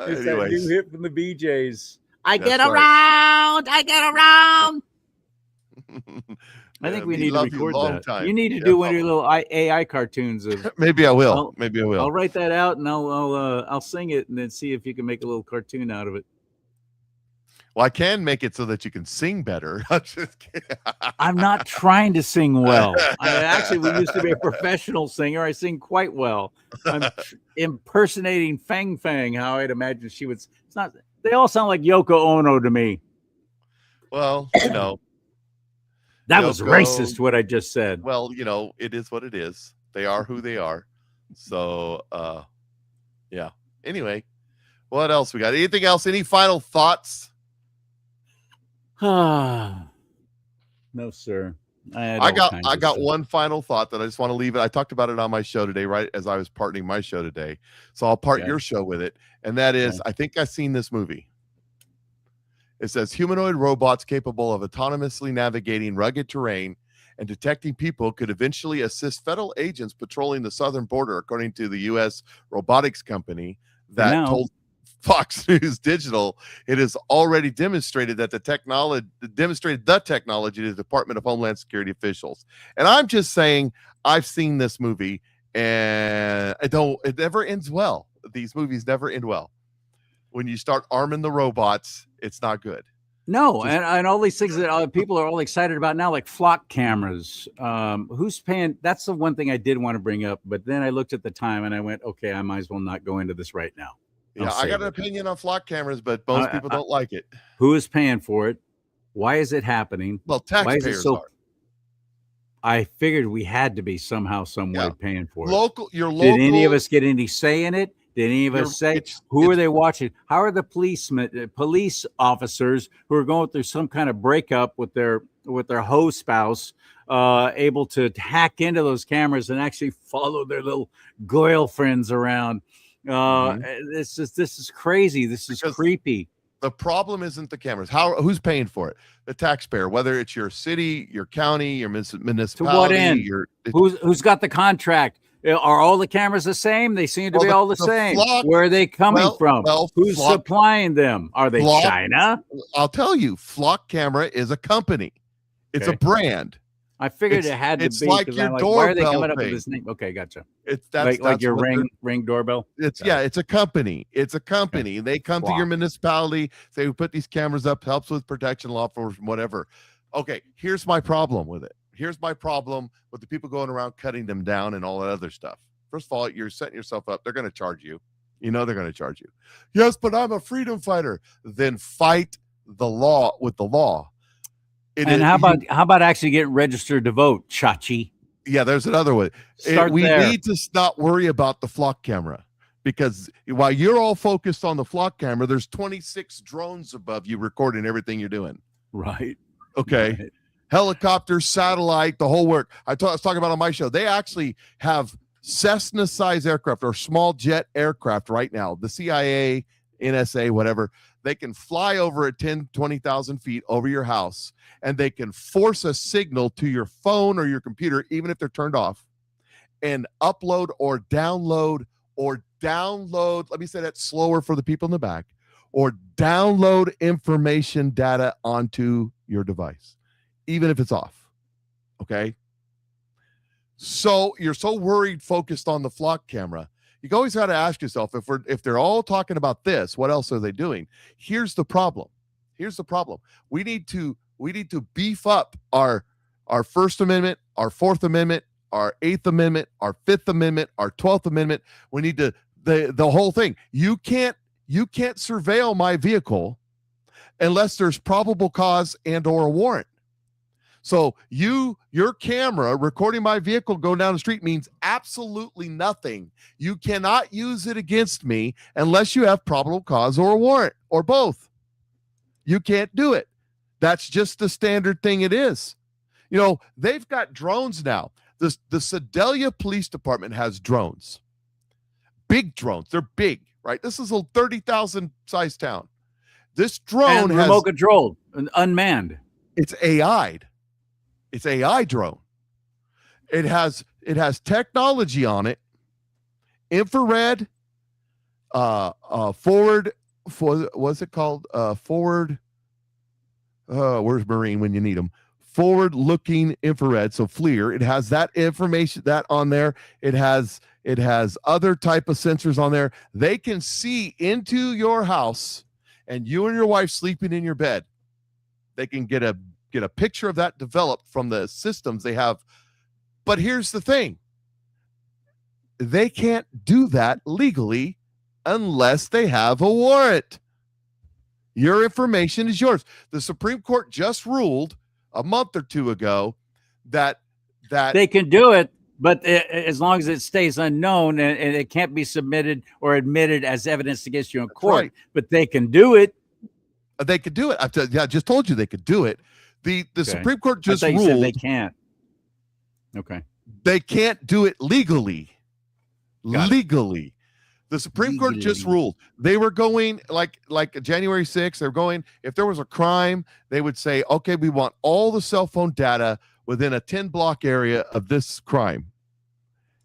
It's that new hit from the BJ's. I get around. I get around. I think we need to record that. Time. You need to do one of your little AI cartoons of. Maybe I will. Maybe I will. I'll write that out and I'll sing it and then see if you can make a little cartoon out of it. Well, I can make it so that you can sing better. I'm just kidding. I'm not trying to sing well. I actually we used to be a professional singer. I sing quite well. I'm impersonating Fang Fang, how I'd imagine she would. It's not. They all sound like Yoko Ono to me. Well, That was Yoko- racist. What I just said. Well, it is what it is. They are who they are. So, yeah. Anyway, what else we got? Anything else? Any final thoughts? No, sir. I got one final thought that I just want to leave it. I talked about it on my show today, right as I was parting my show today. So I'll part your show with it. And that is, I think I've seen this movie. It says humanoid robots capable of autonomously navigating rugged terrain and detecting people could eventually assist federal agents patrolling the southern border, according to the U.S. robotics company that told Fox News Digital it has already demonstrated that the technology to the Department of Homeland Security officials. And I'm just saying, I've seen this movie, and it never ends well. These movies never end well. When you start arming the robots, it's not good. No, and all these things that people are all excited about now, like flock cameras. Who's paying? That's the one thing I did want to bring up, but then I looked at the time and I went, okay, I might as well not go into this right now. Yeah, I got an opinion on flock cameras, but most people don't like it. Who is paying for it? Why is it happening? Well, taxpayers are. I figured we had to be somehow, some way paying for it. Your local. Did any of us get any say in it? Did any of us say who are they watching? How are the police officers who are going through some kind of breakup with their hoe spouse able to hack into those cameras and actually follow their little girlfriends around? This is crazy. This is creepy. The problem isn't the cameras. Who's paying for it? The taxpayer, whether it's your city, your county, your municipality. To what end? Who's got the contract? Are all the cameras the same? They seem to be all the same. Where are they coming from? Who's supplying them? Are they China? I'll tell you, Flock Camera is a company. It's a brand. I figured it had to be. Like your doorbell. Why are they coming up with this name? Okay, gotcha. That's like your ring doorbell. It's a company. It's a company. Okay. They come to your municipality. Say we put these cameras up, helps with protection, law enforcement, whatever. Okay, here's my problem with it. Here's my problem with the people going around cutting them down and all that other stuff. First of all, you're setting yourself up. They're going to charge you. They're going to charge you. Yes, but I'm a freedom fighter. Then fight the law with the law. How about actually getting registered to vote, Chachi? Yeah, there's another one. We need to not worry about the flock camera, because while you're all focused on the flock camera, there's 26 drones above you recording everything you're doing. Right. Okay. Right. Helicopter, satellite, the whole work. I was talking about on my show. They actually have Cessna-sized aircraft or small jet aircraft right now. The CIA, NSA, whatever. They can fly over at 10, 20,000 feet over your house, and they can force a signal to your phone or your computer, even if they're turned off, and upload or download. Let me say that slower for the people in the back, or download information data onto your device, even if it's off. Okay. So you're so worried, focused on the flock camera. You always got to ask yourself, if they're all talking about this, what else are they doing? Here's the problem. We need to beef up our First Amendment, our Fourth Amendment, our Eighth Amendment, our Fifth Amendment, our 12th Amendment. We need to the whole thing. You can't surveil my vehicle unless there's probable cause and or a warrant. So your camera recording my vehicle going down the street means absolutely nothing. You cannot use it against me unless you have probable cause or a warrant, or both. You can't do it. That's just the standard thing it is. They've got drones now. The Sedalia Police Department has drones. Big drones. They're big, right? This is a 30,000 size town. This drone has remote controlled and unmanned. It's AI'd. It's AI drone. It has technology on it. Infrared, forward. What's it called? Forward. Where's Marine when you need them? Forward-looking infrared. So FLIR. It has that information that on there. It has other type of sensors on there. They can see into your house and you and your wife sleeping in your bed, they can get a picture of that developed from the systems they have. But here's the thing. They can't do that legally unless they have a warrant. Your information is yours. The Supreme Court just ruled a month or two ago that they can do it, but as long as it stays unknown and it can't be submitted or admitted as evidence against you in court, right. But they can do it. They could do it. I just told you they could do it. The Supreme Court just I thought you ruled said they can't. Okay. They can't do it legally. Got legally. The Supreme Court just ruled. They were going like January 6th. They're going, if there was a crime, they would say, okay, we want all the cell phone data within a 10-block area of this crime.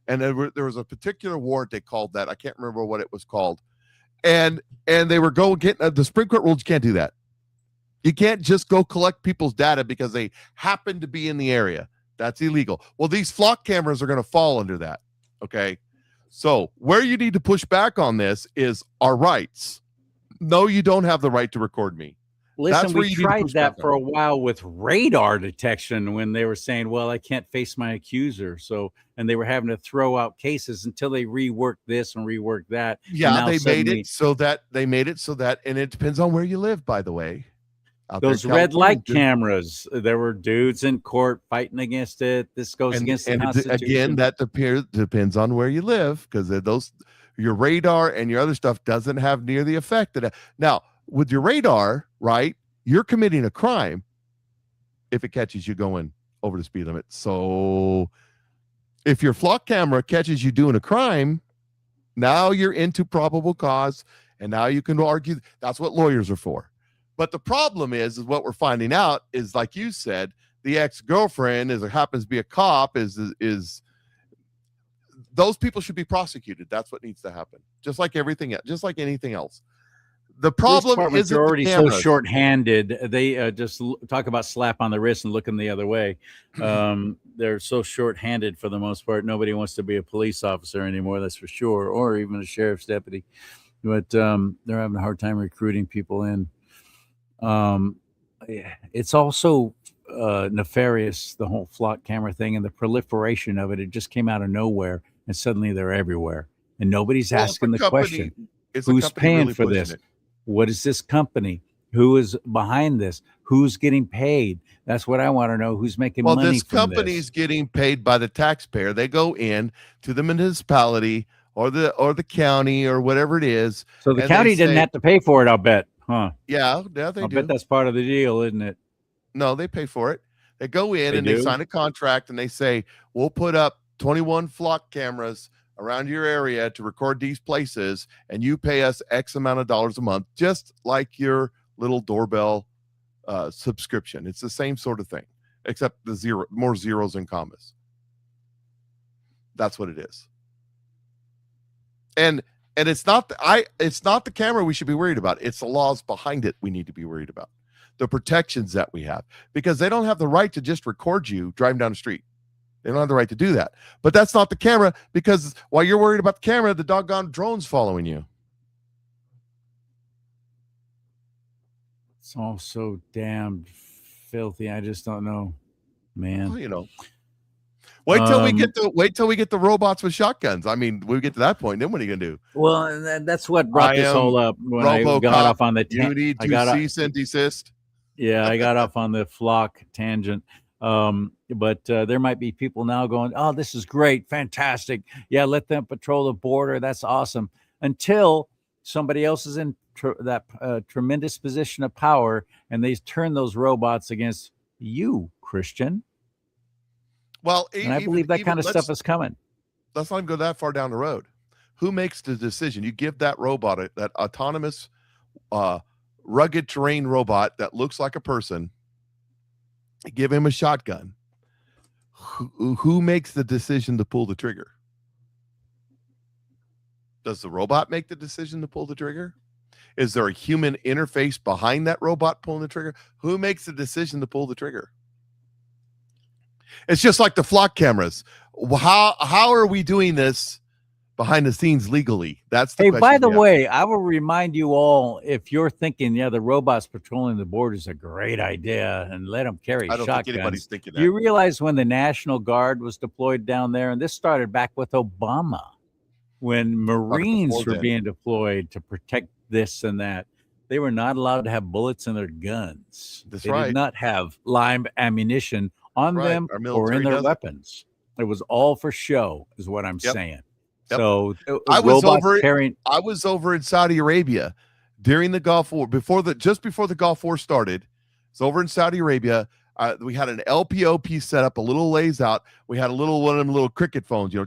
And there was a particular warrant they called that. I can't remember what it was called. And they were the Supreme Court ruled you can't do that. You can't just go collect people's data because they happen to be in the area. That's illegal. Well, these flock cameras are going to fall under that. Okay. So where you need to push back on this is our rights. No, you don't have the right to record me. Listen, we tried that for a while with radar detection when they were saying, well, I can't face my accuser. So, and they were having to throw out cases until they reworked this and reworked that. Yeah, they made it so that, and it depends on where you live, by the way. Those red light cameras, there were dudes in court fighting against it. This goes against the Constitution. Again, that depends on where you live, because your radar and your other stuff doesn't have near the effect that. Now, with your radar, right, you're committing a crime if it catches you going over the speed limit. So if your flock camera catches you doing a crime, now you're into probable cause, and now you can argue. That's what lawyers are for. But the problem is what we're finding out is, like you said, the ex-girlfriend happens to be a cop, is those people should be prosecuted. That's what needs to happen. Just like everything else, just like anything else. The problem is they're already so short-handed. They just talk about slap on the wrist and looking the other way. They're so short-handed for the most part. Nobody wants to be a police officer anymore, that's for sure, or even a sheriff's deputy. But they're having a hard time recruiting people in. It's also nefarious, the whole flock camera thing and the proliferation of it. It just came out of nowhere, and suddenly they're everywhere, and nobody's asking the question: who's paying really for this? What is this company? Who is behind this? Who's getting paid? That's what I want to know. Who's making money? Well, this company's getting paid by the taxpayer. They go in to the municipality or the county or whatever it is. So the county didn't have to pay for it, I'll bet. Huh? Yeah, they do. I bet that's part of the deal, isn't it? No, they pay for it. They go in they sign a contract and they say, we'll put up 21 flock cameras around your area to record these places, and you pay us X amount of dollars a month, just like your little doorbell subscription. It's the same sort of thing, except more zeros and commas. That's what it is. And it's not the camera we should be worried about. It's the laws behind it we need to be worried about. The protections that we have, because they don't have the right to just record you driving down the street. They don't have the right to do that. But that's not the camera, because while you're worried about the camera, the doggone drone's following you. It's all so damn filthy. I just don't know, man. Well, wait till we get the robots with shotguns. I mean, we get to that point, then what are you gonna do? Well, that's what brought this whole up when I got off on the you need to cease and desist. Yeah, I got off on the flock tangent. But there might be people now going, oh, this is great, fantastic. Yeah, let them patrol the border. That's awesome. Until somebody else is in that tremendous position of power, and they turn those robots against you, Christian. Well, and I believe that kind of stuff is coming. Let's not even go that far down the road. Who makes the decision? You give that robot, that autonomous, rugged terrain robot that looks like a person, give him a shotgun. Who makes the decision to pull the trigger? Does the robot make the decision to pull the trigger? Is there a human interface behind that robot pulling the trigger? Who makes the decision to pull the trigger? It's just like the flock cameras. How are we doing this behind the scenes legally? That's the Hey, question. by the we have. way, I will remind you all, if you're thinking, yeah, the robots patrolling the border is a great idea and let them carry I don't think anybody's shotguns. thinking Do you that. realize when the National Guard was deployed down there, and this started back with Obama, when Marines before were then. being deployed to protect this and that, they were not allowed to have bullets in their guns. That's They right. did not have live ammunition on Right. them Our or in military their doesn't. weapons. It was all for show, is what I'm Yep. saying. Yep. So I was robots over. carrying. I was over in Saudi Arabia during the Gulf War, just before the Gulf War started. It's over in Saudi Arabia. We had an LPOP set up, a little lays out. We had one of them little cricket phones, you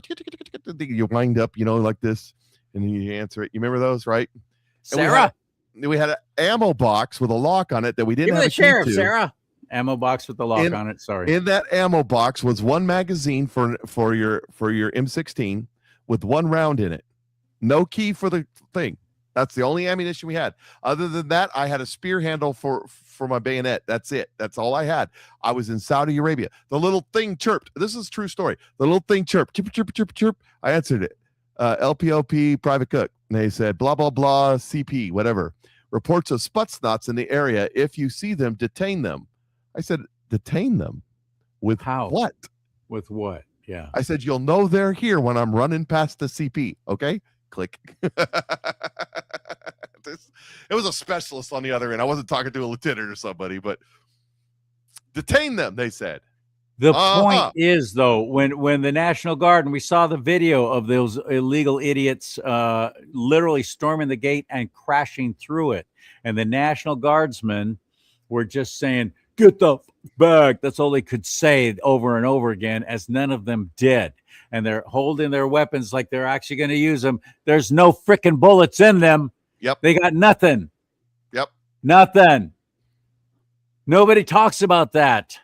wind up, like this, and then you answer it. You remember those, right? And Sarah, we had an ammo box with a lock on it that we didn't give me have the a key sheriff, to. Sarah. Ammo box with the lock on it. Sorry. In that ammo box was one magazine for your M16 with one round in it. No key for the thing. That's the only ammunition we had. Other than that, I had a spear handle for my bayonet. That's it. That's all I had. I was in Saudi Arabia. The little thing chirped. This is a true story. The little thing chirped. Chirp, chirp, chirp, chirp. I answered it. LPOP, private cook. And they said, blah, blah, blah, CP, whatever. Reports of Sputznats in the area. If you see them, detain them. I said, detain them? With How? what? With what? Yeah. I said, you'll know they're here when I'm running past the CP. Okay? Click. It was a specialist on the other end. I wasn't talking to a lieutenant or somebody, but detain them, they said. The point is, though, when the National Guard, and we saw the video of those illegal idiots literally storming the gate and crashing through it, and the National Guardsmen were just saying, get the back. That's all they could say over and over again, as none of them did. And they're holding their weapons like they're actually going to use them. There's no freaking bullets in them. Yep. They got nothing. Yep. Nothing. Nobody talks about that.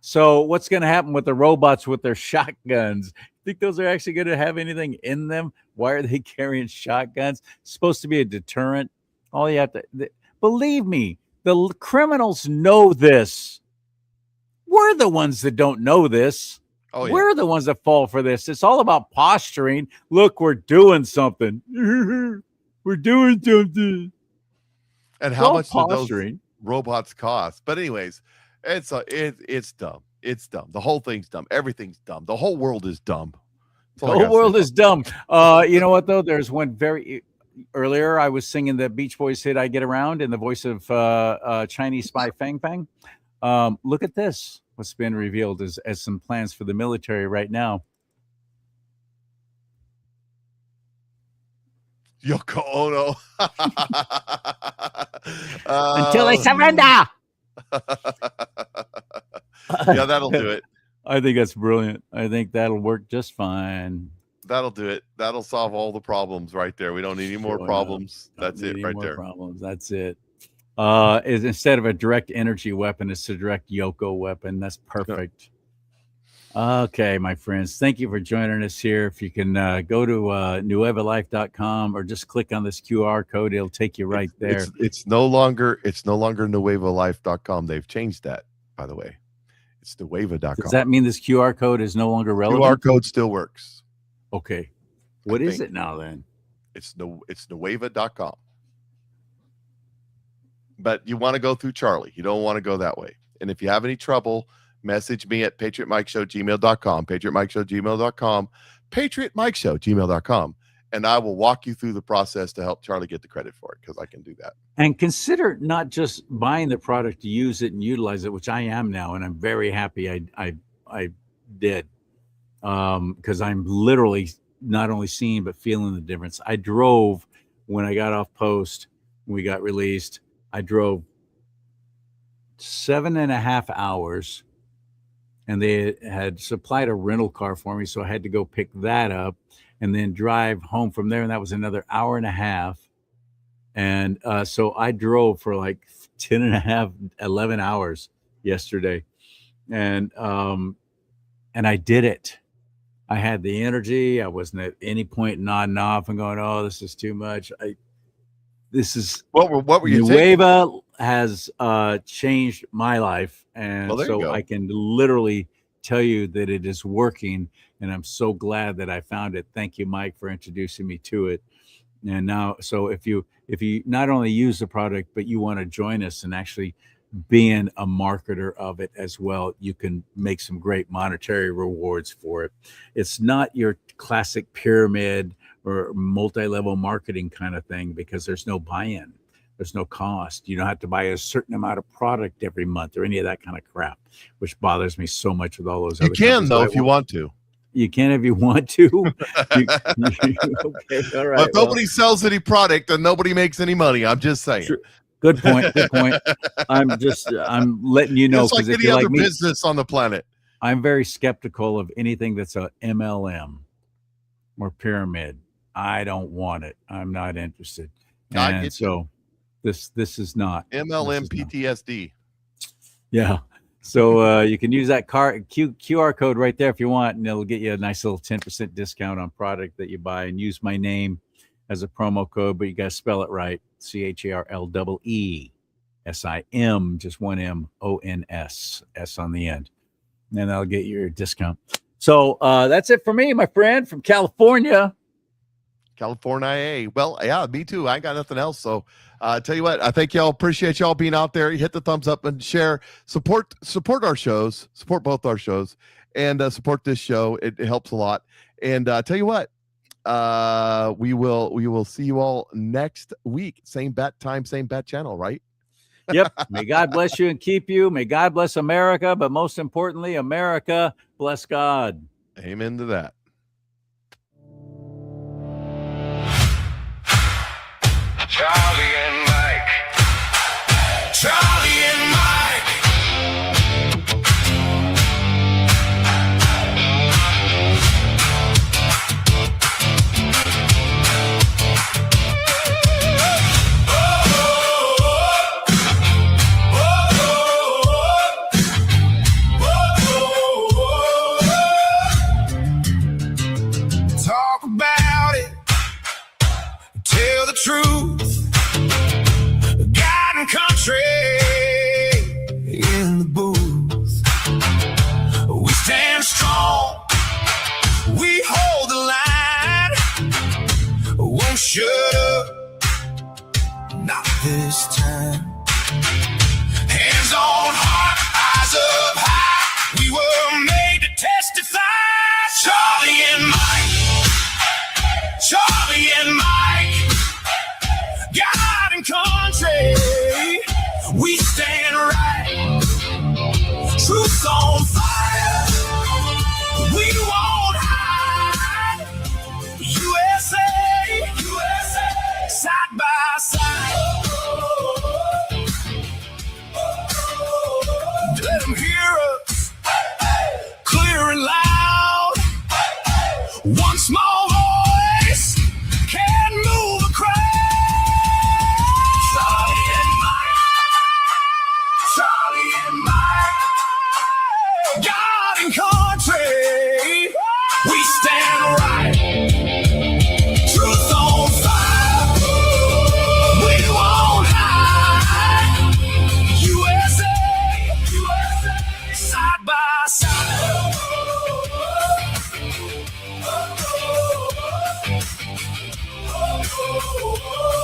So what's going to happen with the robots with their shotguns? Think those are actually going to have anything in them? Why are they carrying shotguns? It's supposed to be a deterrent. All you have to believe me, the criminals know this. We're the ones that don't know this. Oh, yeah. We're the ones that fall for this. It's all about posturing. Look, we're doing something. We're doing something. And how much do posturing. those robots cost? But anyways, it's dumb. It's dumb. The whole thing's dumb. Everything's dumb. The whole world is dumb. The whole world is dumb. You know what, though? There's one earlier I was singing the Beach Boys hit I Get Around in the voice of Chinese spy Fang Fang. Look at this. What's been revealed as some plans for the military right now. Yoko Ono. Until they surrender. Yeah, that'll do it. I think that's brilliant. I think that'll work just fine. That'll do it. That'll solve all the problems right there. We don't need any more problems. That's it right there. Problems. That's it. Is instead of a direct energy weapon, it's a direct Yoko weapon. That's perfect. Okay, my friends, thank you for joining us here. If you can go to nuevalife.com or just click on this QR code, it'll take you right there. It's no longer nuevalife.com. They've changed that, by the way. It's nueva.com. Does that mean this QR code is no longer relevant? QR code still works. Okay. What is it now then? It's nueva.com. But you want to go through Charlie. You don't want to go that way. And if you have any trouble, message me at patriotmikeshow@gmail.com, patriotmikeshow@gmail.com, patriotmikeshow@gmail.com, and I will walk you through the process to help Charlie get the credit for it, because I can do that. And consider not just buying the product to use it and utilize it, which I am now, and I'm very happy I did, because I'm literally not only seeing but feeling the difference. I drove when I got off post, when we got released. I drove 7.5 hours, and they had supplied a rental car for me, so I had to go pick that up and then drive home from there, and that was another 1.5 hours. And so I drove for like 11 hours yesterday, and I did it. I had the energy. I wasn't at any point nodding off and going, "Oh, this is too much." This is what were you Nueva has changed my life, and Well, there you so go. I can literally tell you that it is working, and I'm so glad that I found it. Thank you, Mike, for introducing me to it. And now, so if you not only use the product, but you want to join us and actually being a marketer of it as well, you can make some great monetary rewards for it. It's not your classic pyramid or multi-level marketing kind of thing, because there's no buy-in. There's no cost. You don't have to buy a certain amount of product every month or any of that kind of crap, which bothers me so much with all those You other can, companies. though, if you want to. You can if you want to. Okay, all right. But if nobody sells any product and nobody makes any money, I'm just saying. Sure. Good point. Good point. I'm letting you know, It's like because if any you're other like me, business on the planet. I'm very skeptical of anything that's a MLM or pyramid. I don't want it. I'm not interested. I And get so this is not MLM this is not. PTSD. Yeah. So you can use that QR code right there if you want, and it'll get you a nice little 10% discount on product that you buy, and use my name as a promo code, but you got to spell it right. CHARLEESIM, just one M, ONS, S on the end. And that'll get you your discount. So that's it for me, my friend, from California. California. Well, yeah, me too. I ain't got nothing else. So tell you what, I thank y'all. Appreciate y'all being out there. Hit the thumbs up and share. Support our shows. Support both our shows, and support this show. It helps a lot. And tell you what, we will see you all next week. Same bat time, same bat channel, right? Yep. May God bless you and keep you. May God bless America, but most importantly, America bless God. Amen to that. Charlie and Mike. Charlie and Mike. Talk about it. Tell the truth. God and country in the booth. We stand strong. We hold the line. Won't shut up. Not this time. Hands on heart, eyes up high. We were made to testify. Charlie and Mike. Charlie and Mike. God and country, we stand right. Truth on fire, we won't hide. USA, USA, side by side. Let them hear us, clear and loud. One small voice can move a crowd. Charlie and Mike, God and country, we stand right. Truth on fire, we won't hide. USA, USA, side by side. Oh,